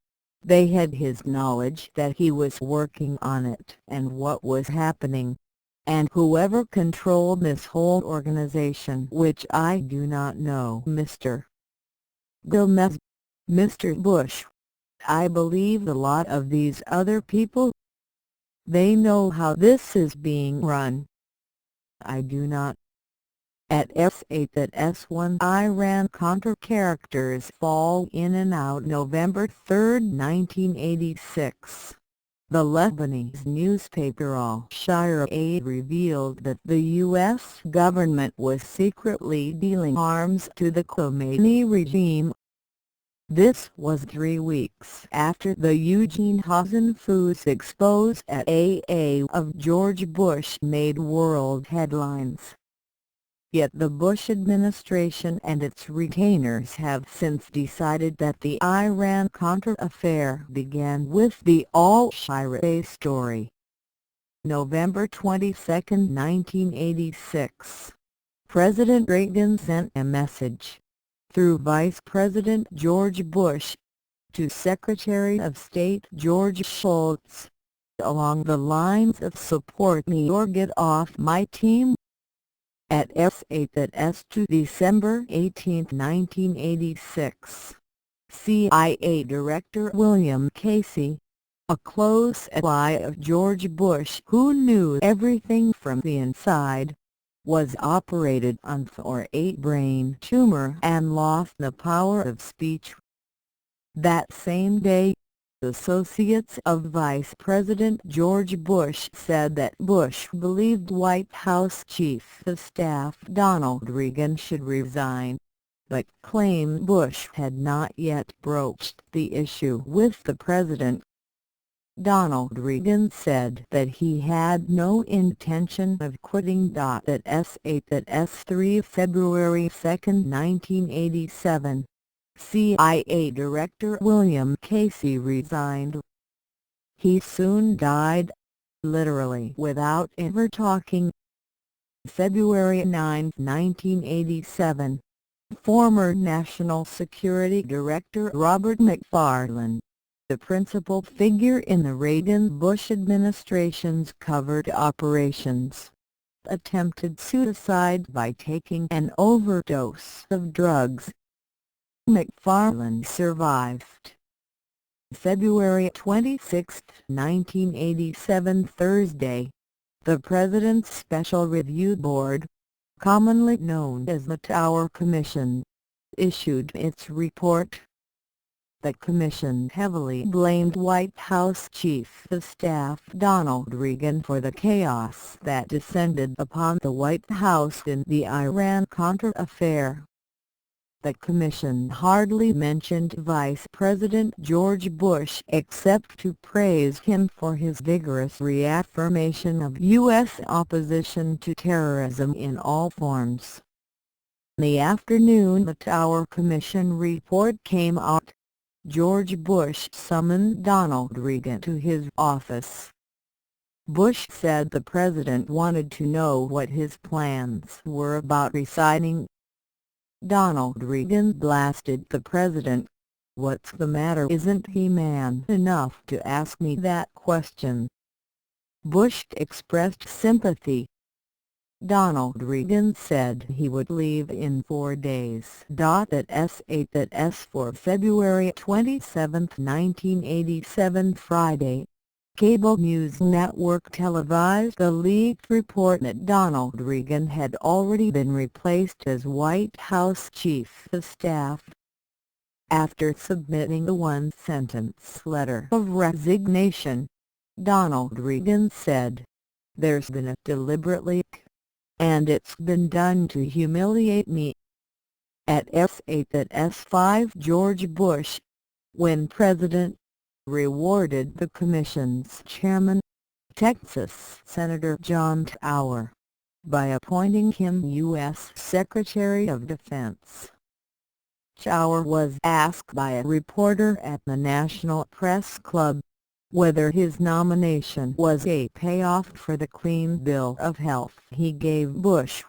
"They had his knowledge that he was working on it and what was happening. And whoever controlled this whole organization, which I do not know, Mr. Gomez, Mr. Bush, I believe a lot of these other people. They know how this is being run. I do not." At S8 at S1 Iran-Contra characters fall in and out. November 3, 1986. The Lebanese newspaper Al-Shira revealed that the U.S. government was secretly dealing arms to the Khomeini regime. This was 3 weeks after the Eugene Hazen Foods expose at AA of George Bush made world headlines. Yet the Bush administration and its retainers have since decided that the Iran-Contra affair began with the Al-Shira story. November 22, 1986. President Reagan sent a message, through Vice President George Bush, to Secretary of State George Shultz, along the lines of "support me or get off my team." At S8 to December 18, 1986, CIA Director William Casey, a close ally of George Bush who knew everything from the inside, was operated on for a brain tumor and lost the power of speech. That same day, associates of Vice President George Bush said that Bush believed White House Chief of Staff Donald Regan should resign, but claimed Bush had not yet broached the issue with the president. Donald Regan said that he had no intention of quitting. At S8-3 February 2, 1987, CIA Director William Casey resigned. He soon died, literally without ever talking. February 9, 1987, former National Security Director Robert McFarlane, the principal figure in the Reagan-Bush administration's covert operations, attempted suicide by taking an overdose of drugs. McFarlane survived. February 26, 1987 Thursday, the President's Special Review Board, commonly known as the Tower Commission, issued its report. The commission heavily blamed White House Chief of Staff Donald Regan for the chaos that descended upon the White House in the Iran-Contra affair. The commission hardly mentioned Vice President George Bush except to praise him for his vigorous reaffirmation of U.S. opposition to terrorism in all forms. In the afternoon the Tower Commission report came out. George Bush summoned Donald Regan to his office. Bush said the president wanted to know what his plans were about resigning. Donald Regan blasted the president. "What's the matter? Isn't he man enough to ask me that question?" Bush expressed sympathy. Donald Regan said he would leave in 4 days. At S8 for February 27, 1987 Friday, cable news network televised a leaked report that Donald Regan had already been replaced as White House Chief of Staff. After submitting a one-sentence letter of resignation, Donald Regan said, "There's been a deliberate leak, and it's been done to humiliate me." At S8-5 George Bush, when president, rewarded the commission's chairman, Texas Senator John Tower, by appointing him U.S. Secretary of Defense. Tower was asked by a reporter at the National Press Club whether his nomination was a payoff for the clean bill of health he gave Bush.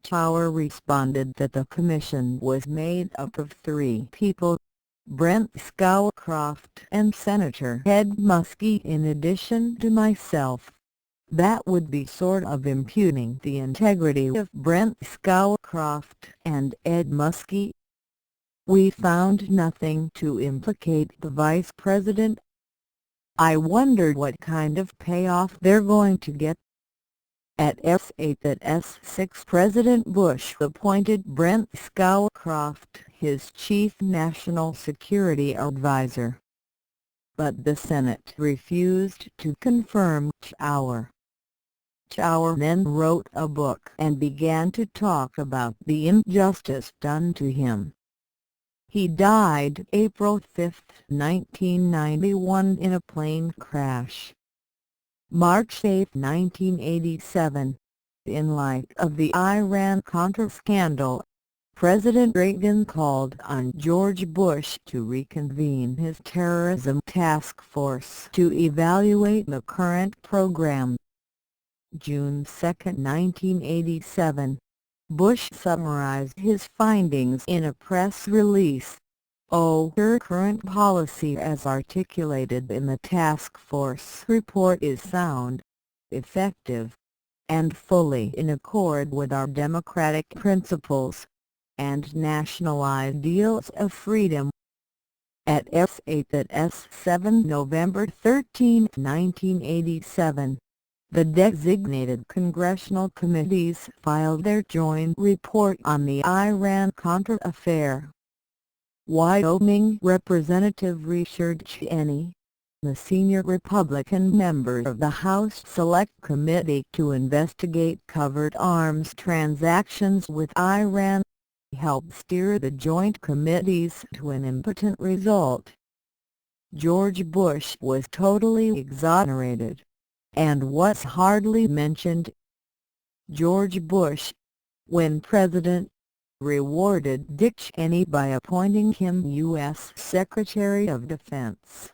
Tower responded that the commission was made up of 3 people, Brent Scowcroft and Senator Ed Muskie in addition to myself. That would be sort of impugning the integrity of Brent Scowcroft and Ed Muskie. We found nothing to implicate the vice president. I wondered what kind of payoff they're going to get. At S8-6 President Bush appointed Brent Scowcroft his chief national security advisor. But the Senate refused to confirm Tower. Tower then wrote a book and began to talk about the injustice done to him. He died April 5, 1991 in a plane crash. March 8, 1987, in light of the Iran-Contra scandal, President Reagan called on George Bush to reconvene his terrorism task force to evaluate the current program. June 2, 1987, Bush summarized his findings in a press release. Her current policy as articulated in the task force report is sound, effective, and fully in accord with our democratic principles and national ideals of freedom. At S8 at S7 November 13, 1987, the designated congressional committees filed their joint report on the Iran-Contra affair. Wyoming Representative Richard Cheney, the senior Republican member of the House Select Committee to investigate covert arms transactions with Iran, helped steer the joint committees to an impotent result. George Bush was totally exonerated, and was hardly mentioned. George Bush, when president, rewarded Dick Cheney by appointing him U.S. Secretary of Defense,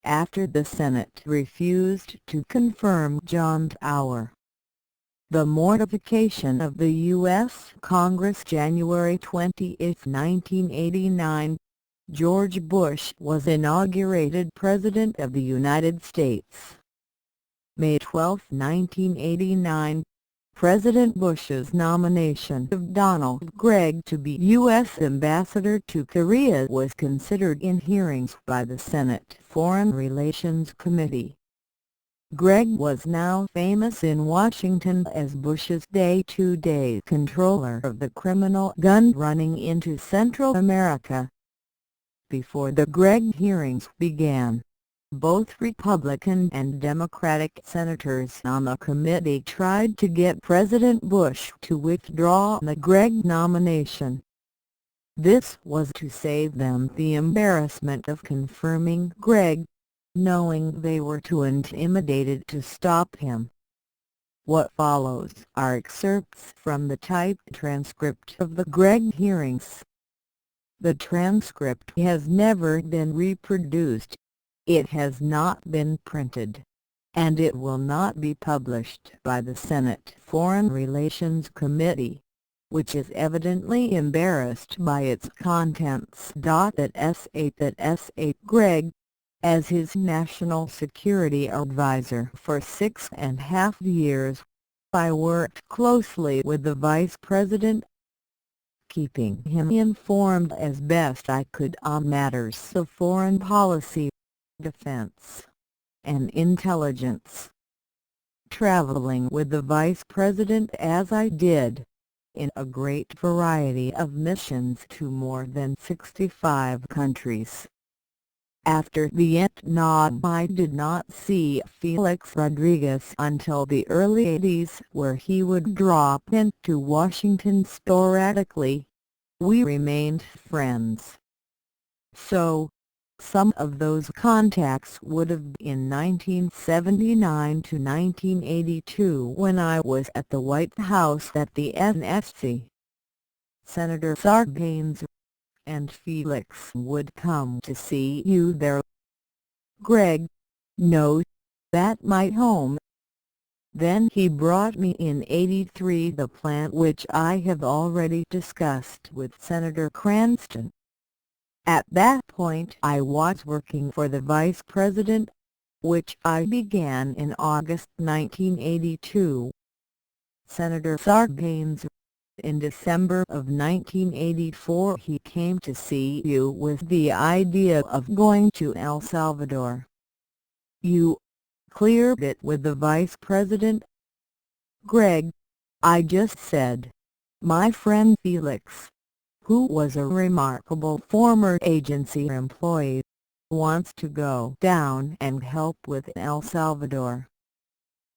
after the Senate refused to confirm John Tower. The mortification of the U.S. Congress. January 20, 1989, George Bush was inaugurated President of the United States. May 12, 1989, President Bush's nomination of Donald Gregg to be U.S. Ambassador to Korea was considered in hearings by the Senate Foreign Relations Committee. Gregg was now famous in Washington as Bush's day-to-day controller of the criminal gun running into Central America. Before the Gregg hearings began, both Republican and Democratic senators on the committee tried to get President Bush to withdraw the Gregg nomination. This was to save them the embarrassment of confirming Gregg, knowing they were too intimidated to stop him. What follows are excerpts from the typed transcript of the Gregg hearings. The transcript has never been reproduced. It has not been printed, and it will not be published by the Senate Foreign Relations Committee, which is evidently embarrassed by its contents. At S8 Gregg, as his national security advisor for 6.5 years, I worked closely with the Vice President, keeping him informed as best I could on matters of foreign policy, defense, and intelligence. Traveling with the Vice President as I did, in a great variety of missions to more than 65 countries. After Vietnam, I did not see Felix Rodriguez until the early 80s, where he would drop into Washington sporadically. We remained friends. So, some of those contacts would have been 1979 to 1982 when I was at the White House at the NSC. Senator Sarbanes and Felix would come to see you there. Gregg knows that my home. Then he brought me in '83 the plan which I have already discussed with Senator Cranston. At that point I was working for the Vice President, which I began in August 1982. Senator Sarbanes. In December of 1984 he came to see you with the idea of going to El Salvador. You cleared it with the Vice President. Gregg, I just said, my friend Felix, who was a remarkable former agency employee, wants to go down and help with El Salvador.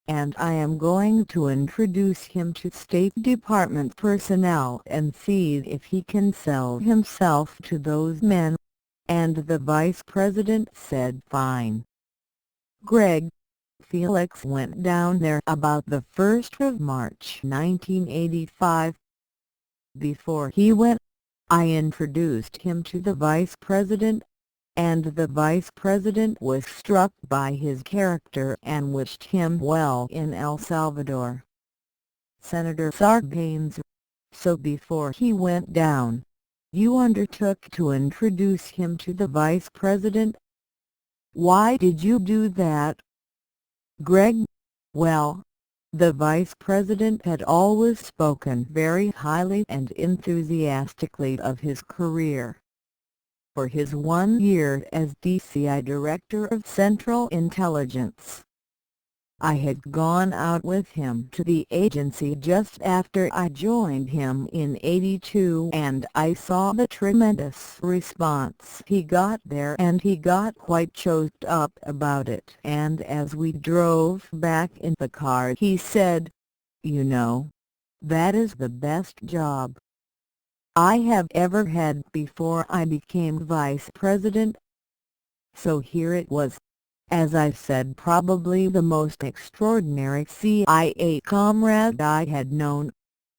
And I am going to introduce him to State Department personnel and see if he can sell himself to those men. And the Vice President said fine. Gregg, Felix went down there about the 1st of March 1985. Before he went, I introduced him to the Vice President, and the Vice President was struck by his character and wished him well in El Salvador. Senator Sarbanes. So before he went down, You undertook to introduce him to the vice president. Why did you do that? Greg, well, the vice president had always spoken very highly and enthusiastically of his career. For his 1 year as DCI Director of Central Intelligence, I had gone out with him to the agency just after I joined him in '82, and I saw the tremendous response he got there, and he got quite choked up about it. And as we drove back in the car, he said, "You know, that is the best job I have ever had before I became vice president." So here it was, as I said, probably the most extraordinary CIA comrade I had known,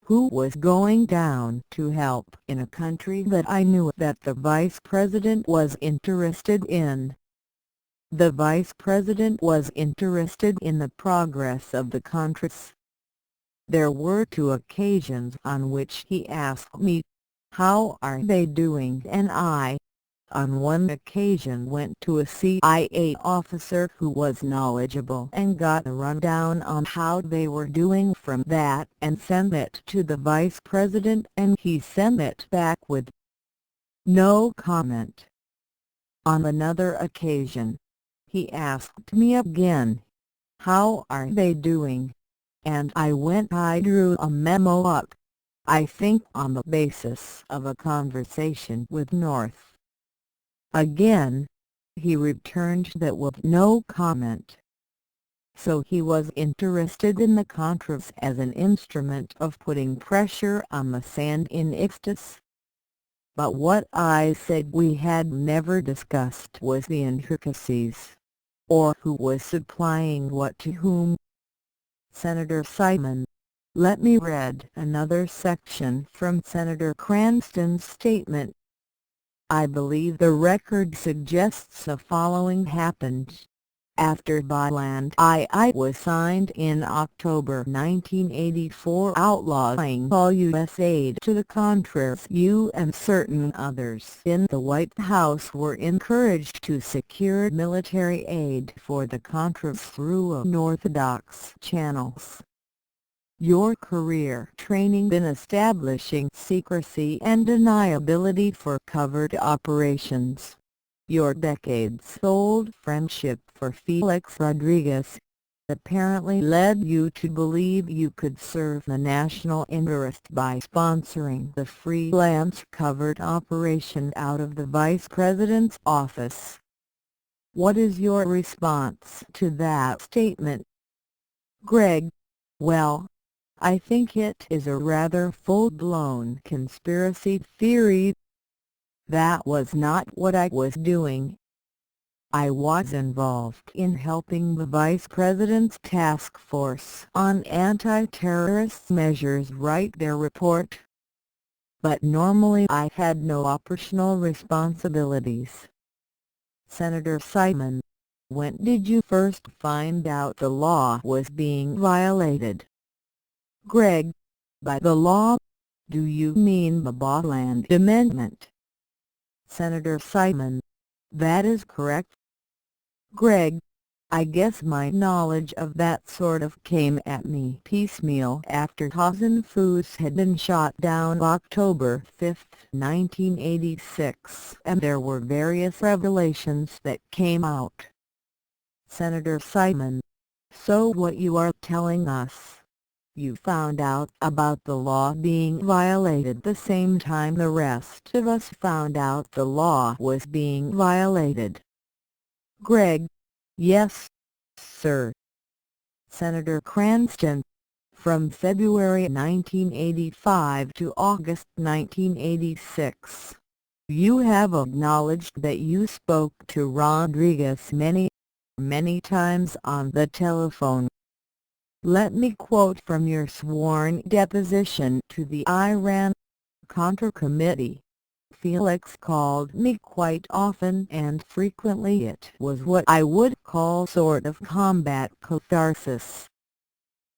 who was going down to help in a country that I knew that the vice president was interested in. The vice president was interested in the progress of the Contras. There were 2 occasions on which he asked me, "How are they doing?" and I, on one occasion, went to a CIA officer who was knowledgeable and got a rundown on how they were doing from that, and sent it to the vice president, and he sent it back with no comment. On another occasion, he asked me again, "How are they doing?" and I drew a memo up, I think on the basis of a conversation with North. Again, he returned that with no comment. So he was interested in the Contras as an instrument of putting pressure on the Sandinistas. But what I said we had never discussed was the intricacies, or who was supplying what to whom. Senator Simon, let me read another section from Senator Cranston's statement. I believe the record suggests the following happened. After Byland II was signed in October 1984 outlawing all U.S. aid to the Contras, you and certain others in the White House were encouraged to secure military aid for the Contras through unorthodox channels. Your career training in establishing secrecy and deniability for covert operations, your decades-old friendship for Felix Rodriguez, apparently led you to believe you could serve the national interest by sponsoring the freelance covert operation out of the vice president's office. What is your response to that statement? Greg, well, I think it is a rather full-blown conspiracy theory. That was not what I was doing. I was involved in helping the Vice President's Task Force on Anti-Terrorist Measures write their report. But normally I had no operational responsibilities. Senator Simon, when did you first find out the law was being violated? Greg, by the law, do you mean the Byland Amendment? Senator Simon, that is correct. Greg, I guess my knowledge of that sort of came at me piecemeal after Tyson Foods had been shot down October 5, 1986, and there were various revelations that came out. Senator Simon, so what you are telling us, you found out about the law being violated the same time the rest of us found out the law was being violated? Greg, yes, sir. Senator Cranston, from February 1985 to August 1986, you have acknowledged that you spoke to Rodriguez many times on the telephone. Let me quote from your sworn deposition to the Iran-Contra committee. Felix called me quite often and frequently. It was what I would call sort of combat catharsis.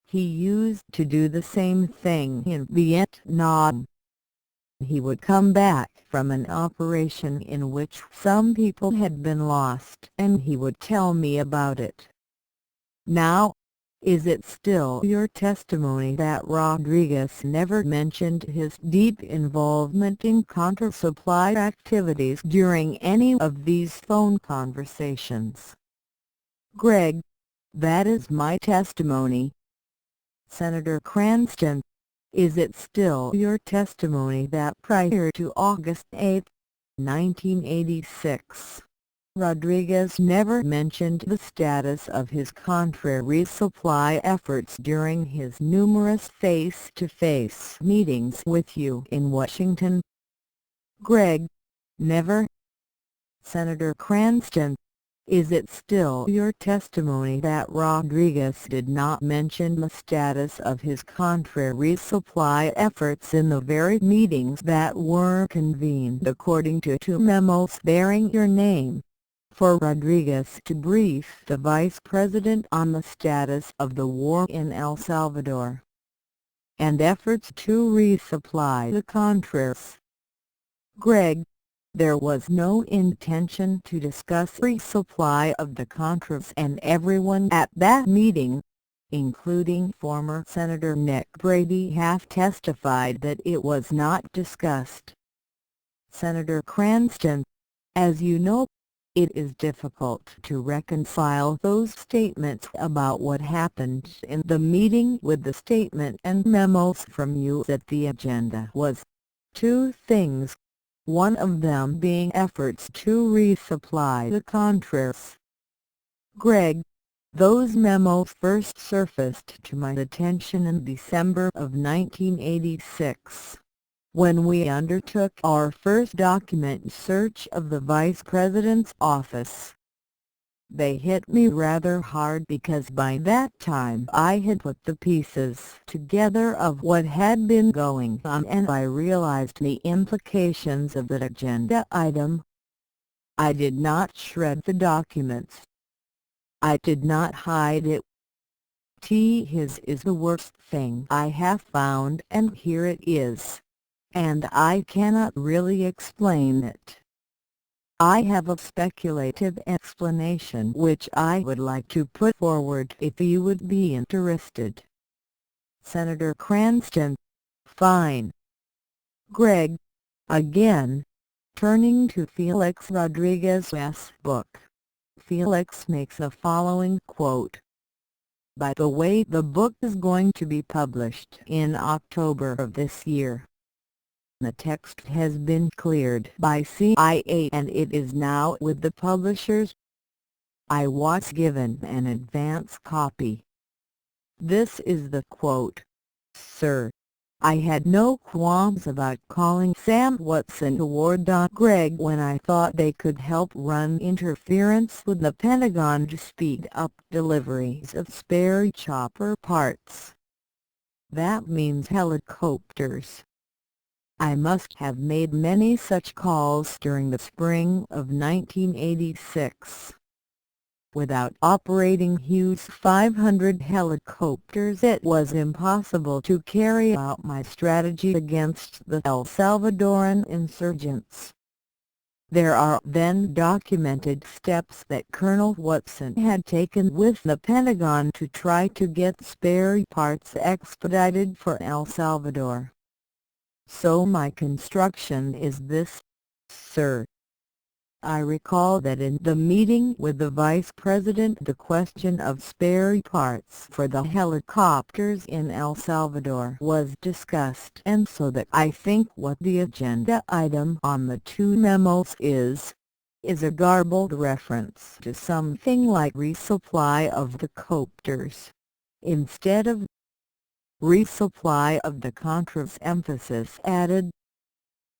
He used to do the same thing in Vietnam. He would come back from an operation in which some people had been lost and he would tell me about it. Now, is it still your testimony that Rodriguez never mentioned his deep involvement in Contra supply activities during any of these phone conversations? Greg: that is my testimony. Senator Cranston: is it still your testimony that prior to August 8, 1986, Rodriguez never mentioned the status of his Contra resupply efforts during his numerous face-to-face meetings with you in Washington? Greg: never. Senator Cranston: is it still your testimony that Rodriguez did not mention the status of his Contra resupply efforts in the very meetings that were convened according to two memos bearing your name, for Rodriguez to brief the Vice President on the status of the war in El Salvador and efforts to resupply the Contras? Greg: there was no intention to discuss resupply of the Contras, and everyone at that meeting, including former Senator Nick Brady, have testified that it was not discussed. Senator Cranston: as you know, it is difficult to reconcile those statements about what happened in the meeting with the statement and memos from you that the agenda was two things, one of them being efforts to resupply the Contras. Greg: those memos first surfaced to my attention in December of 1986, when we undertook our first document search of the Vice President's office. They hit me rather hard because by that time I had put the pieces together of what had been going on, and I realized the implications of that agenda item. I did not shred the documents. I did not hide it. His is the worst thing I have found, and here it is, and I cannot really explain it. I have a speculative explanation which I would like to put forward if you would be interested. Senator Cranston: fine. Greg, again, turning to Felix Rodriguez's book, Felix makes the following quote: by the way, the book is going to be published in October of this year. The text has been cleared by CIA and it is now with the publishers. I was given an advance copy. This is the quote. Sir, I had no qualms about calling Sam Watson toward Greg when I thought they could help run interference with the Pentagon to speed up deliveries of spare chopper parts. That means helicopters. I must have made many such calls during the spring of 1986. Without operating Hughes 500 helicopters, it was impossible to carry out my strategy against the El Salvadoran insurgents. There are then documented steps that Colonel Watson had taken with the Pentagon to try to get spare parts expedited for El Salvador. So my construction is this, sir. I recall that in the meeting with the Vice President the question of spare parts for the helicopters in El Salvador was discussed, and so that I think what the agenda item on the two memos is a garbled reference to something like resupply of the copters, instead of resupply of the Contras, emphasis added.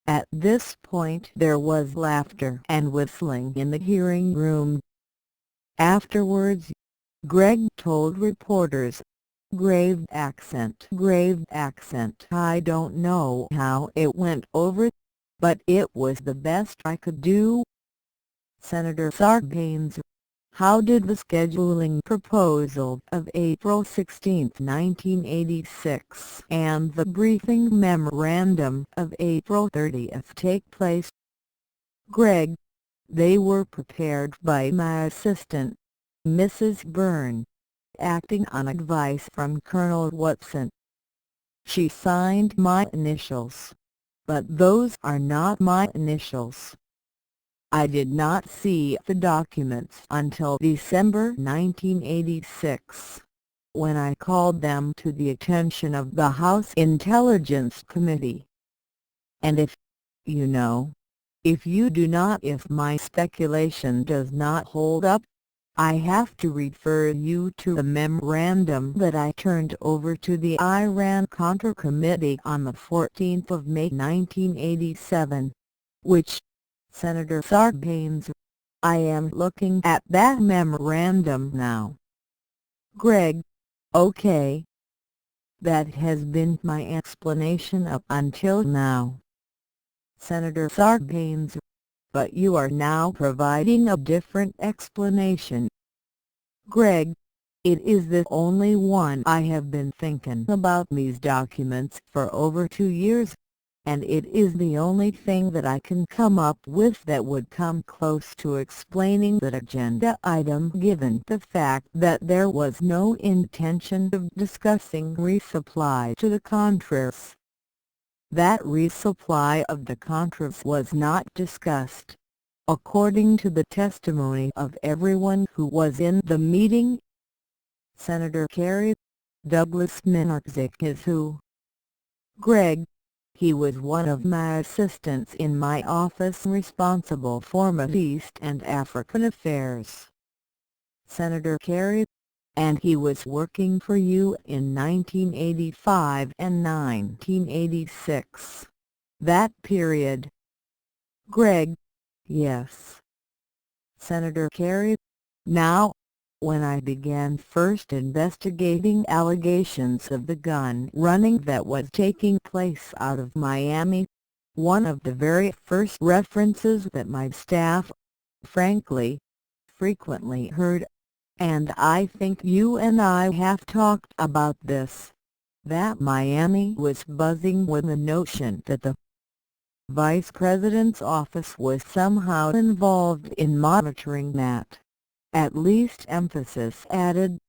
At this point there was laughter and whistling in the hearing room. Afterwards, Greg told reporters, grave accent, I don't know how it went over, but it was the best I could do. Senator Sarbanes: How did the scheduling proposal of April 16, 1986 and the briefing memorandum of April 30 take place? Greg. They were prepared by my assistant, Mrs. Byrne, acting on advice from Colonel Watson. She signed my initials, but those are not my initials. I did not see the documents until December 1986, when I called them to the attention of the House Intelligence Committee. And if you do not, if my speculation does not hold up, I have to refer you to the memorandum that I turned over to the Iran-Contra Committee on the 14th of May 1987, which, Senator Sarbanes, I am looking at that memorandum now. Greg. Okay. That has been my explanation up until now, Senator Sarbanes, but you are now providing a different explanation. Greg. It is the only one. I have been thinking about these documents for over 2 years, and it is the only thing that I can come up with that would come close to explaining that agenda item, given the fact that there was no intention of discussing resupply to the Contras. That resupply of the Contras was not discussed, according to the testimony of everyone who was in the meeting. Senator Kerry. Douglas Minarczyk is who? Greg. He was one of my assistants in my office responsible for Middle East and African affairs. Senator Kerry. And he was working for you in 1985 and 1986. That period. Greg. Yes. Senator Kerry. Now, when I began first investigating allegations of the gun running that was taking place out of Miami, one of the very first references that my staff, frankly, frequently heard, and I think you and I have talked about this, that Miami was buzzing with the notion that the Vice President's office was somehow involved in monitoring that. At least emphasis added.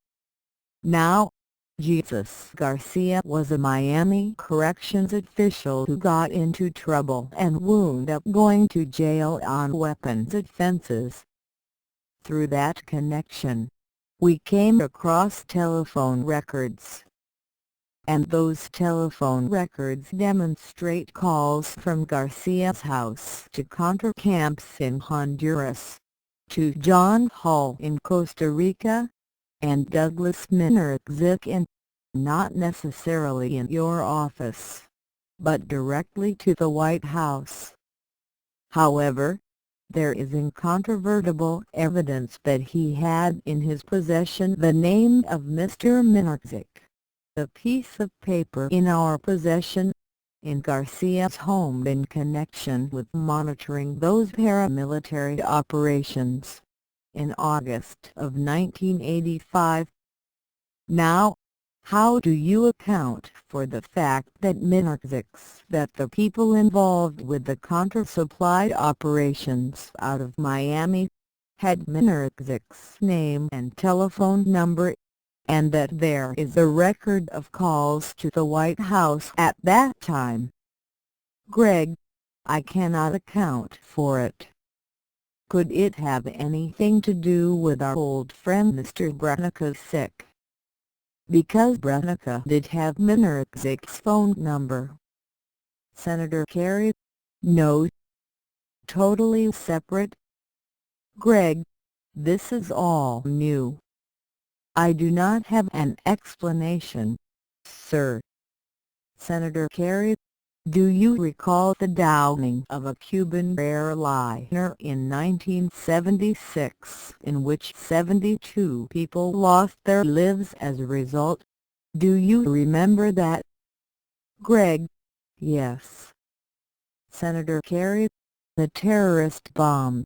Now, Jesus Garcia was a Miami corrections official who got into trouble and wound up going to jail on weapons offenses. Through that connection, we came across telephone records. And those telephone records demonstrate calls from Garcia's house to Contra camps in Honduras, to John Hall in Costa Rica, and Douglas Minarczyk in, not necessarily in your office, but directly to the White House. However, there is incontrovertible evidence that he had in his possession the name of Mr. Minarczyk, a piece of paper in our possession, in Garcia's home in connection with monitoring those paramilitary operations, in August of 1985. Now, how do you account for the fact that that the people involved with the Contra-supplied operations out of Miami, had Minarczyk's name and telephone number, and that there is a record of calls to the White House at that time? Greg. I cannot account for it. Could it have anything to do with our old friend Mr. Brennecke's sick? Because Brennecke did have Minarczyk's phone number. Senator Kerry. No. Totally separate. Greg. This is all new. I do not have an explanation, sir. Senator Kerry. Do you recall the downing of a Cuban airliner in 1976 in which 72 people lost their lives as a result? Do you remember that? Greg. Yes. Senator Kerry. The terrorist bomb.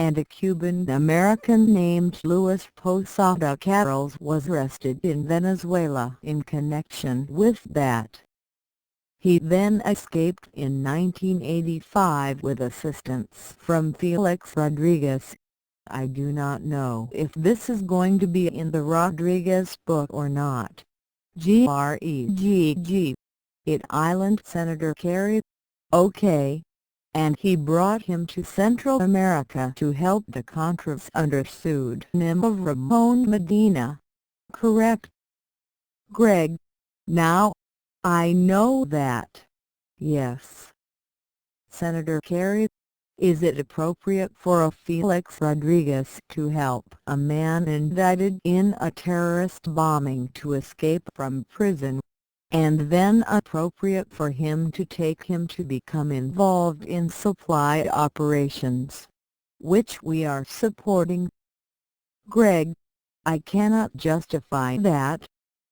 and a Cuban-American named Luis Posada Carrols was arrested in Venezuela in connection with that. He then escaped in 1985 with assistance from Felix Rodriguez. I do not know if this is going to be in the Rodriguez book or not. Greg. It Island Senator Kerry. OK. And he brought him to Central America to help the Contras under pseudonym of Ramon Medina. Correct? Greg. Now, I know that. Yes. Senator Kerry. Is it appropriate for a Felix Rodriguez to help a man indicted in a terrorist bombing to escape from prison, and then appropriate for him to take him to become involved in supply operations, which we are supporting? Greg. I cannot justify that,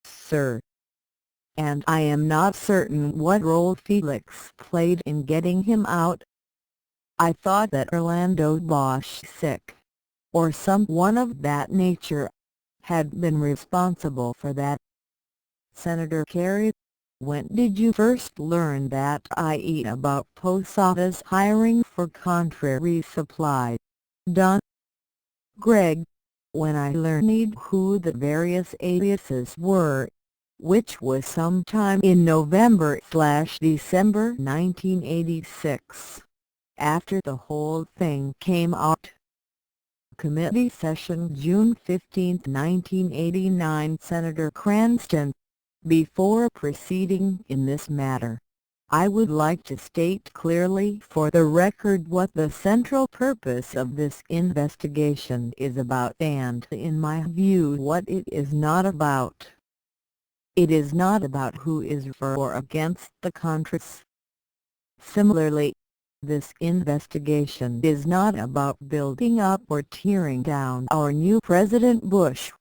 sir. And I am not certain what role Felix played in getting him out. I thought that Orlando Bosch sick, or someone of that nature, had been responsible for that. Senator Kerry. When did you first learn that, i.e. about Posada's hiring for contrary supply? Done. Greg. When I learned who the various aliases were, which was sometime in November/December 1986. After the whole thing came out. Committee Session June 15, 1989. Senator Cranston. Before proceeding in this matter, I would like to state clearly for the record what the central purpose of this investigation is about and, in my view, what it is not about. It is not about who is for or against the Contras. Similarly, this investigation is not about building up or tearing down our new President Bush.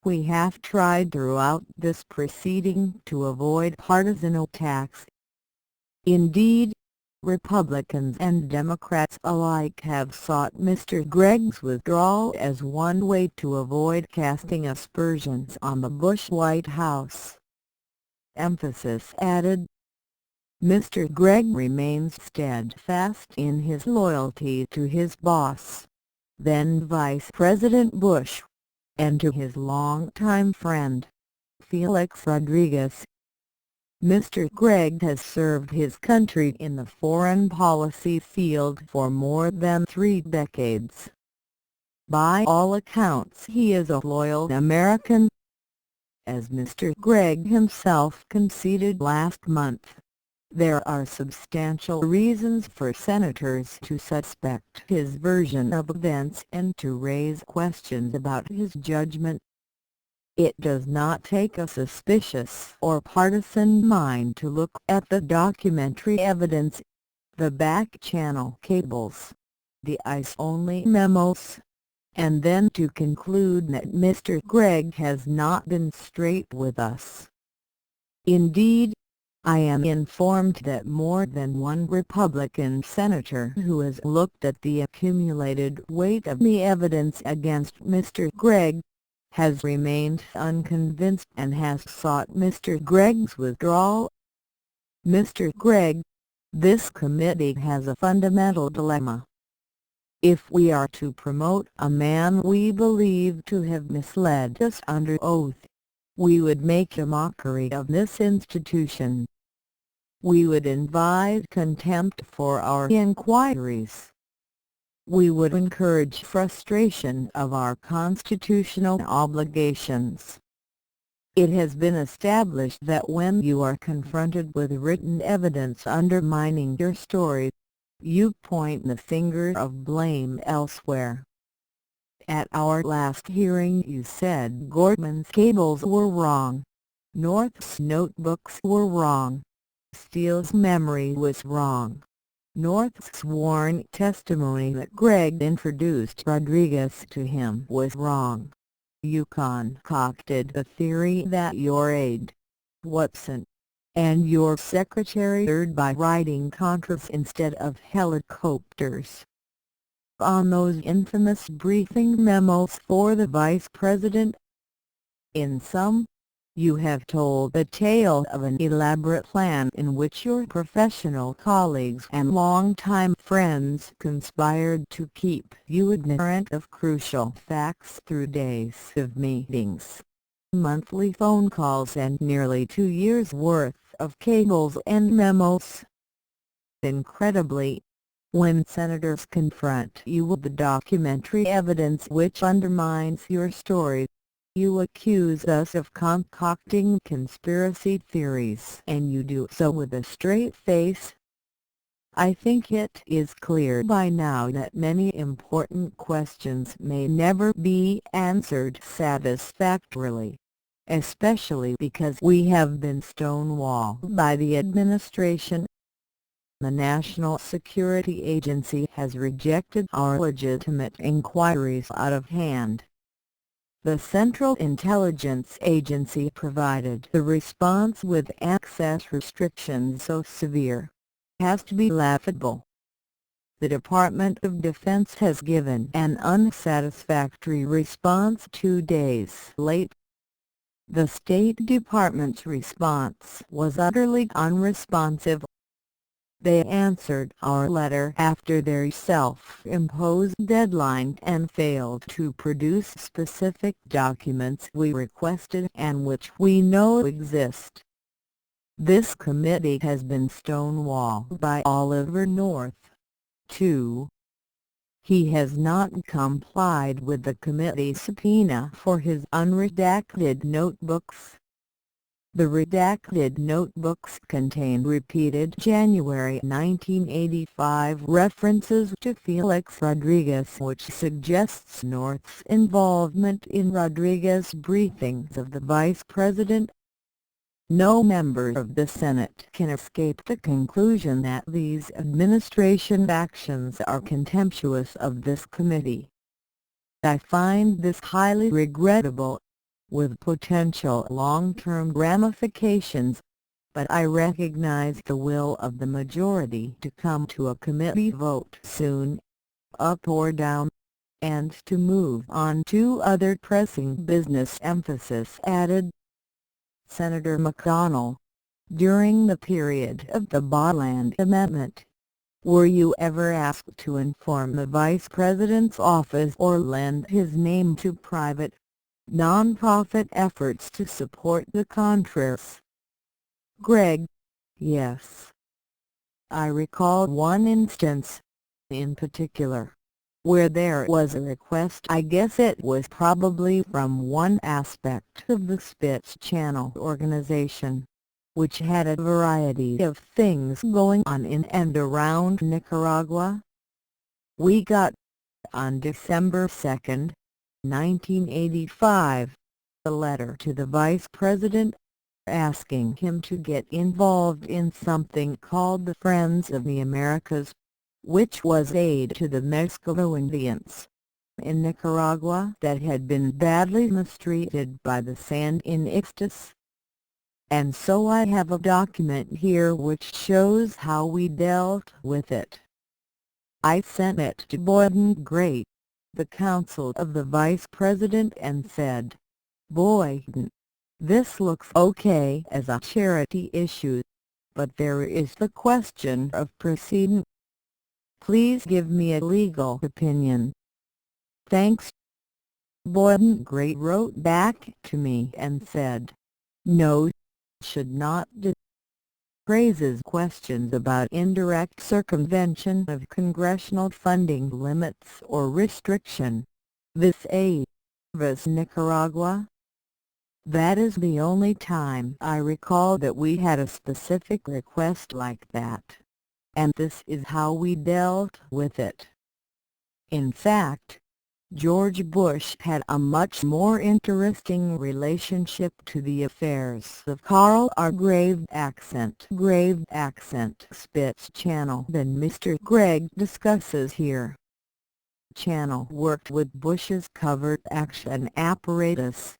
We have tried throughout this proceeding to avoid partisan attacks. Indeed, Republicans and Democrats alike have sought Mr. Gregg's withdrawal as one way to avoid casting aspersions on the Bush White House. Emphasis added. Mr. Gregg remains steadfast in his loyalty to his boss, then Vice President Bush, and to his longtime friend, Felix Rodriguez. Mr. Gregg has served his country in the foreign policy field for more than 3 decades. By all accounts he is a loyal American. As Mr. Gregg himself conceded last month, there are substantial reasons for senators to suspect his version of events and to raise questions about his judgment. It does not take a suspicious or partisan mind to look at the documentary evidence, the back-channel cables, the ICE-only memos, and then to conclude that Mr. Gregg has not been straight with us. Indeed, I am informed that more than one Republican senator who has looked at the accumulated weight of the evidence against Mr. Gregg has remained unconvinced and has sought Mr. Gregg's withdrawal. Mr. Gregg, this committee has a fundamental dilemma. If we are to promote a man we believe to have misled us under oath, we would make a mockery of this institution. We would invite contempt for our inquiries. We would encourage frustration of our constitutional obligations. It has been established that when you are confronted with written evidence undermining your story, you point the finger of blame elsewhere. At our last hearing you said Gorman's cables were wrong, North's notebooks were wrong, Steele's memory was wrong, North's sworn testimony that Gregg introduced Rodriguez to him was wrong. You concocted the theory that your aide, Watson, and your secretary erred by riding Contras instead of helicopters. on those infamous briefing memos for the Vice President. In sum, you have told the tale of an elaborate plan in which your professional colleagues and longtime friends conspired to keep you ignorant of crucial facts through days of meetings, monthly phone calls and nearly 2 years' worth of cables and memos. Incredibly, when senators confront you with the documentary evidence which undermines your story, you accuse us of concocting conspiracy theories, and you do so with a straight face. I think it is clear by now that many important questions may never be answered satisfactorily, especially because we have been stonewalled by the administration. The National Security Agency has rejected our legitimate inquiries out of hand. The Central Intelligence Agency provided the response with access restrictions so severe as to be laughable. The Department of Defense has given an unsatisfactory response 2 days late. The State Department's response was utterly unresponsive. They answered our letter after their self-imposed deadline and failed to produce specific documents we requested and which we know exist. This committee has been stonewalled by Oliver North, too. He has not complied with the committee subpoena for his unredacted notebooks. The redacted notebooks contain repeated January 1985 references to Felix Rodriguez, which suggests North's involvement in Rodriguez's briefings of the Vice President. No member of the Senate can escape the conclusion that these administration actions are contemptuous of this committee. I find this highly regrettable, with potential long-term ramifications, but I recognize the will of the majority to come to a committee vote soon, up or down, and to move on to other pressing business. Emphasis added. Senator McConnell, during the period of the Botland Amendment, were you ever asked to inform the Vice President's office or lend his name to private, non-profit efforts to support the Contras? Gregg: yes. I recall one instance, in particular, where there was a request. I guess it was probably from one aspect of the Spitz Channel organization, which had a variety of things going on in and around Nicaragua. We got, on December 2, 1985, a letter to the Vice President, asking him to get involved in something called the Friends of the Americas, which was aid to the Mescalo Indians in Nicaragua that had been badly mistreated by the Sandinistas. And so I have a document here which shows how we dealt with it. I sent it to Boyden Gray, the counsel of the Vice President, and said, "Boyden, this looks okay as a charity issue, but there is the question of precedent. Please give me a legal opinion. Thanks." Boyden Gray wrote back to me and said, "No, should not do." Raises questions about indirect circumvention of congressional funding limits or restriction. This aid was Nicaragua. That is the only time I recall that we had a specific request like that, and this is how we dealt with it. In fact, George Bush had a much more interesting relationship to the affairs of Carl R. Grave accent Spitz Channel than Mr. Gregg discusses here. Channel worked with Bush's covert action apparatus,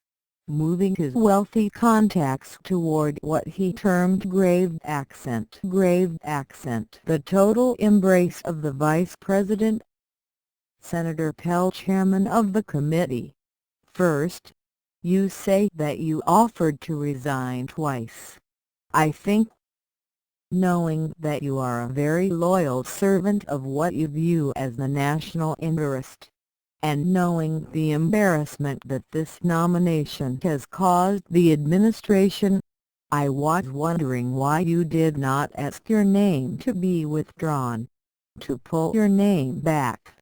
moving his wealthy contacts toward what he termed grave accent, the total embrace of the Vice President. Senator Pell, chairman of the committee. First, you say that you offered to resign twice. I think, knowing that you are a very loyal servant of what you view as the national interest, and knowing the embarrassment that this nomination has caused the administration, I was wondering why you did not ask your name to be withdrawn, to pull your name back.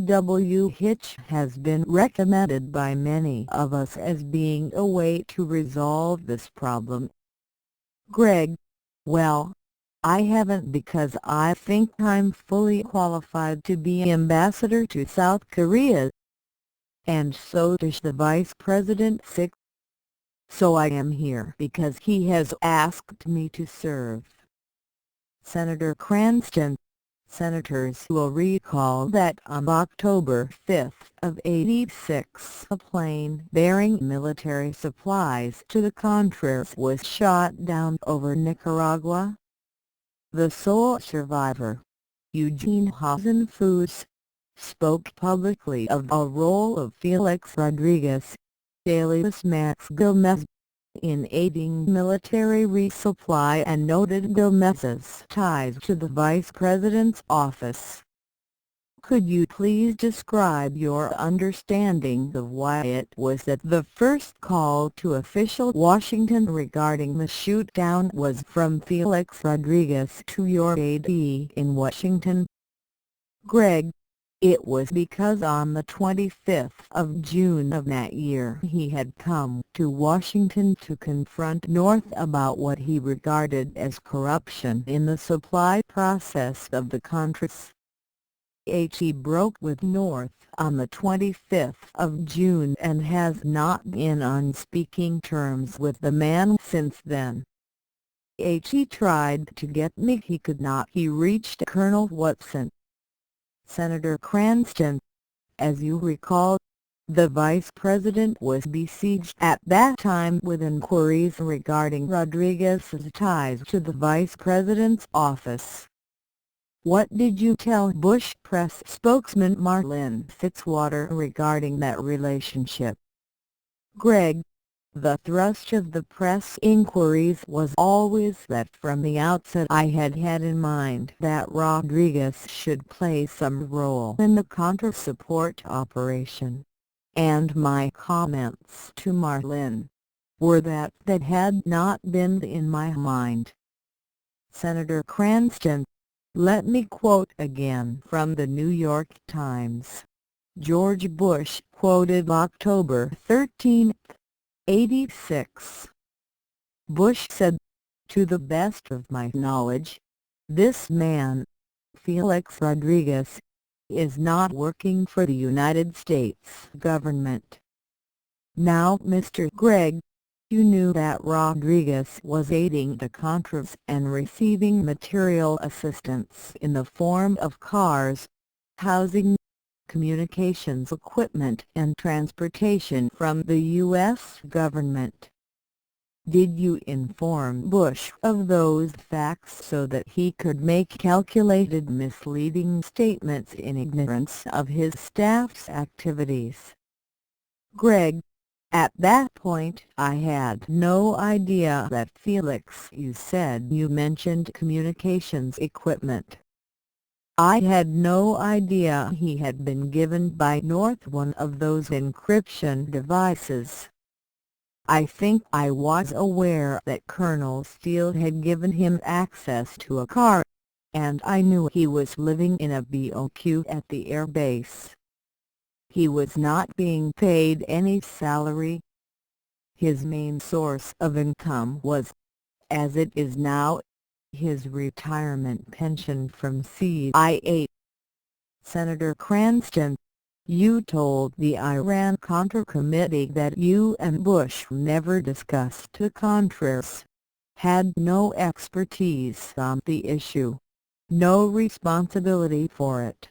W. Hitch has been recommended by many of us as being a way to resolve this problem. Greg: well, I haven't, because I think I'm fully qualified to be ambassador to South Korea. And so does the Vice President. 6. So I am here because he has asked me to serve. Senator Cranston: senators will recall that on October 5 of '86 a plane bearing military supplies to the Contras was shot down over Nicaragua. The sole survivor, Eugene Hasenfuss, spoke publicly of the role of Felix Rodriguez, alias Max Gomez, in aiding military resupply, and noted Gomez's ties to the vice president's office. Could you please describe your understanding of why it was that the first call to official Washington regarding the shoot-down was from Felix Rodriguez to your aide in Washington? Greg: it was because on the 25th of June of that year he had come to Washington to confront North about what he regarded as corruption in the supply process of the Contras. He broke with North on the 25th of June and has not been on speaking terms with the man since then. He tried to get me, he could not. He reached Colonel Watson. Senator Cranston: as you recall, the Vice President was besieged at that time with inquiries regarding Rodriguez's ties to the Vice President's office. What did you tell Bush press spokesman Marlin Fitzwater regarding that relationship? Greg: the thrust of the press inquiries was always that from the outset I had had in mind that Rodriguez should play some role in the Contra support operation, and my comments to Marlin were that that had not been in my mind. Senator Cranston: let me quote again from the New York Times. George Bush quoted October 13, '86. Bush said, "To the best of my knowledge, this man, Felix Rodriguez, is not working for the United States government." Now, Mr. Gregg, you knew that Rodriguez was aiding the Contras and receiving material assistance in the form of cars, housing, communications equipment and transportation from the U.S. government. Did you inform Bush of those facts so that he could make calculated misleading statements in ignorance of his staff's activities? Greg: at that point I had no idea that Felix. You said you mentioned communications equipment. I had no idea he had been given by North one of those encryption devices. I think I was aware that Colonel Steele had given him access to a car, and I knew he was living in a BOQ at the air base. He was not being paid any salary. His main source of income was, as it is now, his retirement pension from CIA. Senator Cranston: you told the Iran-Contra committee that you and Bush never discussed the Contras, had no expertise on the issue, no responsibility for it,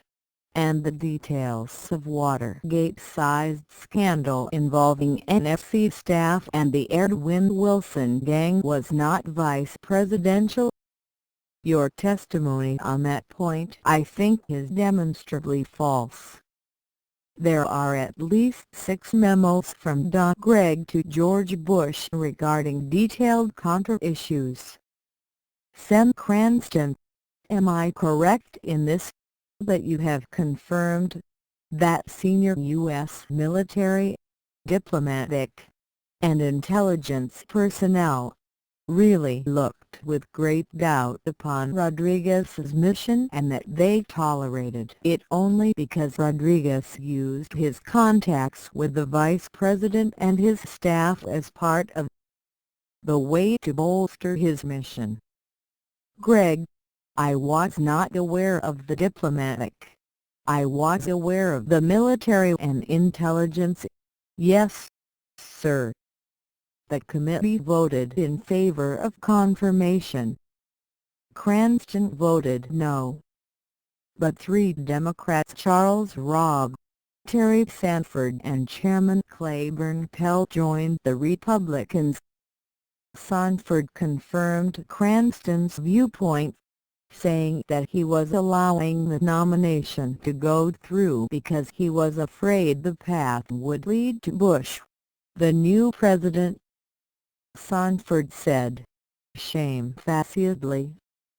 and the details of Watergate-sized scandal involving NSC staff and the Edwin Wilson gang was not vice presidential. Your testimony on that point I think is demonstrably false. There are at least 6 memos from Greg to George Bush regarding detailed Contra issues. Sen. Cranston, am I correct in this, that you have confirmed that senior U.S. military, diplomatic, and intelligence personnel really looked with great doubt upon Rodriguez's mission and that they tolerated it only because Rodriguez used his contacts with the Vice President and his staff as part of the way to bolster his mission? Greg, I was not aware of the diplomatic. I was aware of the military and intelligence. Yes, sir. The committee voted in favor of confirmation. Cranston voted no. But 3 Democrats, Charles Robb, Terry Sanford and Chairman Claiborne Pell, joined the Republicans. Sanford confirmed Cranston's viewpoint, saying that he was allowing the nomination to go through because he was afraid the path would lead to Bush, the new president. Sanford said, shamefacedly,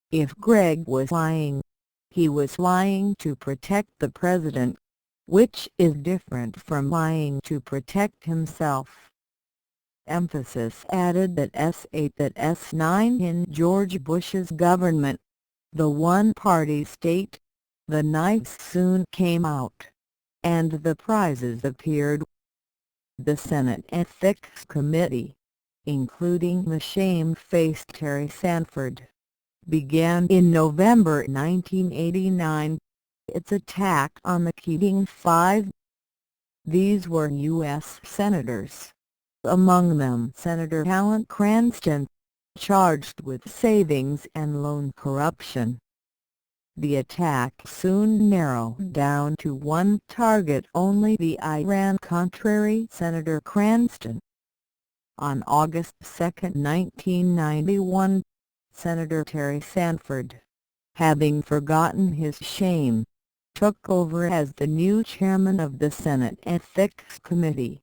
if Greg was lying, he was lying to protect the president, which is different from lying to protect himself. Emphasis added that S9 in George Bush's government, the one-party state, the knives soon came out, and the prizes appeared. The Senate Ethics Committee, including the shame-faced Terry Sanford, began in November 1989 its attack on the Keating Five. These were U.S. senators, among them Senator Alan Cranston, charged with savings and loan corruption. The attack soon narrowed down to one target only: the Iran-Contra Senator Cranston. On August 2, 1991, Senator Terry Sanford, having forgotten his shame, took over as the new chairman of the Senate Ethics Committee.